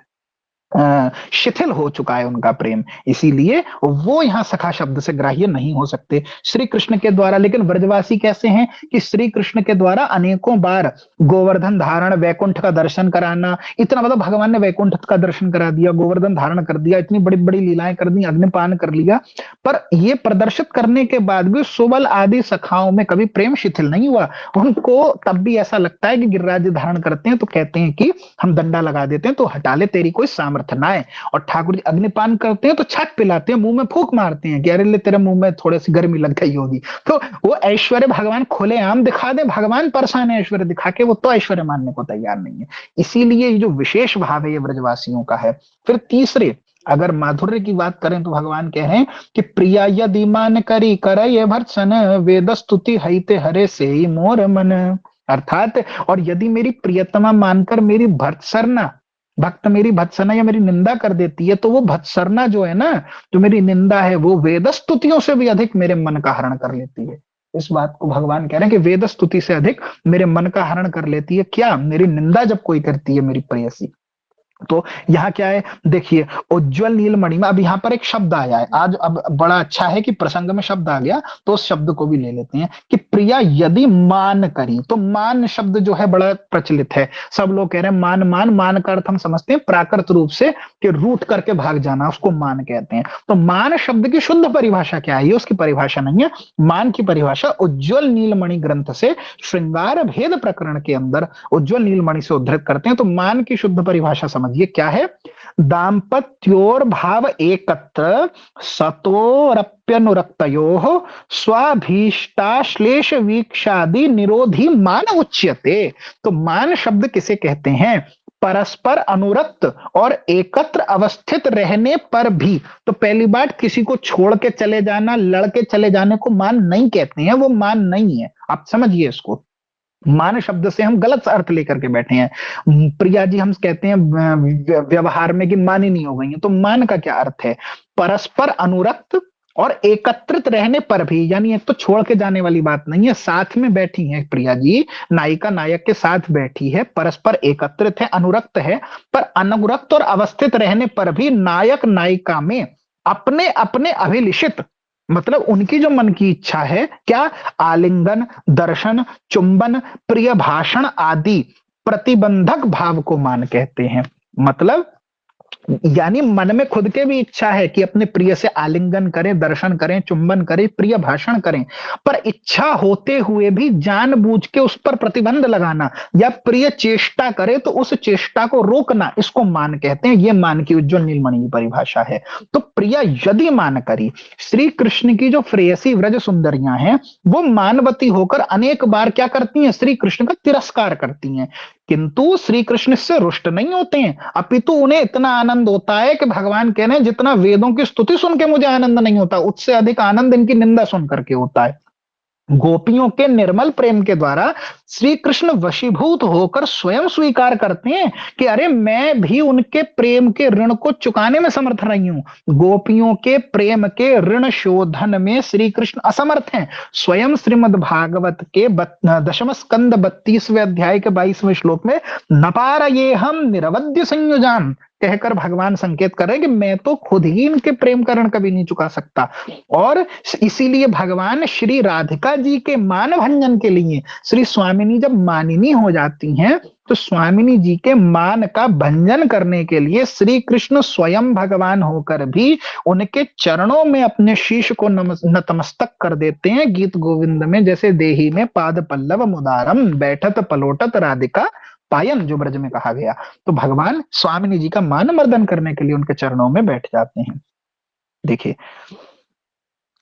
A: शिथिल हो चुका है उनका प्रेम। इसीलिए वो यहां सखा शब्द से ग्राह्य नहीं हो सकते श्री कृष्ण के द्वारा। लेकिन ब्रजवासी कैसे हैं कि श्री कृष्ण के द्वारा अनेकों बार गोवर्धन धारण, वैकुंठ का दर्शन कराना, इतना मतलब भगवान ने वैकुंठ का दर्शन करा दिया, गोवर्धन धारण कर दिया, इतनी बड़ी बड़ी लीलाएं कर दी, अग्निपान कर लिया, पर ये प्रदर्शित करने के बाद भी सुबल आदि सखाओं में कभी प्रेम शिथिल नहीं हुआ। उनको तब भी ऐसा लगता है कि गिरिराज धारण करते हैं तो कहते हैं कि हम डंडा लगा देते हैं तो हटा ले, तेरी कोई सामर्थ्य ना है। और ठाकुर जी अग्निपान करते हैं तो छक पिलाते हैं, मुंह में फूंक मारते हैं कि अरे ले तेरे मुंह में थोड़ी सी गर्मी लग गई होगी। तो वो ऐश्वर्य भगवान खुले आम दिखा दे, भगवान परेशान है ऐश्वर्य दिखा के, वो तो ऐश्वर्य मानने को तैयार नहीं है। इसीलिए ये जो विशेष भाव है ये ब्रजवासियों का है। फिर तीसरे, अगर माधुर्य की बात करें तो भगवान कह रहे हैं कि प्रिया यदि मान करी करय भर्त्सन, वेद स्तुति हईते हरे से मोर मन। अर्थात और यदि मेरी प्रियतमा मानकर मेरी भर्त्सरना, भक्त मेरी भत्सना या मेरी निंदा कर देती है, तो वो भत्सरना जो है ना, जो मेरी निंदा है, वो वेद स्तुतियों से भी अधिक मेरे मन का हरण कर लेती है। इस बात को भगवान कह रहे हैं कि वेद स्तुति से अधिक मेरे मन का हरण कर लेती है। क्या? मेरी निंदा जब कोई करती है मेरी प्रेयसी। तो यहाँ क्या है देखिए, उज्जवल नीलमणि में अब यहाँ पर एक शब्द आया है आज, अब बड़ा अच्छा है कि प्रसंग में शब्द आ गया तो उस शब्द को भी ले लेते हैं कि प्रिया यदि मान करी। तो मान शब्द जो है बड़ा प्रचलित है, सब लोग कह रहे हैं मान मान। मान का अर्थ हम समझते हैं प्राकृत रूप से कि रूठ करके भाग जाना, उसको मान कहते हैं। तो मान शब्द की शुद्ध परिभाषा क्या है? ये उसकी परिभाषा नहीं है। मान की परिभाषा उज्जवल नीलमणि ग्रंथ से श्रृंगार भेद प्रकरण के अंदर उज्जवल नीलमणि से उद्धृत करते हैं। तो मान की शुद्ध परिभाषा समझ ये क्या है? दाम्पत्योर भाव एकत्र सतोरप्यनुरक्तयोः स्वाभीष्टाश्लेष वीक्षादि निरोधी मान उच्यते। तो मान शब्द किसे कहते हैं? परस्पर अनुरक्त और एकत्र अवस्थित रहने पर भी। तो पहली बात, किसी को छोड़ के चले जाना, लड़ के चले जाने को मान नहीं कहते हैं, वो मान नहीं है, आप समझिए इसको। मान शब्द से हम गलत अर्थ लेकर के बैठे हैं। प्रिया जी हम कहते हैं व्यवहार में कि मानी नहीं हो गई है, तो मान का क्या अर्थ है? परस्पर अनुरक्त और एकत्रित रहने पर भी, यानी एक तो छोड़ के जाने वाली बात नहीं है, साथ में बैठी है प्रिया जी, नायिका नायक के साथ बैठी है, परस्पर एकत्रित है, अनुरक्त है, पर अनुरक्त और अवस्थित रहने पर भी नायक नायिका में अपने अपने अभिलिषित, मतलब उनकी जो मन की इच्छा है, क्या? आलिंगन, दर्शन, चुंबन, प्रिय भाषण आदि प्रतिबंधक भाव को मान कहते हैं। मतलब यानी मन में खुद के भी इच्छा है कि अपने प्रिय से आलिंगन करें, दर्शन करें, चुंबन करें, प्रिय भाषण करें, पर इच्छा होते हुए भी जानबूझ के उस पर प्रतिबंध लगाना या प्रिय चेष्टा करे तो उस चेष्टा को रोकना, इसको मान कहते हैं। ये मान की उज्जवल नीलमणि की परिभाषा है। तो प्रिया यदि मान करी, श्री कृष्ण की जो प्रेयसी व्रज सुंदरियां हैं वो मानवती होकर अनेक बार क्या करती हैं? श्री कृष्ण का तिरस्कार करती हैं। किंतु श्री कृष्ण इससे रुष्ट नहीं होते हैं, अपितु उन्हें इतना आनंद होता है कि भगवान कह रहे हैं जितना वेदों की स्तुति सुन के मुझे आनंद नहीं होता, उससे अधिक आनंद इनकी निंदा सुन करके होता है। गोपियों के निर्मल प्रेम के द्वारा श्री कृष्ण वशीभूत होकर स्वयं स्वीकार करते हैं कि अरे मैं भी उनके प्रेम के ऋण को चुकाने में समर्थ नहीं हूं। गोपियों के प्रेम के ऋण शोधन में श्री कृष्ण असमर्थ हैं। स्वयं श्रीमद् भागवत के दशम स्कंद 32वें अध्याय के 22वें श्लोक में नपार ये हम निरवध्य संयोजान कहकर भगवान संकेत कर रहे हैं कि मैं तो खुद ही इनके प्रेम का ऋण कभी नहीं चुका सकता। और इसीलिए भगवान श्री राधिका जी के मान भंजन के लिए श्री स्वामिनी जब मानिनी हो जाती हैं तो स्वामिनी जी के मान का भंजन करने के लिए श्री कृष्ण स्वयं भगवान होकर भी उनके चरणों में अपने शीश को नतमस्तक कर देते हैं। गीत गोविंद में जैसे देही में पाद पल्लव मुदारम बैठत पलोटत राधिका पायन जो ब्रज में कहा गया, तो भगवान स्वामिनी जी का मान मर्दन करने के लिए उनके चरणों में बैठ जाते हैं। देखिए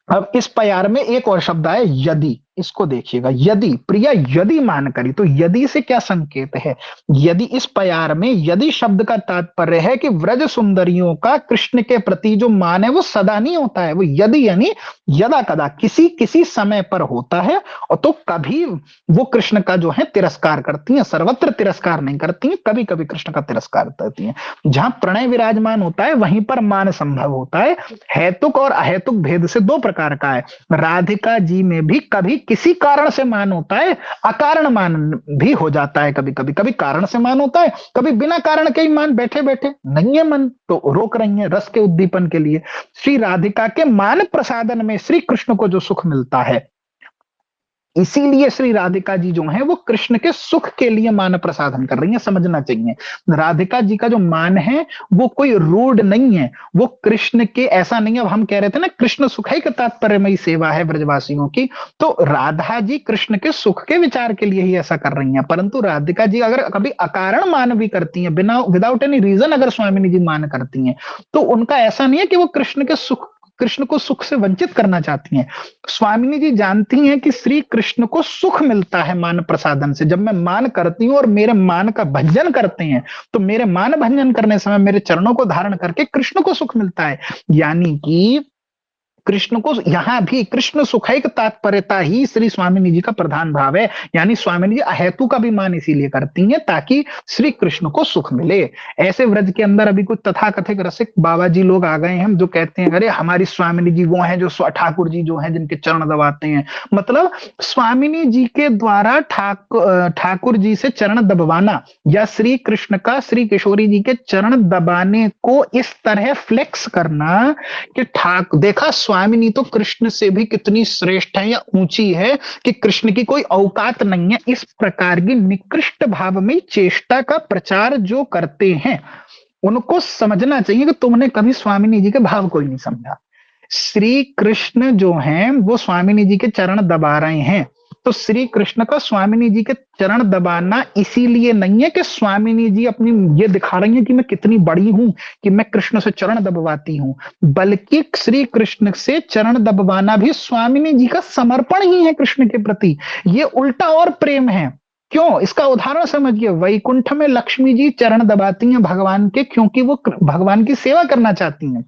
A: अब इस प्यार में एक और शब्द आया यदि, इसको देखिएगा, यदि प्रिया यदि मान करी, तो यदि से क्या संकेत है? यदि इस प्यार में यदि शब्द का तात्पर्य है कि व्रज सुंदरियों का कृष्ण के प्रति जो मान है वो सदा नहीं होता है, वो यदि यानी यदा कदा किसी किसी समय पर होता है, और तो कभी वो कृष्ण का जो है तिरस्कार करती हैं, सर्वत्र तिरस्कार नहीं करती हैं, कभी कभी कृष्ण का तिरस्कार करती हैं। जहां प्रणय विराजमान होता है वहीं पर मान संभव होता है। हेतुक और अहेतुक भेद से दो प्रकार का है। राधिका जी में भी कभी किसी कारण से मान होता है, अकारण मान भी हो जाता है, कभी कभी कभी कारण से मान होता है, कभी बिना कारण के ही मान, बैठे बैठे नहीं है मन तो रोक रही है रस के उद्दीपन के लिए। श्री राधिका के मान प्रसादन में श्री कृष्ण को जो सुख मिलता है, इसीलिए श्री राधिका जी जो है वो कृष्ण के सुख के लिए मान प्रसादन कर रही है। समझना चाहिए राधिका जी का जो मान है वो कोई रूढ़ नहीं है, वो कृष्ण के ऐसा नहीं है। अब हम कह रहे थे ना कृष्ण सुख है कि तात्पर्यमयी सेवा है ब्रजवासियों की, तो राधा जी कृष्ण के सुख के विचार के लिए ही ऐसा कर रही हैं। परंतु राधिका जी अगर कभी अकारण मान भी करती हैं, बिना विदाउट एनी रीजन अगर स्वामिनी जी मान करती हैं, तो उनका ऐसा नहीं है कि वो कृष्ण को सुख से वंचित करना चाहती हैं। स्वामिनी जी जानती हैं कि श्री कृष्ण को सुख मिलता है मान प्रसादन से। जब मैं मान करती हूं और मेरे मान का भंजन करते हैं, तो मेरे मान भंजन करने समय मेरे चरणों को धारण करके कृष्ण को सुख मिलता है। यानी कि कृष्ण को यहां भी कृष्ण सुखैक तात्पर्यता ही श्री स्वामिनी जी का प्रधान भाव है। यानी स्वामिनी जी अहेतु का भी मान इसीलिए करती हैं ताकि श्री कृष्ण को सुख मिले। ऐसे व्रज के अंदर अभी कुछ तथाकथित रसिक बाबा जी लोग आ गए हैं जो कहते हैं अरे हमारी स्वामिनी जी वो हैं जो ठाकुर जी जो हैं जिनके चरण दबाते हैं। मतलब स्वामिनी जी के द्वारा ठाकुर जी से चरण दबवाना या श्री कृष्ण का श्री किशोरी जी के चरण दबाने को इस तरह फ्लेक्स करना कि देखा स्वामिनी तो कृष्ण से भी कितनी श्रेष्ठ है या ऊंची है कि कृष्ण की कोई औकात नहीं है, इस प्रकार की निकृष्ट भाव में चेष्टा का प्रचार जो करते हैं उनको समझना चाहिए कि तुमने कभी स्वामिनी जी के भाव को ही नहीं समझा। श्री कृष्ण जो हैं वो स्वामिनी जी के चरण दबा रहे हैं, तो श्री कृष्ण का स्वामिनी जी के चरण दबाना इसीलिए नहीं है कि स्वामिनी जी अपनी ये दिखा रही है कि मैं कितनी बड़ी हूं कि मैं कृष्ण से चरण दबवाती हूं, बल्कि श्री कृष्ण से चरण दबवाना भी स्वामिनी जी का समर्पण ही है कृष्ण के प्रति। ये उल्टा और प्रेम है। क्यों? इसका उदाहरण समझिए। वैकुंठ में लक्ष्मी जी चरण दबाती हैं भगवान के, क्योंकि वो भगवान की सेवा करना चाहती हैं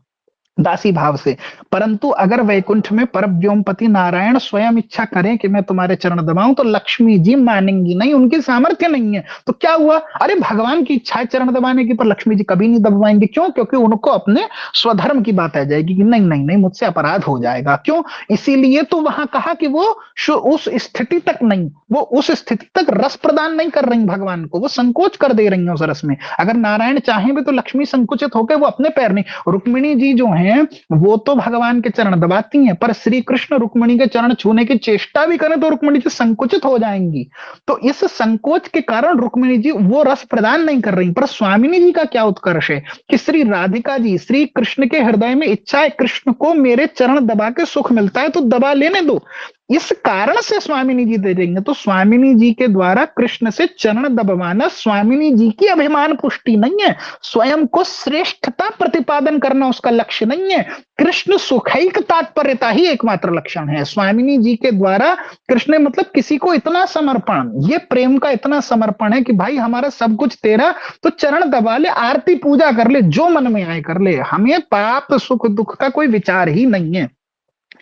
A: दासी भाव से। परंतु अगर वैकुंठ में परव्योमपति नारायण स्वयं इच्छा करें कि मैं तुम्हारे चरण दबाऊं, तो लक्ष्मी जी मानेंगी नहीं, उनकी सामर्थ्य नहीं है। तो क्या हुआ? अरे भगवान की इच्छा है चरण दबाने की, पर लक्ष्मी जी कभी नहीं दबवाएंगे। क्यों? क्योंकि उनको अपने स्वधर्म की बात आ जाएगी कि नहीं नहीं नहीं मुझसे अपराध हो जाएगा। क्यों? इसीलिए तो वहां कहा कि वो उस स्थिति तक नहीं, वो उस स्थिति तक रस प्रदान नहीं कर रही भगवान को, वो संकोच कर दे रही है उस रस में। अगर नारायण चाहें भी तो लक्ष्मी संकुचित होकर वो अपने पैर नहीं, रुक्मिणी जी जो है वो तो भगवान के चरण दबाती हैं, पर श्री कृष्ण रुक्मिणी के चरण छूने की चेष्टा भी करें तो रुक्मिणी जी संकुचित हो जाएंगी। तो इस संकोच के कारण रुक्मिणी जी वो रस प्रदान नहीं कर रही। पर स्वामिनी जी का क्या उत्कर्ष है कि श्री राधिका जी श्री कृष्ण के हृदय में इच्छा है कृष्ण को मेरे चरण दबा के सुख मिलता है तो दबा लेने दो। इस कारण से स्वामिनी जी दे देंगे। तो स्वामिनी जी के द्वारा कृष्ण से चरण दबवाना स्वामिनी जी की अभिमान पुष्टि नहीं है, स्वयं को श्रेष्ठता प्रतिपादन करना उसका लक्ष्य नहीं है। कृष्ण सुखैक तात्पर्यता ही एकमात्र लक्षण है। स्वामिनी जी के द्वारा कृष्ण मतलब किसी को इतना समर्पण, ये प्रेम का इतना समर्पण है कि भाई हमारा सब कुछ तेरा, तो चरण दबा ले, आरती पूजा कर ले, जो मन में आए कर ले, हमें पाप सुख दुख का कोई विचार ही नहीं है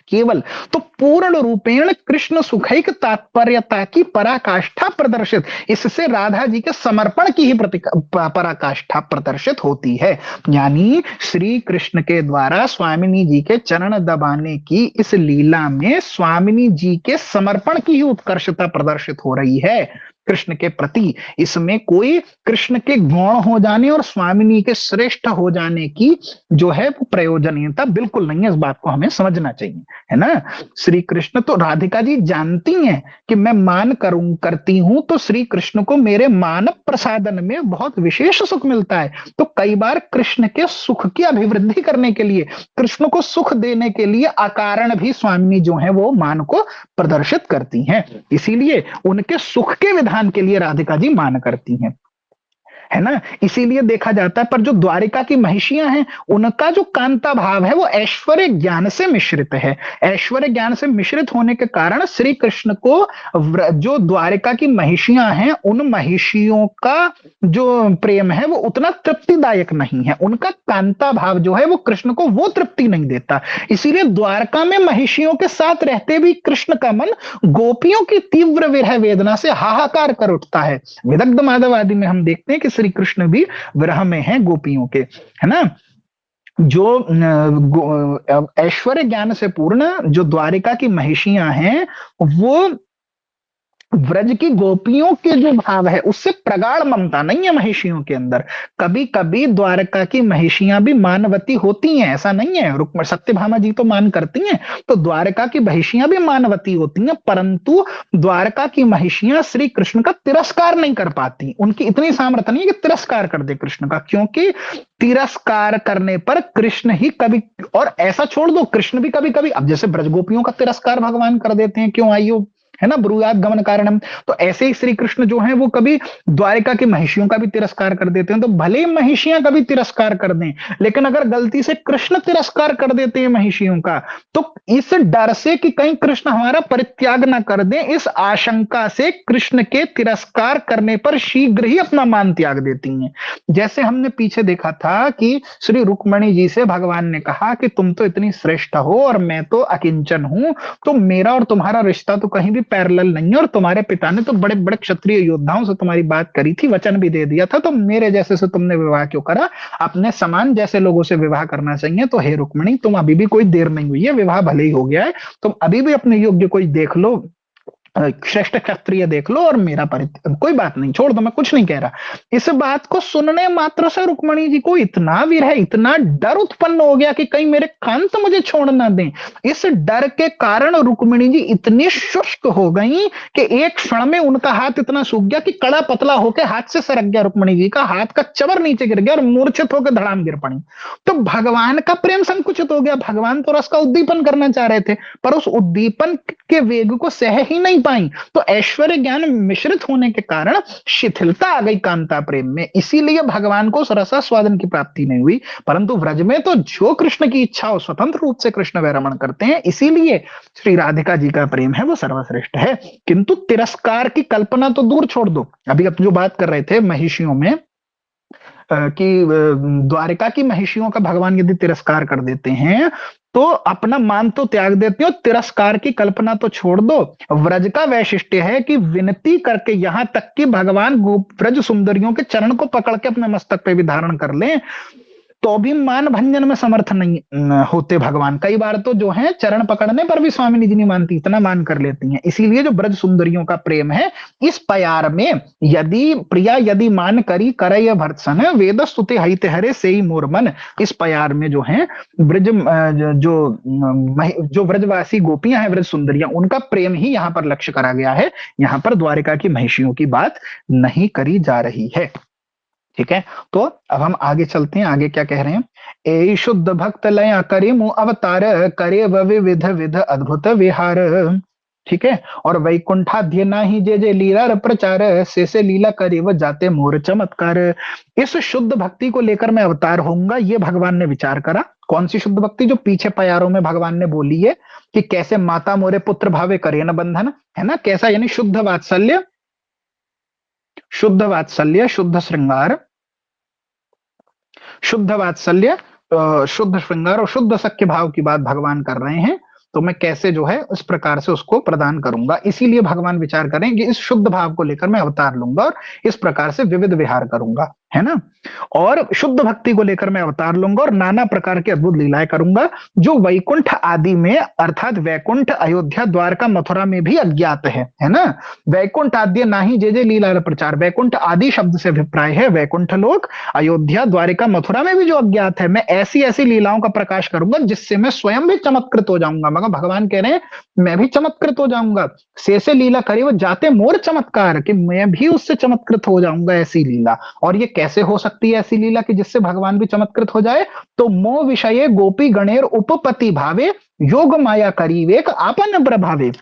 A: केवल। तो पूर्ण रूपेण कृष्ण सुखैक तात्पर्यता की पराकाष्ठा प्रदर्शित, इससे राधा जी के समर्पण की ही पराकाष्ठा प्रदर्शित होती है। यानी श्री कृष्ण के द्वारा स्वामिनी जी के चरण दबाने की इस लीला में स्वामिनी जी के समर्पण की ही उत्कर्षता प्रदर्शित हो रही है कृष्ण के प्रति। इसमें कोई कृष्ण के गौण हो जाने और स्वामिनी के श्रेष्ठ हो जाने की जो है वो प्रयोजनीयता बिल्कुल नहीं है। इस बात को हमें समझना चाहिए, है ना। श्री कृष्ण तो, राधिका जी जानती हैं कि मैं मान करती हूं तो श्री कृष्ण को मेरे मान प्रसादन में बहुत विशेष सुख मिलता है। तो कई बार कृष्ण के सुख की अभिवृद्धि करने के लिए, कृष्ण को सुख देने के लिए अकारण भी स्वामिनी जो है वो मान को प्रदर्शित करती हैं। इसीलिए उनके सुख के विधान के लिए राधिका जी मान करती हैं, है ना। इसीलिए देखा जाता है, पर जो द्वारिका की महिषियां हैं उनका जो कांता भाव है वो ऐश्वर्य ज्ञान से मिश्रित है। ऐश्वर्य ज्ञान से मिश्रित होने के कारण श्री कृष्ण को जो द्वारिका की महिषियां हैं उन महिषियों का जो प्रेम है वो उतना तृप्तिदायक नहीं है। उनका कांता भाव जो है वो कृष्ण को वो तृप्ति नहीं देता। इसीलिए द्वारका में महिषियों के साथ रहते भी कृष्ण का मन गोपियों की तीव्र विरह वेदना से हाहाकार कर उठता है। विदग्ध माधव आदि में हम देखते हैं कि श्री कृष्ण भी विरह में हैं गोपियों के, है ना। जो ऐश्वर्य ज्ञान से पूर्ण जो द्वारिका की महिषियां हैं वो व्रज की गोपियों के जो भाव है उससे प्रगाढ़ ममता नहीं है महिषियों के अंदर। कभी कभी द्वारका की महिषियां भी मानवती होती हैं, ऐसा नहीं है। रुक्म सत्यभामा जी तो मान करती हैं, तो द्वारका की महिषियां भी मानवती होती हैं, परंतु द्वारका की महिषियां श्री कृष्ण का तिरस्कार नहीं कर पाती। उनकी इतनी सामर्थ्य नहीं है कि तिरस्कार कर दे कृष्ण का, क्योंकि तिरस्कार करने पर कृष्ण ही कभी, और ऐसा छोड़ दो कृष्ण भी कभी कभी, अब जैसे ब्रज गोपियों का तिरस्कार भगवान कर देते हैं, क्यों आइयो, है ना, ब्रूयात गमन कारणम। तो ऐसे ही श्री कृष्ण जो है वो कभी द्वारिका की महिषियों का भी तिरस्कार कर देते हैं। तो भले ही महिषियां कभी तिरस्कार कर दें, लेकिन अगर गलती से कृष्ण तिरस्कार कर देते हैं महिषियों का, तो इस डर से कि कहीं कृष्ण हमारा परित्याग ना कर दें, इस आशंका से कृष्ण के तिरस्कार करने पर शीघ्र ही अपना मान त्याग देती हैं। जैसे हमने पीछे देखा था कि श्री रुक्मणी जी से भगवान ने कहा कि तुम तो इतनी श्रेष्ठ हो और मैं तो अकिंचन हूं, तो मेरा और तुम्हारा रिश्ता तो कहीं भी पैरेलल नहीं है, और तुम्हारे पिता ने तो बड़े बड़े क्षत्रिय योद्धाओं से तुम्हारी बात करी थी, वचन भी दे दिया था, तो मेरे जैसे से तुमने विवाह क्यों करा? अपने समान जैसे लोगों से विवाह करना चाहिए। तो हे रुक्मणी, तुम अभी भी कोई देर नहीं हुई है, विवाह भले ही हो गया है, तुम अभी भी अपने योग्य कोई देख लो, श्रेष्ठ क्षत्रिय देख लो, और मेरा कोई बात नहीं, छोड़ दो, मैं कुछ नहीं कह रहा। इस बात को सुनने मात्र से रुक्मणी जी को इतना विरह, इतना डर उत्पन्न हो गया कि कहीं मेरे कांत मुझे छोड़ ना दें। इस डर के कारण रुक्मणी जी इतनी शुष्क हो गई कि एक क्षण में उनका हाथ इतना सूख गया कि कड़ा पतला होकर हाथ से सरक गया। रुक्मणी जी का हाथ का चवर नीचे गिर गया और मूर्छित होकर धड़ाम गिर पड़ी। तो भगवान का प्रेम संकुचित हो गया। भगवान तो रस का उद्दीपन करना चाह रहे थे, पर उस उद्दीपन के वेग को सह ही नहीं पाई। तो ऐश्वर्य ज्ञान मिश्रित होने के कारण शिथिलता आ गई कांता प्रेम में, इसीलिए भगवान को रसास्वादन की प्राप्ति नहीं हुई। परंतु व्रज में तो जो कृष्ण की इच्छा हो स्वतंत्र रूप से कृष्ण वैरमण करते हैं, इसीलिए श्री राधिका जी का प्रेम है वो सर्वश्रेष्ठ है। किंतु तिरस्कार की कल्पना तो दूर छोड़ दो। अभी अब जो बात कर रहे थे महिषियों में कि द्वारिका की महिषियों का भगवान यदि तिरस्कार कर देते हैं तो अपना मान तो त्याग देते हो, तिरस्कार की कल्पना तो छोड़ दो। व्रज का वैशिष्ट्य है कि विनती करके, यहां तक कि भगवान ब्रज सुंदरियों के चरण को पकड़ के अपने मस्तक पे भी धारण कर ले, तो भी मान भंजन में समर्थ नहीं होते भगवान। कई बार तो जो है चरण पकड़ने पर भी स्वामिनी जी नहीं मानती, इतना मान कर लेती हैं। इसीलिए जो ब्रज सुंदरियों का प्रेम है, इस प्यार में यदि प्रिया यदि मान करी करय भर्त्सन वेद स्तुति हित हरे से ही मोर मन, इस प्यार में जो है ब्रज जो ब्रजवासी गोपियां हैं, ब्रज सुंदरियां, उनका प्रेम ही यहाँ पर लक्ष्य करा गया है। यहाँ पर द्वारिका की महिषियों की बात नहीं करी जा रही है। ठीक है, तो अब हम आगे चलते हैं। आगे क्या कह रहे हैं? ए शुद्ध भक्त लया करे मु अवतार, करे विविध विध अद्भुत विहार, ठीक है। और वैकुंठाध्य नाही जे जे लीला प्रचार, से लीला करे वो जाते मोर चमत्कार। इस शुद्ध भक्ति को लेकर मैं अवतार होऊंगा, ये भगवान ने विचार करा। कौन सी शुद्ध भक्ति? जो पीछे प्यारों में भगवान ने बोली है कि कैसे माता मोरे पुत्र भावे करे न बंधन, है ना, कैसा, यानी शुद्ध वात्सल्य, शुद्ध वात्सल्य, शुद्ध श्रृंगार, शुद्ध वात्सल्य, शुद्ध श्रृंगार और शुद्ध सख्य भाव की बात भगवान कर रहे हैं। तो मैं कैसे जो है इस प्रकार से उसको प्रदान करूंगा, इसीलिए भगवान विचार करें कि इस शुद्ध भाव को लेकर मैं अवतार लूंगा और इस प्रकार से विविध विहार करूंगा, है ना। और शुद्ध भक्ति को लेकर मैं अवतार लूंगा और नाना प्रकार की अद्भुत लीलाएं करूंगा, जो वैकुंठ आदि में अर्थात वैकुंठ, अयोध्या, द्वारका, मथुरा में भी अज्ञात है ना। वैकुंठ आद्य नाही जे जे लीला प्रचार, वैकुंठ आदि शब्द से अभिप्राय है वैकुंठ लोक, अयोध्या, द्वारिका, मथुरा में भी जो अज्ञात है, मैं ऐसी ऐसी लीलाओं का प्रकाश करूंगा जिससे मैं स्वयं भी चमत्कृत हो जाऊंगा। मगर भगवान कह रहे हैं मैं भी चमत्कृत हो जाऊंगा। से लीला करे वो जाते मोर चमत्कार, कि मैं भी उससे चमत्कृत हो जाऊंगा, ऐसी लीला। और ये कैसे हो सकती है ऐसी लीला कि जिससे भगवान भी चमत्कृत हो जाए? तो मोह विषये गोपी गणेर उपपति भावे, योग माया करीवेक आपन प्रभावे।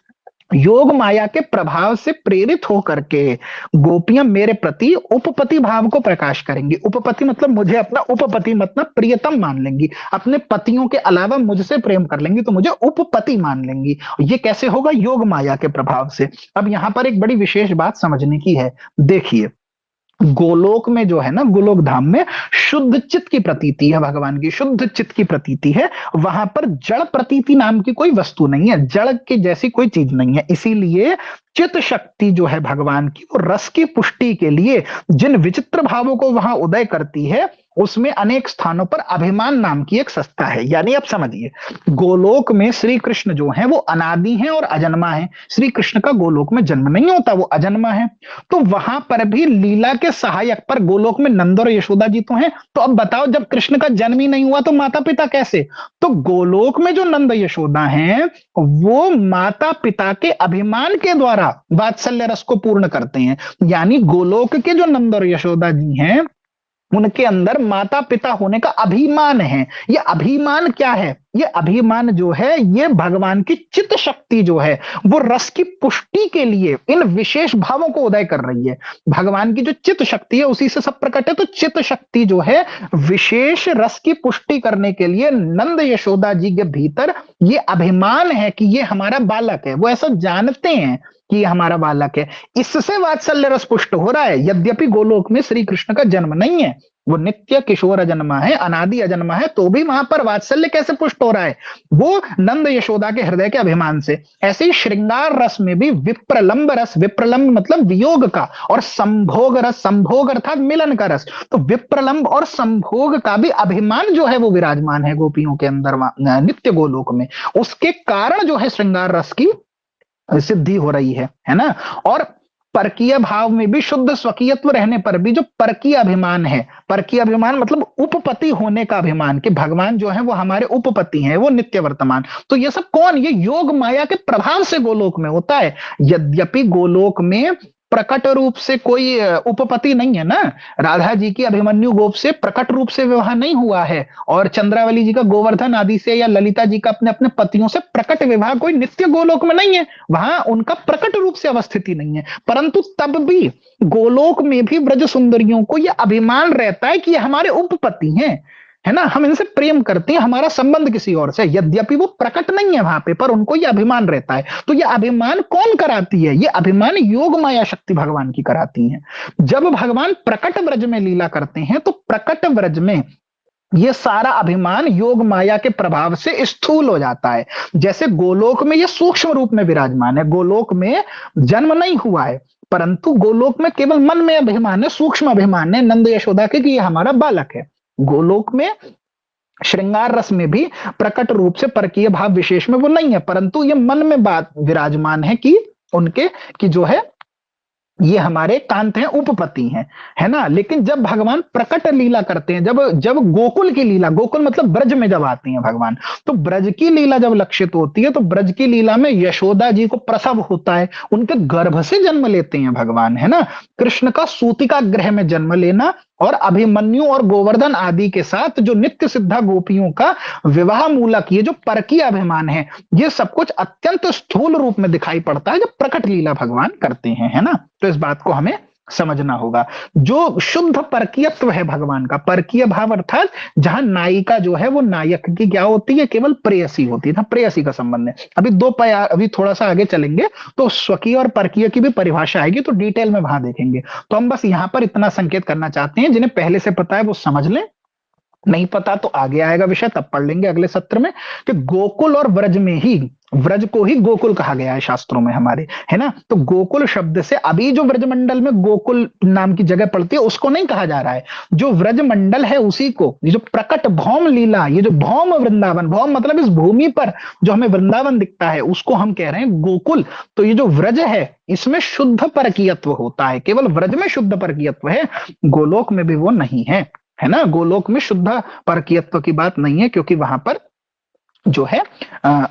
A: योग माया के प्रभाव से प्रेरित होकर के गोपियां मेरे प्रति उपपति भाव को प्रकाश करेंगी। उपपति मतलब मुझे अपना उपपति मतलब प्रियतम मान लेंगी, अपने पतियों के अलावा मुझसे प्रेम कर लेंगी तो मुझे उपपति मान लेंगी। ये कैसे होगा? योग माया के प्रभाव से। अब यहां पर एक बड़ी विशेष बात समझने की है। देखिए, गोलोक में जो है ना, गोलोक धाम में शुद्ध चित्त की प्रतीति है, भगवान की शुद्ध चित्त की प्रतीति है। वहां पर जड़ प्रतीति नाम की कोई वस्तु नहीं है, जड़ के जैसी कोई चीज नहीं है। इसीलिए चित्त शक्ति जो है भगवान की, वो रस की पुष्टि के लिए जिन विचित्र भावों को वहां उदय करती है, उसमें अनेक स्थानों पर अभिमान नाम की एक संस्था है। यानी आप समझिए, गोलोक में श्री कृष्ण जो है वो अनादि हैं और अजन्मा है। श्री कृष्ण का गोलोक में जन्म नहीं होता, वो अजन्मा है। तो वहां पर भी लीला के सहायक पर गोलोक में नंद और यशोदा जी तो हैं। तो अब बताओ, जब कृष्ण का जन्म ही नहीं हुआ तो माता पिता कैसे? तो गोलोक में जो नंद यशोदा हैं वो माता पिता के अभिमान के द्वारा वात्सल्य रस को पूर्ण करते हैं। यानी गोलोक के जो नंद और यशोदा जी हैं उनके अंदर माता पिता होने का अभिमान है। ये अभिमान क्या है? ये अभिमान जो है ये भगवान की चित्त शक्ति जो है वो रस की पुष्टि के लिए इन विशेष भावों को उदय कर रही है। भगवान की जो चित्त शक्ति है उसी से सब प्रकट है। तो चित्त शक्ति जो है विशेष रस की पुष्टि करने के लिए नंद यशोदा जी के भीतर ये अभिमान है कि ये हमारा बालक है। वो ऐसा जानते हैं कि ये हमारा बालक है, इससे वात्सल्य रस पुष्ट हो रहा है। यद्यपि गोलोक में श्री कृष्ण का जन्म नहीं है, वो नित्य किशोर अजन्मा है, अनादि अजन्मा है, तो भी वहां पर वात्सल्य कैसे पुष्ट हो रहा है? वो नंद यशोदा के हृदय के अभिमान से। ऐसे ही श्रृंगार रस में भी विप्रलंब रस, विप्रलंब मतलब वियोग का, और संभोग रस, संभोग अर्थात मिलन का रस, तो विप्रलंब और संभोग का भी अभिमान जो है वो विराजमान है गोपियों के अंदर नित्य गोलोक में। उसके कारण जो है श्रृंगार रस की सिद्धि हो रही है ना। और परकीय भाव में भी शुद्ध स्वकीयत्व रहने पर भी जो परकीय अभिमान है, परकीय अभिमान मतलब उपपति होने का अभिमान, कि भगवान जो है वो हमारे उपपति हैं, वो नित्य वर्तमान। तो ये सब कौन? ये योग माया के प्रभाव से गोलोक में होता है। यद्यपि गोलोक में प्रकट रूप से कोई उपपति नहीं है ना। राधा जी की अभिमन्यु गोप से प्रकट रूप से विवाह नहीं हुआ है, और चंद्रावली जी का गोवर्धन आदि से या ललिता जी का अपने अपने पतियों से प्रकट विवाह कोई नित्य गोलोक में नहीं है। वहां उनका प्रकट रूप से अवस्थिति नहीं है। परंतु तब भी गोलोक में भी ब्रज सुंदरियों को यह अभिमान रहता है कि ये हमारे उपपति हैं, है ना, हम इनसे प्रेम करते हैं, हमारा संबंध किसी और से। यद्यपि वो प्रकट नहीं है वहां पे, पर उनको ये अभिमान रहता है। तो ये अभिमान कौन कराती है? ये अभिमान योग माया शक्ति भगवान की कराती है। जब भगवान प्रकट व्रज में लीला करते हैं तो प्रकट व्रज में ये सारा अभिमान योग माया के प्रभाव से स्थूल हो जाता है। जैसे गोलोक में ये सूक्ष्म रूप में विराजमान है, गोलोक में जन्म नहीं हुआ है, परंतु गोलोक में केवल मन में अभिमान है, सूक्ष्म अभिमान है नंद यशोदा के कि ये हमारा बालक है। गोलोक में श्रृंगार रस में भी प्रकट रूप से परकीय भाव विशेष में वो नहीं है, परंतु ये मन में बात विराजमान है कि उनके कि जो है ये हमारे कांत हैं, उपपति हैं, है ना। लेकिन जब भगवान प्रकट लीला करते हैं, जब गोकुल की लीला, गोकुल मतलब ब्रज में जब आते हैं भगवान, तो ब्रज की लीला जब लक्षित होती है तो ब्रज की लीला में यशोदा जी को प्रसव होता है, उनके गर्भ से जन्म लेते हैं भगवान, है ना। कृष्ण का सूतिका गृह में जन्म लेना और अभिमन्यु और गोवर्धन आदि के साथ जो नित्य सिद्धा गोपियों का विवाह मूलक ये जो परकीय अभिमान है, ये सब कुछ अत्यंत स्थूल रूप में दिखाई पड़ता है जब प्रकट लीला भगवान करते हैं, है ना। तो इस बात को हमें समझना होगा। जो शुद्ध परकीयत्व है भगवान का, परकीय भाव अर्थात जहां नायिका जो है वो नायक की क्या होती है, केवल प्रेयसी होती है, प्रेयसी का संबंध है। अभी थोड़ा सा आगे चलेंगे तो स्वकीय और परकीय की भी परिभाषा आएगी, तो डिटेल में वहां देखेंगे। तो हम बस यहां पर इतना संकेत करना चाहते हैं, जिन्हें पहले से पता है वो समझ लें, नहीं पता तो आगे आएगा विषय, तब पढ़ लेंगे अगले सत्र में, कि गोकुल और व्रज में ही, व्रज को ही गोकुल कहा गया है शास्त्रों में हमारे, है ना। तो गोकुल शब्द से अभी जो व्रजमंडल में गोकुल नाम की जगह पड़ती है उसको नहीं कहा जा रहा है, जो व्रजमंडल है उसी को, ये जो प्रकट भौम लीला, ये जो भौम वृंदावन, भौम मतलब इस भूमि पर जो हमें वृंदावन दिखता है उसको हम कह रहे हैं गोकुल। तो ये जो व्रज है इसमें शुद्ध परकीयत्व होता है, केवल व्रज में शुद्ध परकीयत्व है, गोलोक में भी वो नहीं है ना। गोलोक में शुद्ध परकीयत्व की बात नहीं है, क्योंकि वहां पर जो है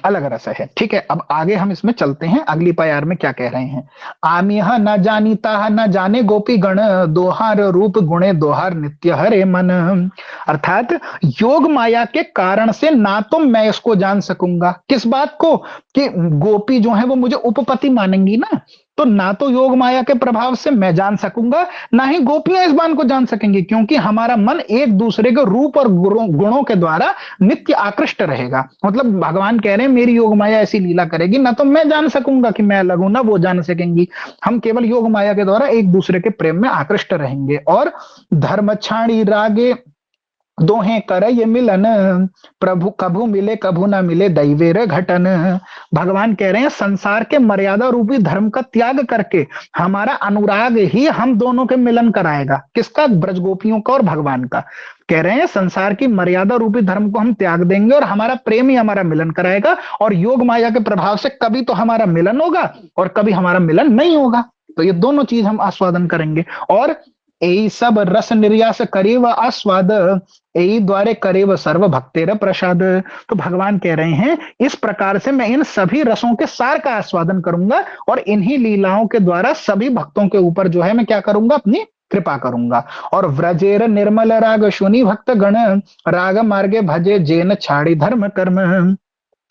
A: अलग रस है। ठीक है, अब आगे हम इसमें चलते हैं, अगली पायार में क्या कह रहे हैं। आमिह न जानीता न जाने गोपी गण, दोहार रूप गुणे दोहार नित्य हरे मन। अर्थात योग माया के कारण से ना तो मैं इसको जान सकूंगा, किस बात को, कि गोपी जो है वो मुझे उपपति मानेंगी ना, तो ना तो योग माया के प्रभाव से मैं जान सकूंगा, ना ही गोपियां इस बात को जान सकेंगी, क्योंकि हमारा मन एक दूसरे के रूप और गुणों के द्वारा नित्य आकृष्ट रहेगा। मतलब भगवान कह रहे हैं मेरी योग माया ऐसी लीला करेगी, ना तो मैं जान सकूंगा कि मैं अलग हूं, ना वो जान सकेंगी, हम केवल योग माया के द्वारा एक दूसरे के प्रेम में आकृष्ट रहेंगे। और धर्म छाड़ी रागे दोहे करे ये मिलन, प्रभु कभू मिले कभू ना मिले दैवेर घटन। भगवान कह रहे हैं संसार के मर्यादा रूपी धर्म का त्याग करके हमारा अनुराग ही हम दोनों के मिलन कराएगा। किसका, ब्रज गोपियों का और भगवान का। कह रहे हैं संसार की मर्यादा रूपी धर्म को हम त्याग देंगे और हमारा प्रेम ही हमारा मिलन कराएगा, और योग माया के प्रभाव से कभी तो हमारा मिलन होगा और कभी हमारा मिलन नहीं होगा। तो ये दोनों चीज हम आस्वादन करेंगे। और यही सब रस निर्यास करेव आस्वाद, यही द्वारे करेव सर्व भक्तेर प्रसाद। तो भगवान कह रहे हैं इस प्रकार से मैं इन सभी रसों के सार का आस्वादन करूंगा और इन्हीं लीलाओं के द्वारा सभी भक्तों के ऊपर जो है मैं क्या करूंगा, अपनी कृपा करूंगा। और व्रजेर निर्मल राग सुनी भक्त गण, राग मार्गे भजे जेन छाड़ी धर्म कर्म।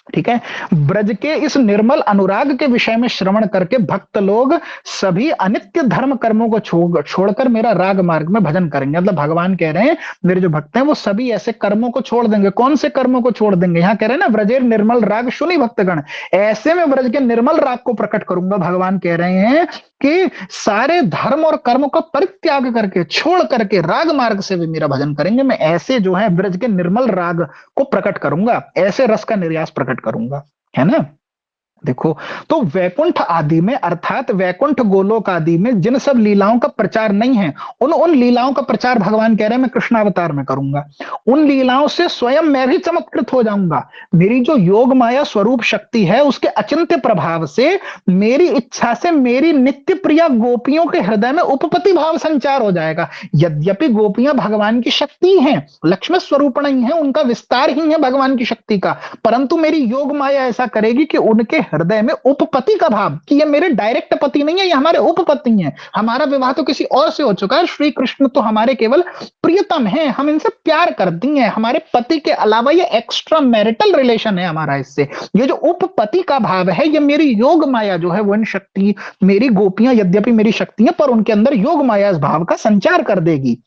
A: ठीक है, ब्रज के इस निर्मल अनुराग के विषय में श्रवण करके भक्त लोग सभी अनित्य धर्म कर्मों को छोड़कर मेरा राग मार्ग में भजन करेंगे। मतलब भगवान कह रहे हैं मेरे जो भक्त हैं वो सभी ऐसे कर्मों को छोड़ देंगे। कौन से कर्मों को छोड़ देंगे, यहाँ कह रहे हैं ना व्रजेर निर्मल राग सुनी भक्तगण, ऐसे में ब्रज के निर्मल राग को प्रकट करूंगा। भगवान कह रहे हैं कि सारे धर्म और कर्मों का परित्याग करके, छोड़ करके राग मार्ग से भी मेरा भजन करेंगे। मैं ऐसे जो है ब्रज के निर्मल राग को प्रकट करूंगा, ऐसे रस का निर्यास प्रकट करूंगा, है ना। देखो, तो वैकुंठ आदि में अर्थात वैकुंठ गोलोक आदि में जिन सब लीलाओं का प्रचार नहीं है, उन लीलाओं का प्रचार भगवान कह रहे हैं मैं कृष्णावतार में करूंगा। उन लीलाओं से स्वयं मैं भी चमत्कृत हो जाऊंगा। मेरी जो योग माया स्वरूप शक्ति है उसके अचिंत्य प्रभाव से, मेरी इच्छा से मेरी नित्य प्रिया गोपियों के हृदय में उपपति भाव संचार हो जाएगा। यद्यपि गोपियां भगवान की शक्ति हैं, लक्ष्मी स्वरूप नहीं है, उनका विस्तार ही है भगवान की शक्ति का, परंतु मेरी योग माया ऐसा करेगी कि उनके हृदय में उपपति का भाव, कि ये मेरे डायरेक्ट पति नहीं है, ये हमारे उपपति हैं, हमारा विवाह तो किसी और से हो चुका है, श्री कृष्ण तो हमारे केवल प्रियतम हैं, हम इनसे प्यार करती हैं, हमारे पति के अलावा ये एक्स्ट्रा मैरिटल रिलेशन है हमारा इससे। ये जो उपपति का भाव है, ये मेरी योग माया जो है वो इन शक्ति, मेरी गोपियां यद्यपि मेरी शक्ति है पर उनके अंदर योग माया इस भाव का संचार कर देगी।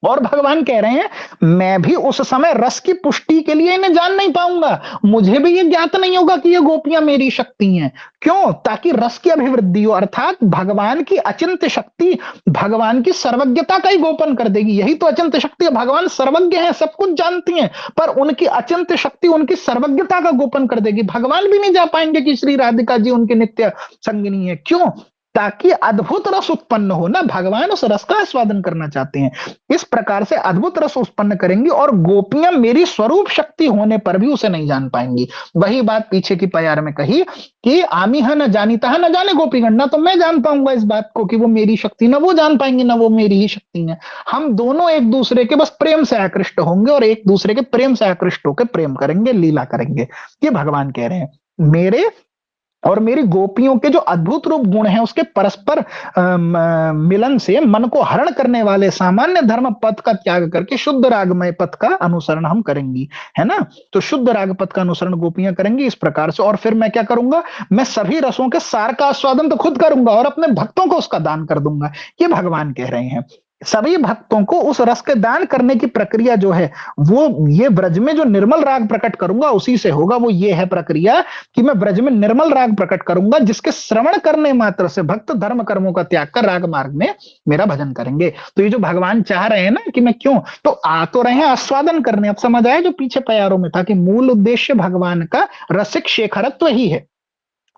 A: और भगवान कह रहे हैं मैं भी उस समय रस की पुष्टि के लिए इन्हें जान नहीं पाऊंगा, मुझे भी ये ज्ञात नहीं होगा कि ये गोपियां मेरी शक्ति हैं। क्यों, ताकि रस की अभिवृद्धि हो, अर्थात भगवान की अचिंत्य शक्ति भगवान की सर्वज्ञता का ही गोपन कर देगी। यही तो अचिंत्य शक्ति है, भगवान सर्वज्ञ है, सब कुछ जानती हैं, पर उनकी अचिंत्य शक्ति उनकी सर्वज्ञता का गोपन कर देगी। भगवान भी नहीं जा पाएंगे कि श्री राधिका जी उनकी नित्य संगिनी है। क्यों, ताकि अद्भुत रस उत्पन्न हो ना, भगवान उस रस का आस्वादन करना चाहते हैं। इस प्रकार से अद्भुत रस उत्पन्न करेंगी और गोपियां मेरी स्वरूप शक्ति होने पर भी उसे नहीं जान पाएंगी। वही बात पीछे की प्यार में कही कि आमिह न जानीता है न जाने गोपीगण, ना तो मैं जान पाऊंगा इस बात को कि वो मेरी शक्ति, ना वो जान पाएंगे, ना वो मेरी ही शक्ति है। हम दोनों एक दूसरे के बस प्रेम से आकृष्ट होंगे और एक दूसरे के प्रेम से आकृष्ट होकर प्रेम करेंगे, लीला करेंगे। ये भगवान कह रहे हैं। मेरे और मेरी गोपियों के जो अद्भुत रूप गुण हैं उसके परस्पर मिलन से मन को हरण करने वाले सामान्य धर्म पथ का त्याग करके शुद्ध रागमय पथ का अनुसरण हम करेंगी, है ना। तो शुद्ध राग पथ का अनुसरण गोपियां करेंगी इस प्रकार से। और फिर मैं क्या करूंगा, मैं सभी रसों के सार का आस्वादन तो खुद करूंगा और अपने भक्तों को उसका दान कर दूंगा। ये भगवान कह रहे हैं। सभी भक्तों को उस रस के दान करने की प्रक्रिया जो है वो ये ब्रज में जो निर्मल राग प्रकट करूंगा उसी से होगा। वो ये है प्रक्रिया कि मैं ब्रज में निर्मल राग प्रकट करूंगा जिसके श्रवण करने मात्र से भक्त धर्म कर्मों का त्याग कर राग मार्ग में मेरा भजन करेंगे। तो ये जो भगवान चाह रहे हैं ना कि मैं क्यों, तो आ तो रहे हैं आस्वादन करने। अब समझ आया जो पीछे प्यारों में था कि मूल उद्देश्य भगवान का रसिक शेखरत्व ही है,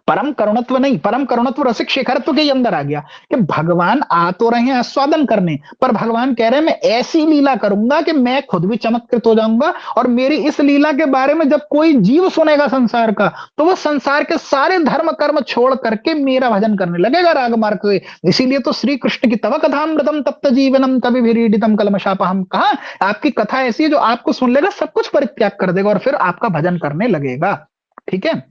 A: परम करुणत्व नहीं। परम करुणत्व रसिक शेखरत्व के ही अंदर आ गया कि भगवान आ तो रहे हैं आस्वादन करने, पर भगवान कह रहे हैं मैं ऐसी लीला करूंगा कि मैं खुद भी चमत्कृत हो जाऊंगा और मेरी इस लीला के बारे में जब कोई जीव सुनेगा संसार का तो वह संसार के सारे धर्म कर्म छोड़ करके मेरा भजन करने लगेगा राग मार्ग से। इसीलिए तो श्री कृष्ण की तव कथामृतम तप्त जीवनम कविभिरीडितम कलमशापहम कहा, आपकी कथा ऐसी है जो आपको सुन लेगा, सब कुछ परित्याग कर देगा और फिर आपका भजन करने लगेगा। ठीक है,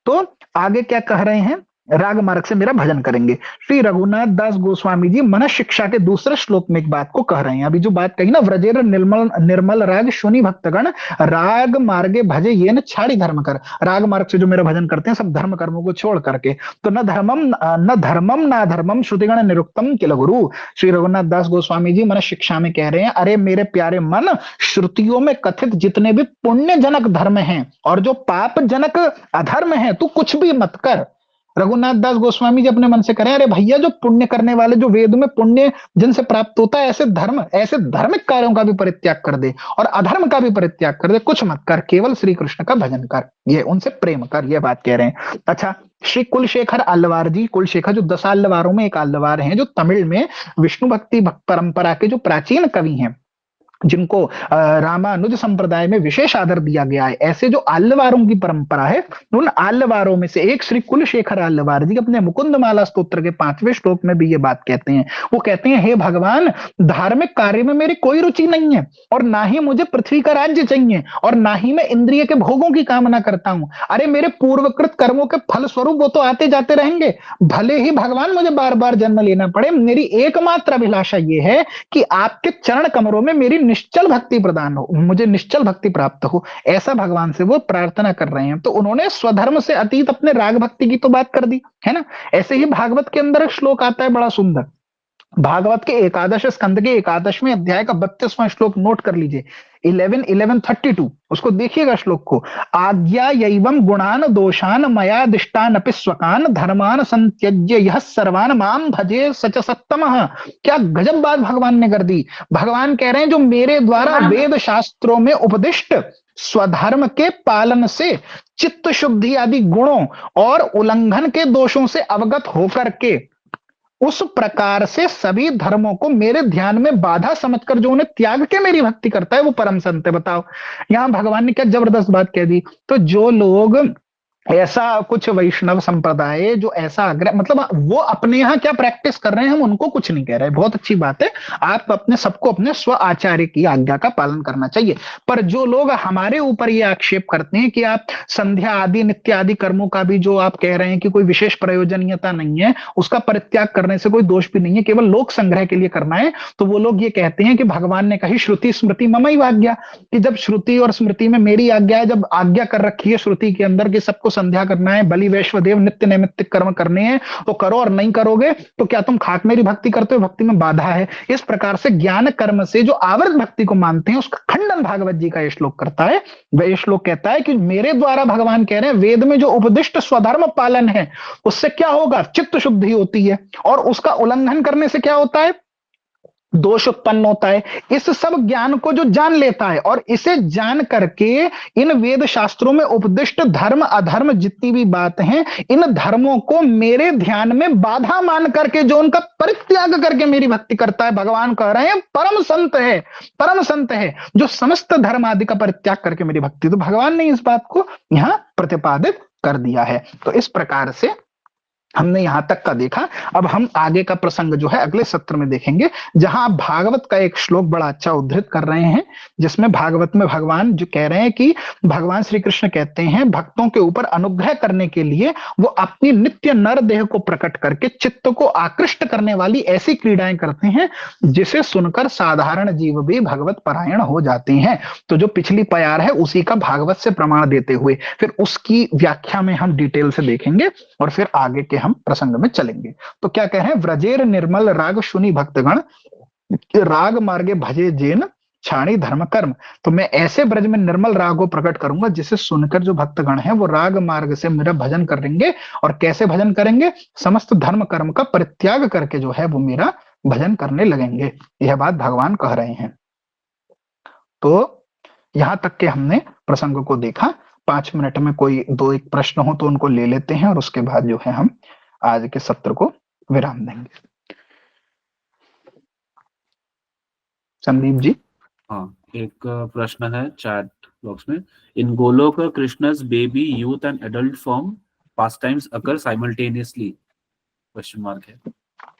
A: तो आगे क्या कह रहे हैं, राग मार्ग से मेरा भजन करेंगे। श्री रघुनाथ दास गोस्वामी जी मन शिक्षा के दूसरे श्लोक में एक बात को कह रहे हैं। अभी जो बात कही ना, व्रजेर निर्मल निर्मल राग सुनि भक्तगण राग मार्गे भजे ये न छाड़ी धर्म कर। राग मार्ग से जो मेरा भजन करते हैं सब धर्म कर्मों को छोड़ करके, तो न धर्मम ना धर्मम श्रुतिगण निरुक्तम किल गुरु। श्री रघुनाथ दास गोस्वामी जी मन शिक्षा में कह रहे हैं, अरे मेरे प्यारे मन, श्रुतियों में कथित जितने भी पुण्य जनक धर्म हैं और जो पाप जनक अधर्म है तू कुछ भी मत कर। रघुनाथ दास गोस्वामी जी अपने मन से करें, अरे भैया जो पुण्य करने वाले, जो वेद में पुण्य जिनसे प्राप्त होता है, ऐसे धर्म, ऐसे धार्मिक कार्यों का भी परित्याग कर दे और अधर्म का भी परित्याग कर दे, कुछ मत कर, केवल श्री कृष्ण का भजन कर, ये उनसे प्रेम कर, ये बात कह रहे हैं। अच्छा, श्री कुलशेखर आल्वार जी, कुलशेखर जो 10 आल्वारों में एक आल्वार हैं, जो तमिल में विष्णु भक्ति परंपरा के जो प्राचीन कवि हैं, जिनको रामानुज संप्रदाय में विशेष आदर दिया गया है, ऐसे जो आल्वारों की परंपरा है, उन आल्वारों में से एक श्री कुलशेखर आल्वार जी अपने मुकुंद माला स्तोत्र के 5वें श्लोक में भी ये बात कहते हैं। वो कहते हैं, हे भगवान, धार्मिक कार्य में मेरी कोई रुचि नहीं है और ना ही मुझे पृथ्वी का राज्य चाहिए और ना ही मैं इंद्रिय के भोगों की कामना करता हूं। अरे मेरे पूर्वकृत कर्मों के फल स्वरूप वो तो आते जाते रहेंगे, भले ही भगवान मुझे बार बार जन्म लेना पड़े। मेरी एकमात्र अभिलाषा ये है कि आपके चरण कमरों में मेरी निश्चल भक्ति प्रदान हो, मुझे निश्चल भक्ति प्राप्त हो। ऐसा भगवान से वो प्रार्थना कर रहे हैं। तो उन्होंने स्वधर्म से अतीत अपने राग भक्ति की तो बात कर दी, है ना। ऐसे ही भागवत के अंदर एक श्लोक आता है बड़ा सुंदर, भागवत के 11 स्कंद के 11वें अध्याय का 32वां श्लोक नोट कर लीजिए, 11:32, उसको देखिएगा श्लोक को। आज्ञा यैवं गुणान दोषान मया दिष्टान अपि स्वकान धर्मान संत्यज्य यह सर्वान माम भजे सच सत्तमः। क्या गजब बात भगवान ने कर दी। भगवान कह रहे हैं जो मेरे द्वारा वेद शास्त्रों में उपदिष्ट स्वधर्म के पालन से चित्त शुद्धि आदि गुणों और उल्लंघन के दोषों से अवगत होकर के उस प्रकार से सभी धर्मों को मेरे ध्यान में बाधा समझकर जो उन्हें त्याग के मेरी भक्ति करता है वो परम संत है। बताओ, यहां भगवान ने क्या जबरदस्त बात कह दी। तो जो लोग ऐसा कुछ वैष्णव संप्रदाय जो ऐसा आग्रह, मतलब वो अपने यहाँ क्या प्रैक्टिस कर रहे हैं हम उनको कुछ नहीं कह रहे, बहुत अच्छी बात है, आप अपने सबको अपने स्व आचार्य की आज्ञा का पालन करना चाहिए। पर जो लोग हमारे ऊपर ये आक्षेप करते हैं कि आप संध्या आदि नित्य आदि कर्मों का भी जो आप कह रहे हैं कि कोई विशेष प्रयोजनीयता नहीं है, उसका परित्याग करने से कोई दोष भी नहीं है, केवल लोक संग्रह के लिए करना है, तो वो लोग ये कहते हैं कि भगवान ने कही श्रुति स्मृति ममैव आज्ञा, कि जब श्रुति और स्मृति में मेरी आज्ञा है, जब आज्ञा कर रखी है श्रुति के अंदर कि सबको संध्या करना है, बलि वैश्वदेव नित्य नैमित्तिक कर्म करने हैं तो करो, और नहीं करोगे तो क्या तुम खाक मेरी भक्ति करते हो, भक्ति में बाधा है। इस प्रकार से ज्ञान कर्म से जो आवर्त भक्ति को मानते हैं उसका खंडन भागवत जी का ये श्लोक करता है। वह ये श्लोक कहता है कि मेरे द्वारा, भगवान कह रहे हैं, वेद में जो उपदिष्ट स्वधर्म पालन है उससे क्या होगा, चित्त शुद्धि होती है, और उसका उल्लंघन करने से क्या होता है, दोष उत्पन्न होता है। इस सब ज्ञान को जो जान लेता है और इसे जान करके इन वेद शास्त्रों में उपदिष्ट धर्म अधर्म जितनी भी बात हैं, इन धर्मों को मेरे ध्यान में बाधा मान करके जो उनका परित्याग करके मेरी भक्ति करता है, भगवान कह रहे हैं परम संत है, परम संत है जो समस्त धर्म आदि का परित्याग करके मेरी भक्ति। तो भगवान ने इस बात को यहां प्रतिपादित कर दिया है। तो इस प्रकार से हमने यहां तक का देखा। अब हम आगे का प्रसंग जो है अगले सत्र में देखेंगे, जहां आप भागवत का एक श्लोक बड़ा अच्छा उद्धृत कर रहे हैं, जिसमें भागवत में भगवान जो कह रहे हैं कि भगवान श्री कृष्ण कहते हैं भक्तों के ऊपर अनुग्रह करने के लिए वो अपनी नित्य नर देह को प्रकट करके चित्त को आकृष्ट करने वाली ऐसी क्रीड़ाएं करते हैं जिसे सुनकर साधारण जीव भी भगवत परायण हो जाते हैं। तो जो पिछली प्यार है उसी का भागवत से प्रमाण देते हुए फिर उसकी व्याख्या में हम डिटेल से देखेंगे और फिर आगे के हम प्रसंग में चलेंगे। तो क्या कह रहे हैं, व्रजेर निर्मल राग सुनी भक्तगण, राग मार्गे भजे जेन छाणी धर्म कर्म। तो मैं ऐसे ब्रज में निर्मल राग को प्रकट करूंगा जिसे सुनकर जो भक्तगण हैं वो राग मार्ग से मेरा भजन करेंगे। और कैसे भजन करेंगे, समस्त धर्म कर्म का परित्याग करके जो है वो मेरा भजन करने लगेंगे। यह बात भगवान कह रहे हैं। तो यहां तक के हमने प्रसंग को देखा। 5 मिनट में कोई दो एक प्रश्न हो तो उनको ले लेते हैं और उसके बाद जो है हम आज के सत्र को विराम देंगे। संदीप जी।
B: हाँ, एक प्रश्न है चैट बॉक्स में। In Golok Krishna's baby youth and adult form pastimes occur simultaneously, question mark है।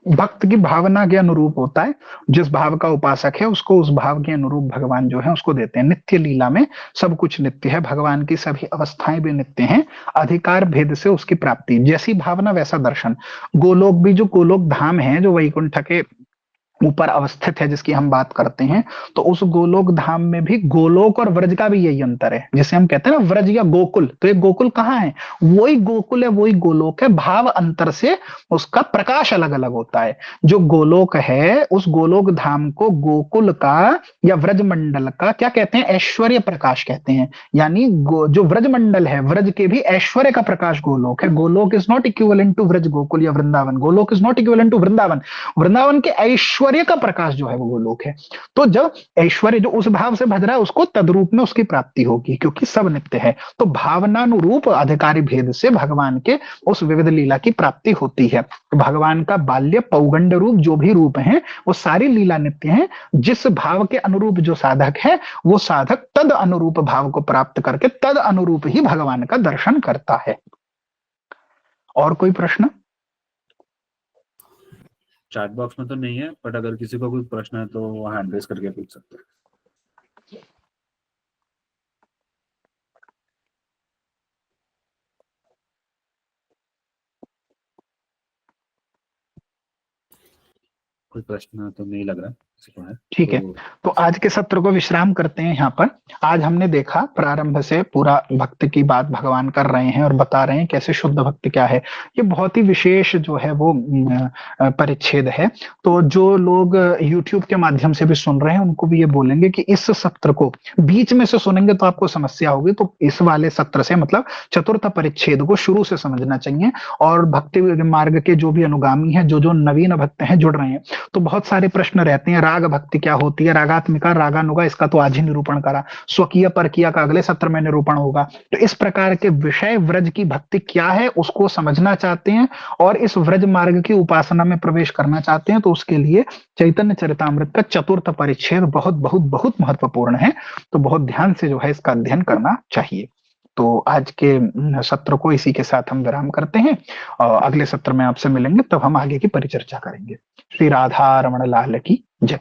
A: भक्त की भावना के अनुरूप होता है, जिस भाव का उपासक है उसको उस भाव के अनुरूप भगवान जो है उसको देते हैं। नित्य लीला में सब कुछ नित्य है, भगवान की सभी अवस्थाएं भी नित्य हैं। अधिकार भेद से उसकी प्राप्ति, जैसी भावना वैसा दर्शन। गोलोक भी जो गोलोक धाम है जो वैकुंठ के ऊपर अवस्थित है जिसकी हम बात करते हैं, तो उस गोलोक धाम में भी गोलोक और व्रज का भी यही अंतर है। जिसे हम कहते हैं ना व्रज या गोकुल, तो ये गोकुल कहाँ है, वही गोकुल है वही गोलोक है, भाव अंतर से उसका प्रकाश अलग अलग होता है। जो गोलोक है उस गोलोक धाम को गोकुल का या व्रज मंडल का क्या कहते हैं, ऐश्वर्य प्रकाश कहते हैं। यानी जो व्रज मंडल है व्रज के भी ऐश्वर्य का प्रकाश गोलोक है। Golok is not equivalent to Vraj Gokul या Vrindavan, Golok is not equivalent to Vrindavan. Vrindavan के ऐश्वर्य का प्रकाश जो है वो गोलोक है। तो जब ऐश्वर्य जो उस भाव से भज रहा है उसको तद्रूप में उसकी प्राप्ति होगी, क्योंकि सब नित्य है। तो भावनानुरूप अधिकारी भेद से भगवान के उस विविध लीला की प्राप्ति होती है। भगवान का बाल्य पौगंड रूप जो भी रूप है वो सारी लीला नित्य है। जिस भाव के अनुरूप जो साधक है वो साधक तद अनुरूप भाव को प्राप्त करके तद अनुरूप ही भगवान का दर्शन करता है। और कोई प्रश्न
B: चैट बॉक्स में तो नहीं है, बट अगर किसी को कोई प्रश्न है तो वो हैंड रेज करके पूछ सकते हैं। कोई प्रश्न तो नहीं लग रहा है।
A: ठीक है, तो आज के सत्र को विश्राम करते हैं यहाँ पर। आज हमने देखा प्रारंभ से पूरा भक्त की बात भगवान कर रहे हैं और बता रहे हैं कैसे शुद्ध भक्त क्या है। ये बहुत ही विशेष जो है वो परिच्छेद है। तो जो लोग YouTube के माध्यम से भी सुन रहे हैं उनको भी ये बोलेंगे कि इस सत्र को बीच में से सुनेंगे तो आपको समस्या होगी, तो इस वाले सत्र से मतलब चतुर्थ परिच्छेद को शुरू से समझना चाहिए। और भक्ति मार्ग के जो भी अनुगामी है, जो जो नवीन भक्त हैं जुड़ रहे हैं, तो बहुत सारे प्रश्न रहते हैं। राग भक्ति क्या होती है, रागात्मिका रागानुगा, इसका तो आज ही निरूपण करा। स्वकीय परकीय का अगले सत्र में निरूपण होगा। तो इस प्रकार के विषय व्रज की भक्ति क्या है उसको समझना चाहते हैं और इस व्रज मार्ग की उपासना में प्रवेश करना चाहते हैं, तो उसके लिए चैतन्य चरितामृत का चतुर्थ परिच्छेद बहुत बहुत बहुत महत्वपूर्ण है। तो बहुत ध्यान से जो है इसका अध्ययन करना चाहिए। तो आज के सत्र को इसी के साथ हम विराम करते हैं और अगले सत्र में आपसे मिलेंगे, तब हम आगे की परिचर्चा करेंगे। श्री राधा रमण लाल की जय।